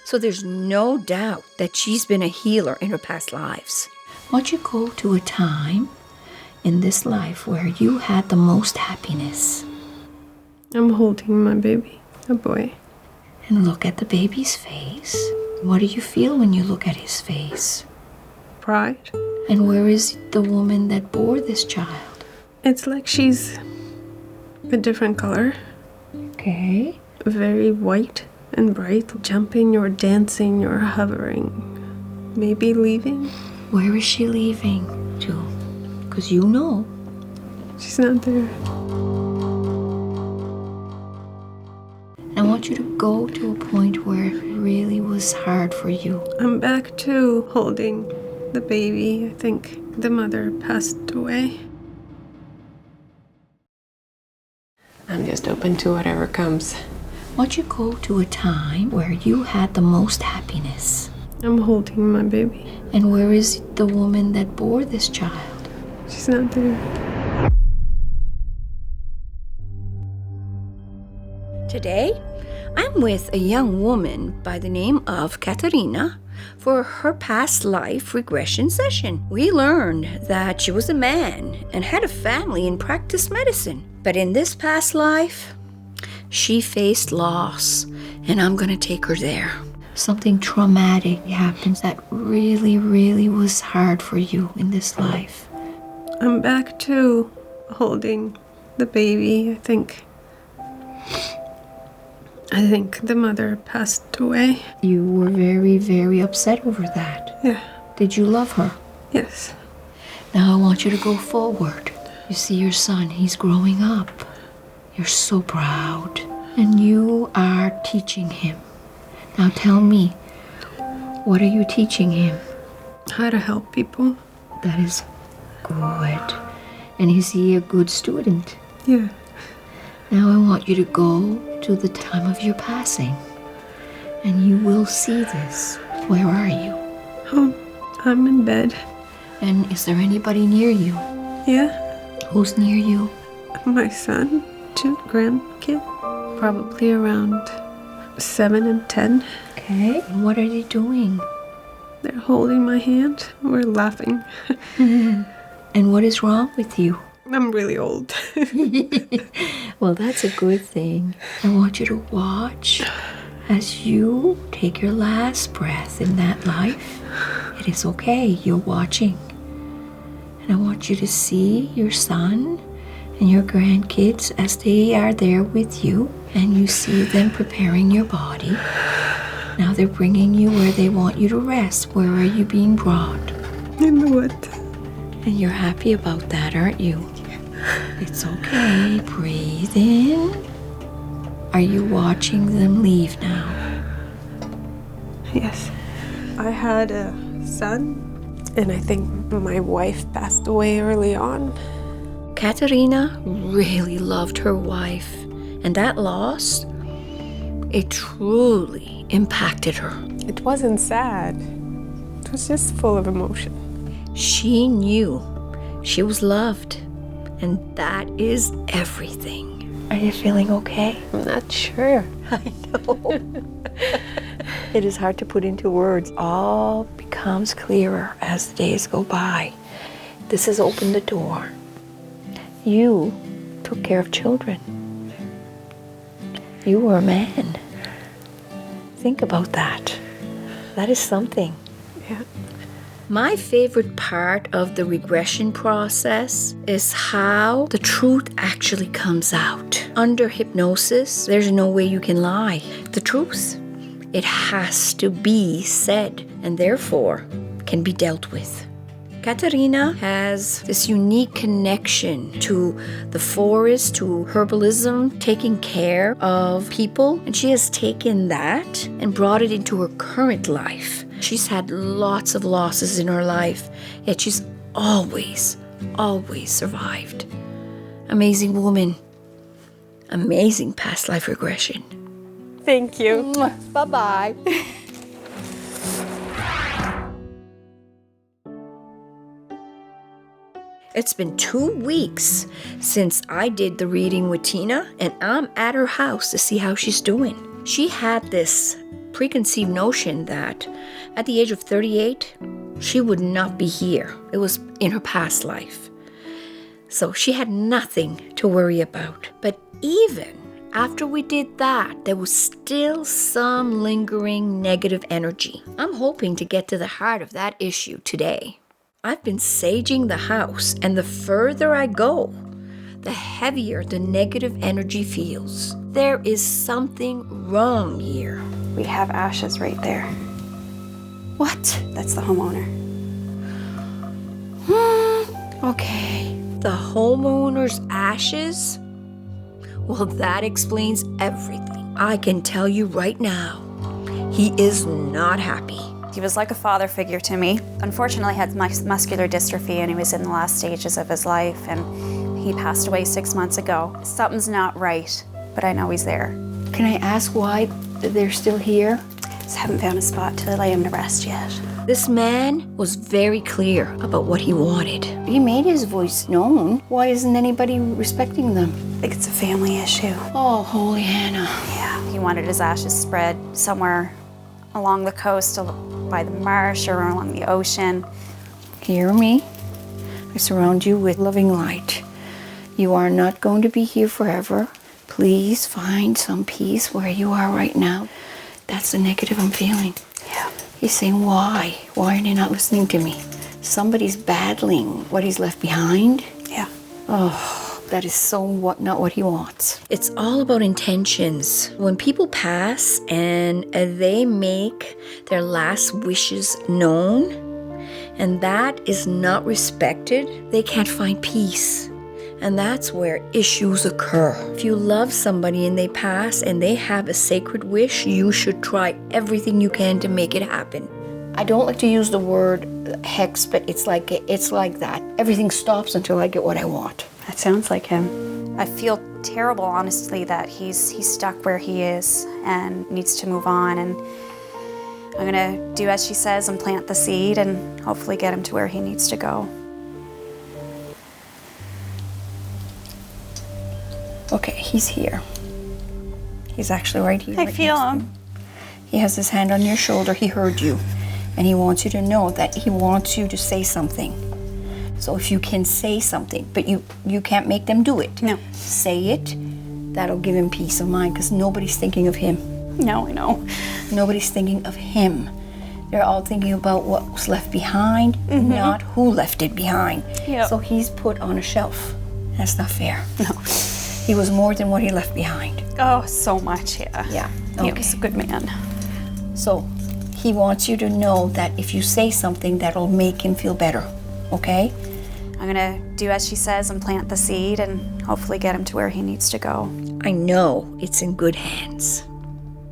so there's no doubt that she's been a healer in her past lives. Won't you go to a time in this life where you had the most happiness? I'm holding my baby, a boy. And look at the baby's face. What do you feel when you look at his face? Pride. And where is the woman that bore this child? It's like she's a different color. Okay. Very white and bright. Jumping or dancing or hovering. Maybe leaving. Where is she leaving to? Because you know. She's not there. I want you to go to a point where it really was hard for you. I'm back to holding the baby. I think the mother passed away. I'm just open to whatever comes. Won't you go to a time where you had the most happiness? I'm holding my baby. And where is the woman that bore this child? She's not there. Today, I'm with a young woman by the name of Katerina, for her past life regression session. We learned that she was a man and had a family and practiced medicine. But in this past life, she faced loss, and I'm gonna take her there. Something traumatic happens that really, really was hard for you in this life. I'm back to holding the baby, I think. I think the mother passed away. You were very, very upset over that. Yeah. Did you love her? Yes. Now I want you to go forward. You see your son, he's growing up. You're so proud. And you are teaching him. Now tell me, what are you teaching him? How to help people. That is good. And is he a good student? Yeah. Now I want you to go to the time of your passing. And you will see this. Where are you? Oh, I'm in bed. And is there anybody near you? Yeah. Who's near you? My son, 2 grandkids, probably around 7 and 10. Okay. And what are they doing? They're holding my hand. We're laughing. And what is wrong with you? I'm really old. Well, that's a good thing. I want you to watch as you take your last breath in that life. It is okay. You're watching. And I want you to see your son and your grandkids as they are there with you, and you see them preparing your body. Now they're bringing you where they want you to rest. Where are you being brought? In the wood. And you're happy about that, aren't you? It's okay. Breathe in. Are you watching them leave now? Yes. I had a son, and I think my wife passed away early on. Katerina really loved her wife, and that loss, it truly impacted her. It wasn't sad. It was just full of emotion. She knew she was loved, and that is everything. Are you feeling okay? I'm not sure. I know. It is hard to put into words. All becomes clearer as the days go by. This has opened the door. You took care of children. You were a man. Think about that. That is something. Yeah. My favorite part of the regression process is how the truth actually comes out. Under hypnosis, there's no way you can lie. The truth, it has to be said, and therefore can be dealt with. Katerina has this unique connection to the forest, to herbalism, taking care of people, and she has taken that and brought it into her current life. She's had lots of losses in her life, yet she's always survived. Amazing woman. Amazing past life regression. Thank you. Bye-bye. It's been 2 weeks since I did the reading with Tina, and I'm at her house to see how she's doing. She had this preconceived notion that at the age of 38, she would not be here. It was in her past life. So she had nothing to worry about. But even after we did that, there was still some lingering negative energy. I'm hoping to get to the heart of that issue today. I've been saging the house, and the further I go, the heavier the negative energy feels. There is something wrong here. We have ashes right there. What? That's the homeowner. Okay. The homeowner's ashes? Well, that explains everything. I can tell you right now, he is not happy. He was like a father figure to me. Unfortunately, he had muscular dystrophy, and he was in the last stages of his life, and he passed away 6 months ago. Something's not right, but I know he's there. Can I ask why they're still here? Just haven't found a spot to lay him to rest yet. This man was very clear about what he wanted. He made his voice known. Why isn't anybody respecting them? I think it's a family issue. Oh, holy Hannah. Yeah, he wanted his ashes spread somewhere along the coast by the marsh or along the ocean. Hear me? I surround you with loving light. You are not going to be here forever. Please find some peace where you are right now. That's the negative I'm feeling. Yeah. He's saying, why? Why are they not listening to me? Somebody's battling what he's left behind. Yeah. Oh, that is so not what he wants. It's all about intentions. When people pass and they make their last wishes known, and that is not respected, they can't find peace. And that's where issues occur. If you love somebody and they pass and they have a sacred wish, you should try everything you can to make it happen. I don't like to use the word hex, but it's like that. Everything stops until I get what I want. That sounds like him. I feel terrible, honestly, that he's stuck where he is and needs to move on. And I'm gonna do as she says and plant the seed and hopefully get him to where he needs to go. Okay, he's here. He's actually right here. I right feel next to him. He has his hand on your shoulder. He heard you. And he wants you to know that he wants you to say something. So if you can say something, but you can't make them do it. No. Say it. That'll give him peace of mind because nobody's thinking of him. No, I know. Nobody's thinking of him. They're all thinking about what was left behind, not who left it behind. Yep. So he's put on a shelf. That's not fair. No. He was more than what he left behind. Oh, so much, yeah. Yeah. He was a good man. So he wants you to know that if you say something, that'll make him feel better, okay? I'm gonna do as she says and plant the seed and hopefully get him to where he needs to go. I know it's in good hands.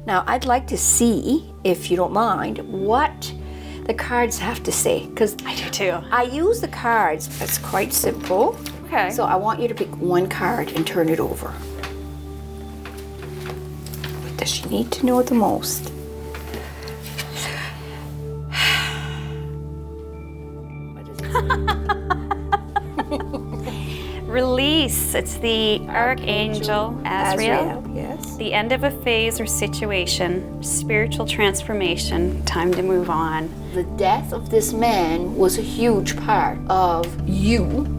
Now, I'd like to see, if you don't mind, what the cards have to say, because I do too. I use the cards. It's quite simple. Okay. So I want you to pick one card and turn it over. What does she need to know the most? Release. It's the Archangel Azrael. Yes. The end of a phase or situation, spiritual transformation, time to move on. The death of this man was a huge part of you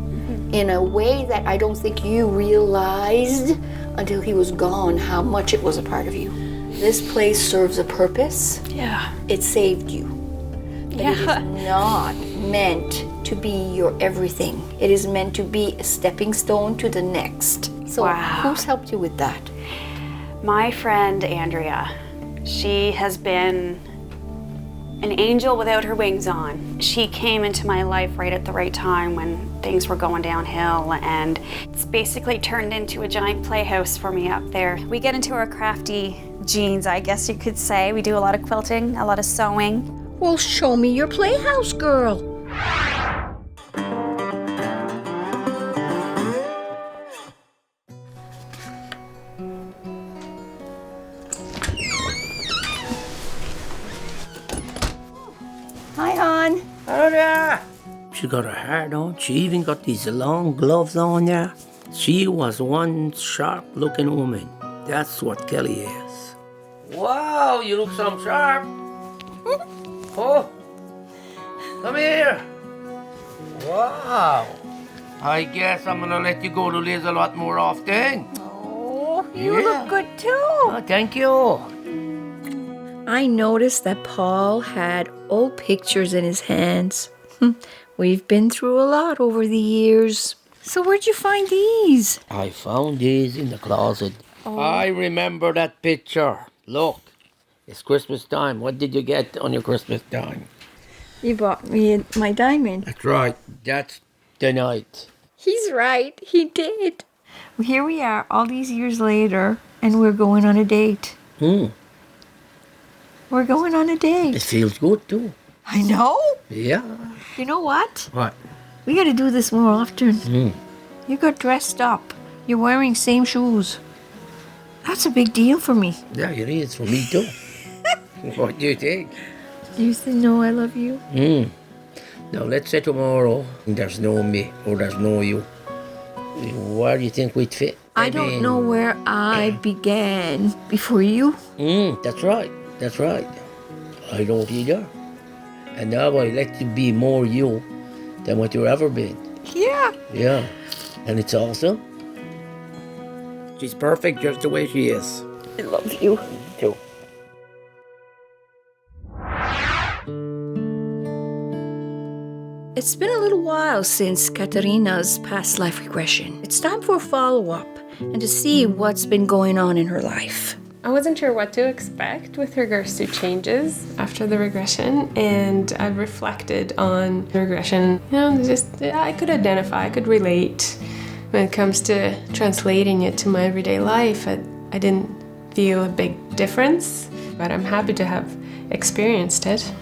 in a way that I don't think you realized until he was gone how much it was a part of you. This place serves a purpose. Yeah. It saved you. But it is not meant to be your everything. It is meant to be a stepping stone to the next. So who's helped you with that? My friend Andrea. She has been an angel without her wings on. She came into my life right at the right time when things were going downhill, and it's basically turned into a giant playhouse for me up there. We get into our crafty genes, I guess you could say. We do a lot of quilting, a lot of sewing. Well, show me your playhouse, girl. Hi, hon. Hello there. She got her hat on. She even got these long gloves on there. She was one sharp-looking woman. That's what Kelley is. Wow, you look some sharp. Oh, come here. Wow. I guess I'm gonna let you go to Liz a lot more often. Oh, you look good too. Oh, thank you. I noticed that Paul had old pictures in his hands. We've been through a lot over the years. So where'd you find these? I found these in the closet. Oh. I remember that picture. Look, it's Christmas time. What did you get on your Christmas time? You bought me my diamond. That's right. That's the night. He's right. He did. Well, here we are all these years later, and we're going on a date. We're going on a date. It feels good, too. I know. Yeah. You know what? What? We got to do this more often. You got dressed up. You're wearing same shoes. That's a big deal for me. Yeah, it is for me, too. What do you think? You still know I love you? Now, let's say tomorrow there's no me or there's no you. Where do you think we'd fit? I don't know where I began before you. That's right. That's right. I don't either. And now I let you be more you than what you've ever been. Yeah. Yeah. And it's awesome. She's perfect just the way she is. I love you. Too. It's been a little while since Katerina's past life regression. It's time for a follow-up and to see what's been going on in her life. I wasn't sure what to expect with regards to changes after the regression, and I've reflected on the regression. I could identify, I could relate. When it comes to translating it to my everyday life, I didn't feel a big difference, but I'm happy to have experienced it.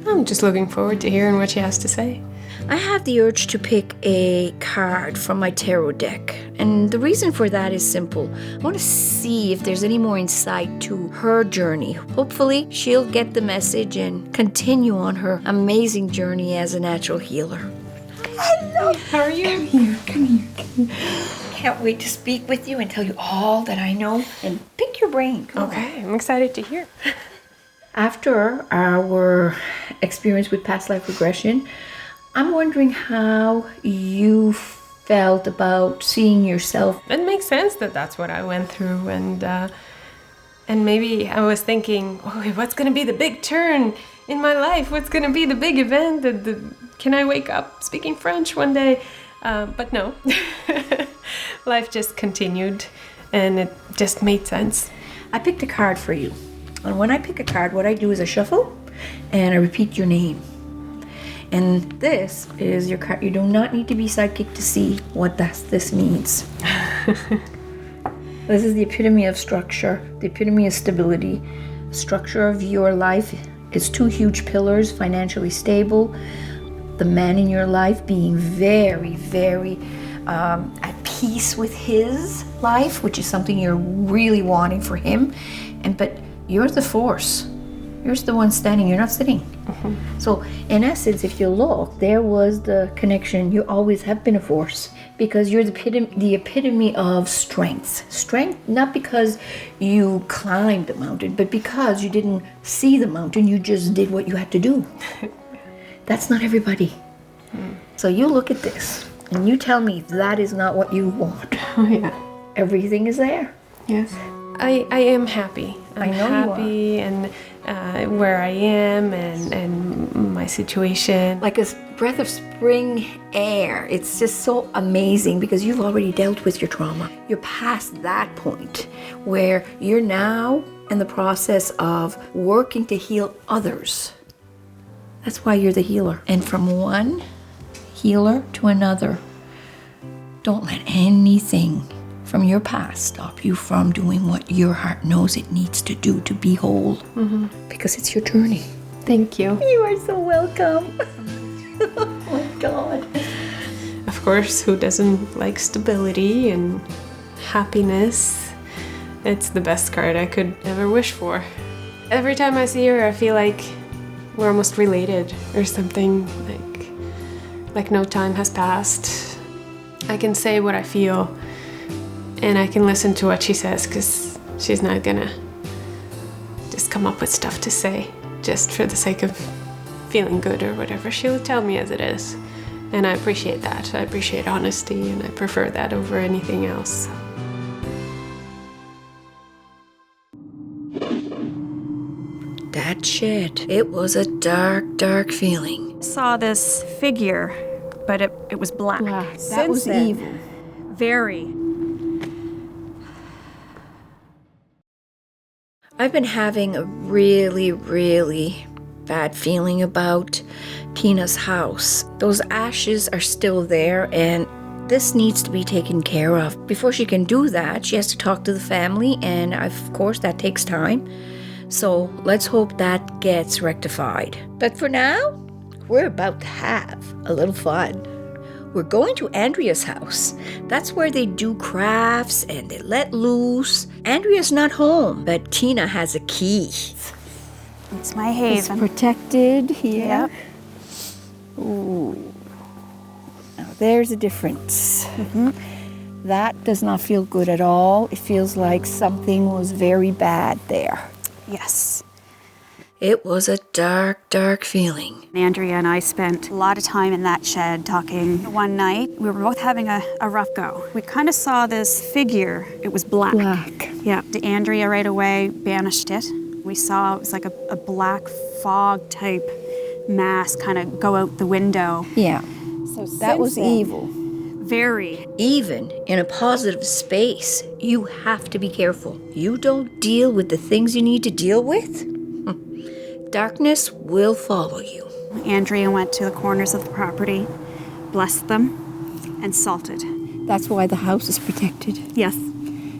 I'm just looking forward to hearing what she has to say. I have the urge to pick a card from my tarot deck, and the reason for that is simple. I want to see if there's any more insight to her journey. Hopefully, she'll get the message and continue on her amazing journey as a natural healer. Hello! How are you? Come here. Can't wait to speak with you and tell you all that I know and pick your brain. Come on. I'm excited to hear. After our experience with past life regression, I'm wondering how you felt about seeing yourself. It makes sense that that's what I went through, and maybe I was thinking, okay, what's going to be the big turn in my life? What's going to be the big event? Can I wake up speaking French one day? But no, life just continued, and it just made sense. I picked a card for you, and when I pick a card, what I do is I shuffle and I repeat your name. And this is your card. You do not need to be psychic to see what this means. This is the epitome of structure, the epitome of stability. Structure of your life is two huge pillars, financially stable. The man in your life being very, very at peace with his life, which is something you're really wanting for him. But you're the force. You're the one standing, you're not sitting. Mm-hmm. So in essence, if you look, there was the connection. You always have been a force because you're the epitome of strength. Strength, not because you climbed the mountain, but because you didn't see the mountain, you just did what you had to do. That's not everybody. So you look at this and you tell me if that is not what you want. Oh yeah. Everything is there. Yes. I am happy. I'm happy and where I am and my situation. Like a breath of spring air. It's just so amazing because you've already dealt with your trauma. You're past that point where you're now in the process of working to heal others. That's why you're the healer. And from one healer to another, don't let anything from your past stop you from doing what your heart knows it needs to do to be whole. Mm-hmm. Because it's your journey. Thank you. You are so welcome. Oh my God. Of course, who doesn't like stability and happiness? It's the best card I could ever wish for. Every time I see her, I feel like we're almost related or something, like no time has passed. I can say what I feel and I can listen to what she says because she's not gonna just come up with stuff to say just for the sake of feeling good or whatever. She'll tell me as it is, and I appreciate that. I appreciate honesty, and I prefer that over anything else. That shed, it was a dark, dark feeling. Saw this figure, but it was black. That was evil. Very. I've been having a really, really bad feeling about Tina's house. Those ashes are still there and this needs to be taken care of. Before she can do that, she has to talk to the family and of course that takes time. So let's hope that gets rectified. But for now, we're about to have a little fun. We're going to Andrea's house. That's where they do crafts and they let loose. Andrea's not home, but Tina has a key. It's my haven. It's protected here. Yep. Ooh. Now there's a difference. Mm-hmm. That does not feel good at all. It feels like something was very bad there. Yes. It was a dark, dark feeling. Andrea and I spent a lot of time in that shed talking. One night, we were both having a rough go. We kind of saw this figure. It was black. Yeah. Andrea right away banished it. We saw it was like a black fog type mass kind of go out the window. Yeah. So That was evil. Very. Even in a positive space, you have to be careful. You don't deal with the things you need to deal with, darkness will follow you. Andrea went to the corners of the property, blessed them, and salted. That's why the house is protected. Yes.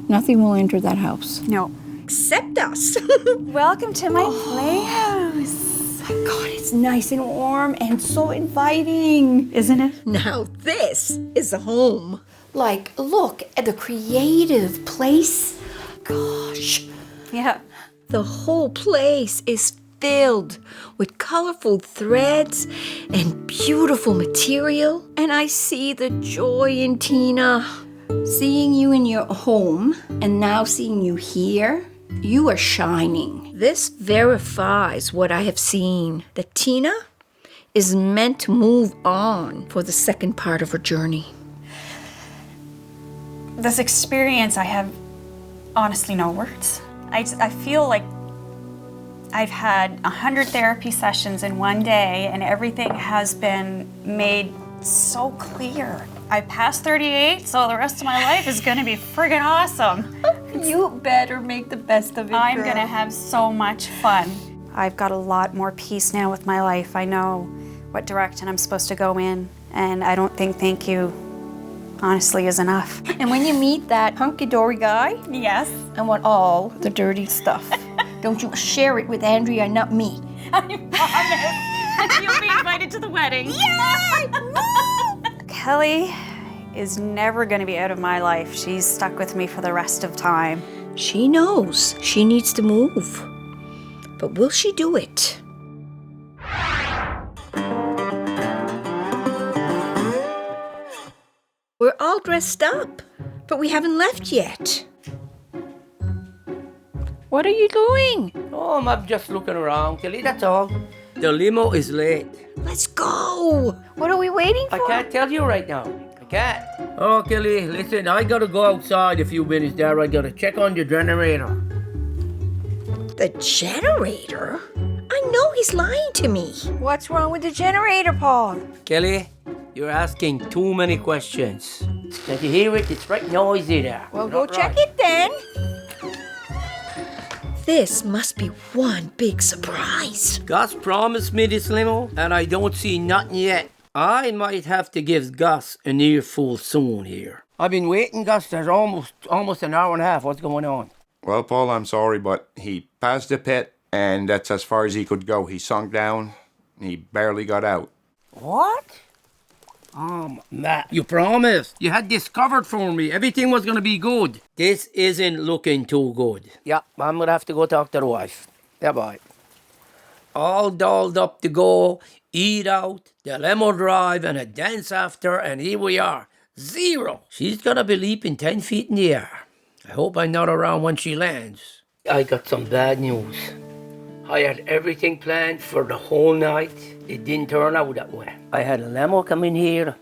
Nothing will enter that house. No. Except us. Welcome to my playhouse. God, it's nice and warm and so inviting. Isn't it? Now this is a home. Like, look at the creative place. Gosh. Yeah. The whole place is filled with colorful threads and beautiful material. And I see the joy in Tina. Seeing you in your home and now seeing you here, you are shining. This verifies what I have seen, that Tina is meant to move on for the second part of her journey. This experience, I have honestly no words. I feel like I've had 100 therapy sessions in one day and everything has been made so clear. I passed 38, so the rest of my life is gonna be friggin' awesome. You better make the best of it, I'm girl. gonna have so much fun. I've got a lot more peace now with my life. I know what direction I'm supposed to go in, and I don't think thank you honestly is enough. And when you meet that hunky-dory guy, yes, I want all the dirty stuff. Don't you share it with Andrea, not me. I promise. You'll be invited to the wedding. Kelley is never going to be out of my life. She's stuck with me for the rest of time. She knows she needs to move. But will she do it? We're all dressed up, but we haven't left yet. What are you doing? Oh, I'm just looking around, Kelly, that's all. The limo is late. Let's go. What are we waiting for? I can't tell you right now. I can't. Oh, Kelly, listen, I gotta go outside a few minutes there. I gotta check on your generator. The generator? I know he's lying to me. What's wrong with the generator, Paul? Kelly, you're asking too many questions. Can you hear it? It's right noisy there. Well, go check it then. This must be one big surprise. Gus promised me this limo, and I don't see nothing yet. I might have to give Gus an earful soon here. I've been waiting, Gus. There's almost an hour and a half. What's going on? Well, Paul, I'm sorry, but he passed the pit, and that's as far as he could go. He sunk down. He barely got out. What? Matt, you promised. You had this covered for me. Everything was going to be good. This isn't looking too good. Yeah, I'm going to have to go talk to the wife. Yeah, bye. All dolled up to go, eat out, the limo drive, and a dance after, and here we are. 0. She's going to be leaping 10 feet in the air. I hope I'm not around when she lands. I got some bad news. I had everything planned for the whole night. It didn't turn out that way. I had a limo come in here.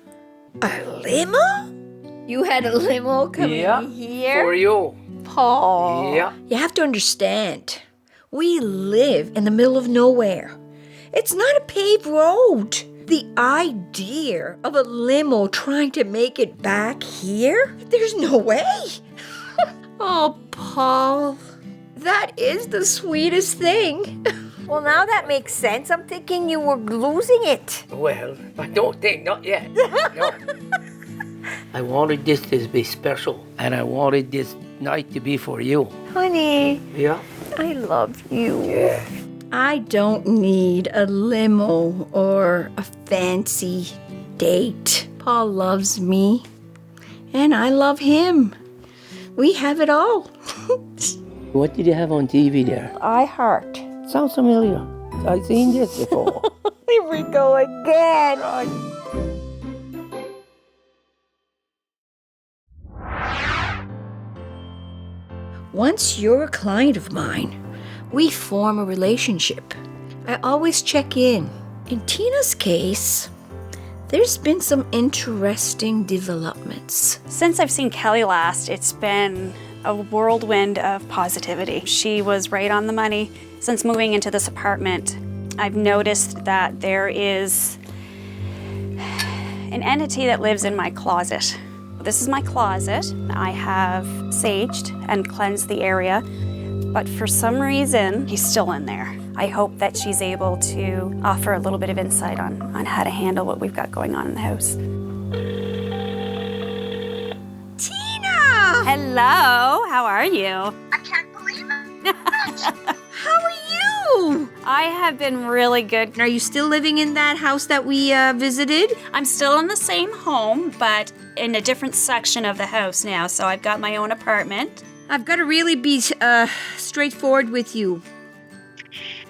A limo? You had a limo coming here? For you. Paul. Yeah. You have to understand. We live in the middle of nowhere. It's not a paved road. The idea of a limo trying to make it back here? There's no way. Oh, Paul. That is the sweetest thing. Well, now that makes sense. I'm thinking you were losing it. Well, I don't think, not yet. No. I wanted this to be special, and I wanted this night to be for you. Honey. Yeah. I love you. Yeah. I don't need a limo or a fancy date. Paul loves me, and I love him. We have it all. What did you have on TV there? iHeart. Sounds familiar. I've seen this before. Here we go again. Once you're a client of mine, we form a relationship. I always check in. In Tina's case, there's been some interesting developments. Since I've seen Kelley last, it's been a whirlwind of positivity. She was right on the money. Since moving into this apartment, I've noticed that there is an entity that lives in my closet. This is my closet. I have saged and cleansed the area, but for some reason, he's still in there. I hope that she's able to offer a little bit of insight on how to handle what we've got going on in the house. Tina! Hello, how are you? I can't believe it. How are you? I have been really good. Are you still living in that house that we visited? I'm still in the same home, but in a different section of the house now, so I've got my own apartment. I've got to really be straightforward with you.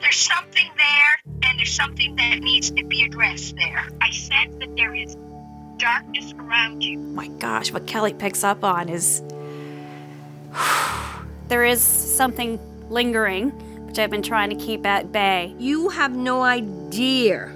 There's something there, and there's something that needs to be addressed there. I sense that there is darkness around you. My gosh, what Kelley picks up on is there is something lingering, which I've been trying to keep at bay. You have no idea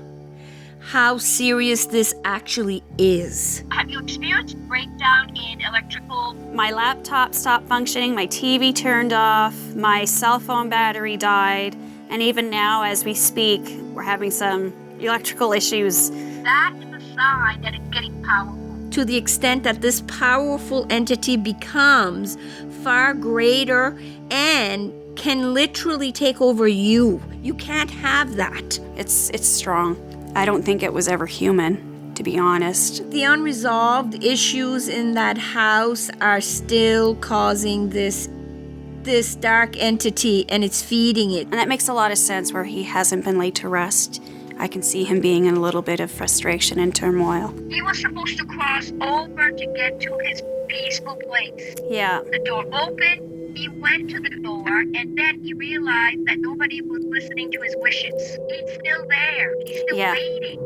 how serious this actually is. Have you experienced breakdown in electrical? My laptop stopped functioning, my TV turned off, my cell phone battery died, and even now as we speak, we're having some electrical issues. That is a sign that it's getting powerful. To the extent that this powerful entity becomes far greater and can literally take over you. You can't have that. It's strong. I don't think it was ever human, to be honest. The unresolved issues in that house are still causing this dark entity, and it's feeding it. And that makes a lot of sense where he hasn't been laid to rest. I can see him being in a little bit of frustration and turmoil. He was supposed to cross over to get to his peaceful place. Yeah. The door opened, he went to the door, and then he realized that nobody was listening to his wishes. He's still there. He's still waiting.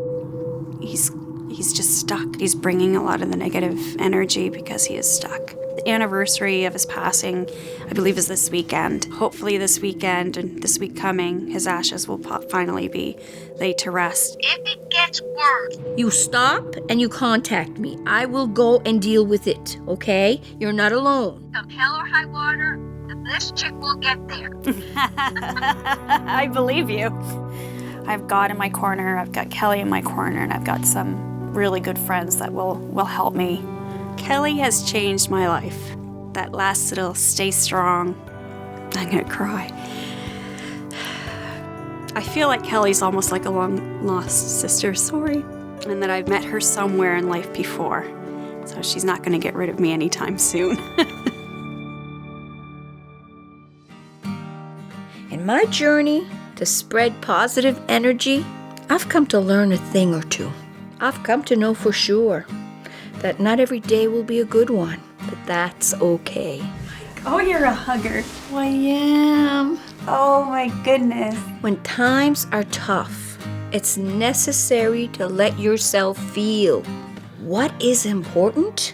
He's just stuck. He's bringing a lot of the negative energy because he is stuck. The anniversary of his passing, I believe, is this weekend. Hopefully this weekend and this week coming, his ashes will finally be laid to rest. If it gets worse, you stop and you contact me. I will go and deal with it, okay? You're not alone. come hell or high water, this chick will get there. I believe you. I've God in my corner, I've got Kelley in my corner, and I've got some really good friends that will help me. Kelley has changed my life. That last little stay strong. I'm gonna cry. I feel like Kelley's almost like a long-lost sister, sorry, and that I've met her somewhere in life before, so she's not gonna get rid of me anytime soon. In my journey to spread positive energy, I've come to learn a thing or two. I've come to know for sure that not every day will be a good one, but that's okay. Oh, you're a hugger. I am. Oh my goodness. When times are tough, it's necessary to let yourself feel. What is important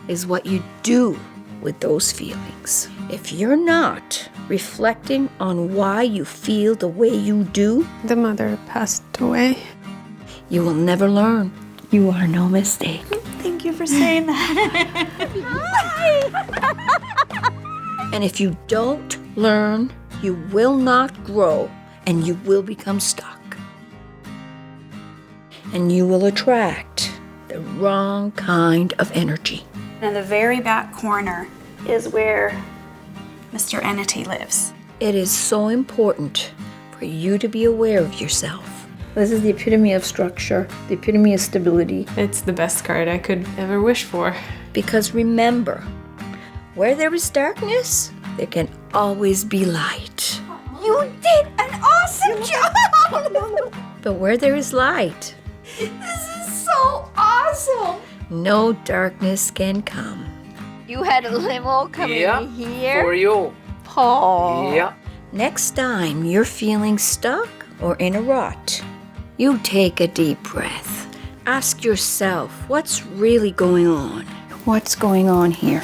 is what you do with those feelings. If you're not reflecting on why you feel the way you do, the mother passed away. You will never learn. You are no mistake. Thank you for saying that. And if you don't learn, you will not grow and you will become stuck. And you will attract the wrong kind of energy. In the very back corner is where Mr. Entity lives. It is so important for you to be aware of yourself. This is the epitome of structure, the epitome of stability. It's the best card I could ever wish for. Because remember, where there is darkness, there can always be light. You did an awesome job! But where there is light, This is so awesome! no darkness can come. You had a limo coming here? For you. Paul. Yeah. Next time you're feeling stuck or in a rut, you take a deep breath. Ask yourself, what's really going on? What's going on here?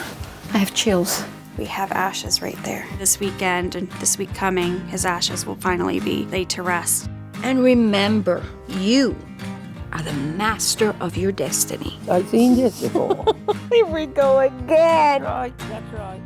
I have chills. We have ashes right there. This weekend and this week coming, his ashes will finally be laid to rest. And remember, you are the master of your destiny. I've seen this before. Here we go again. Right, that's right.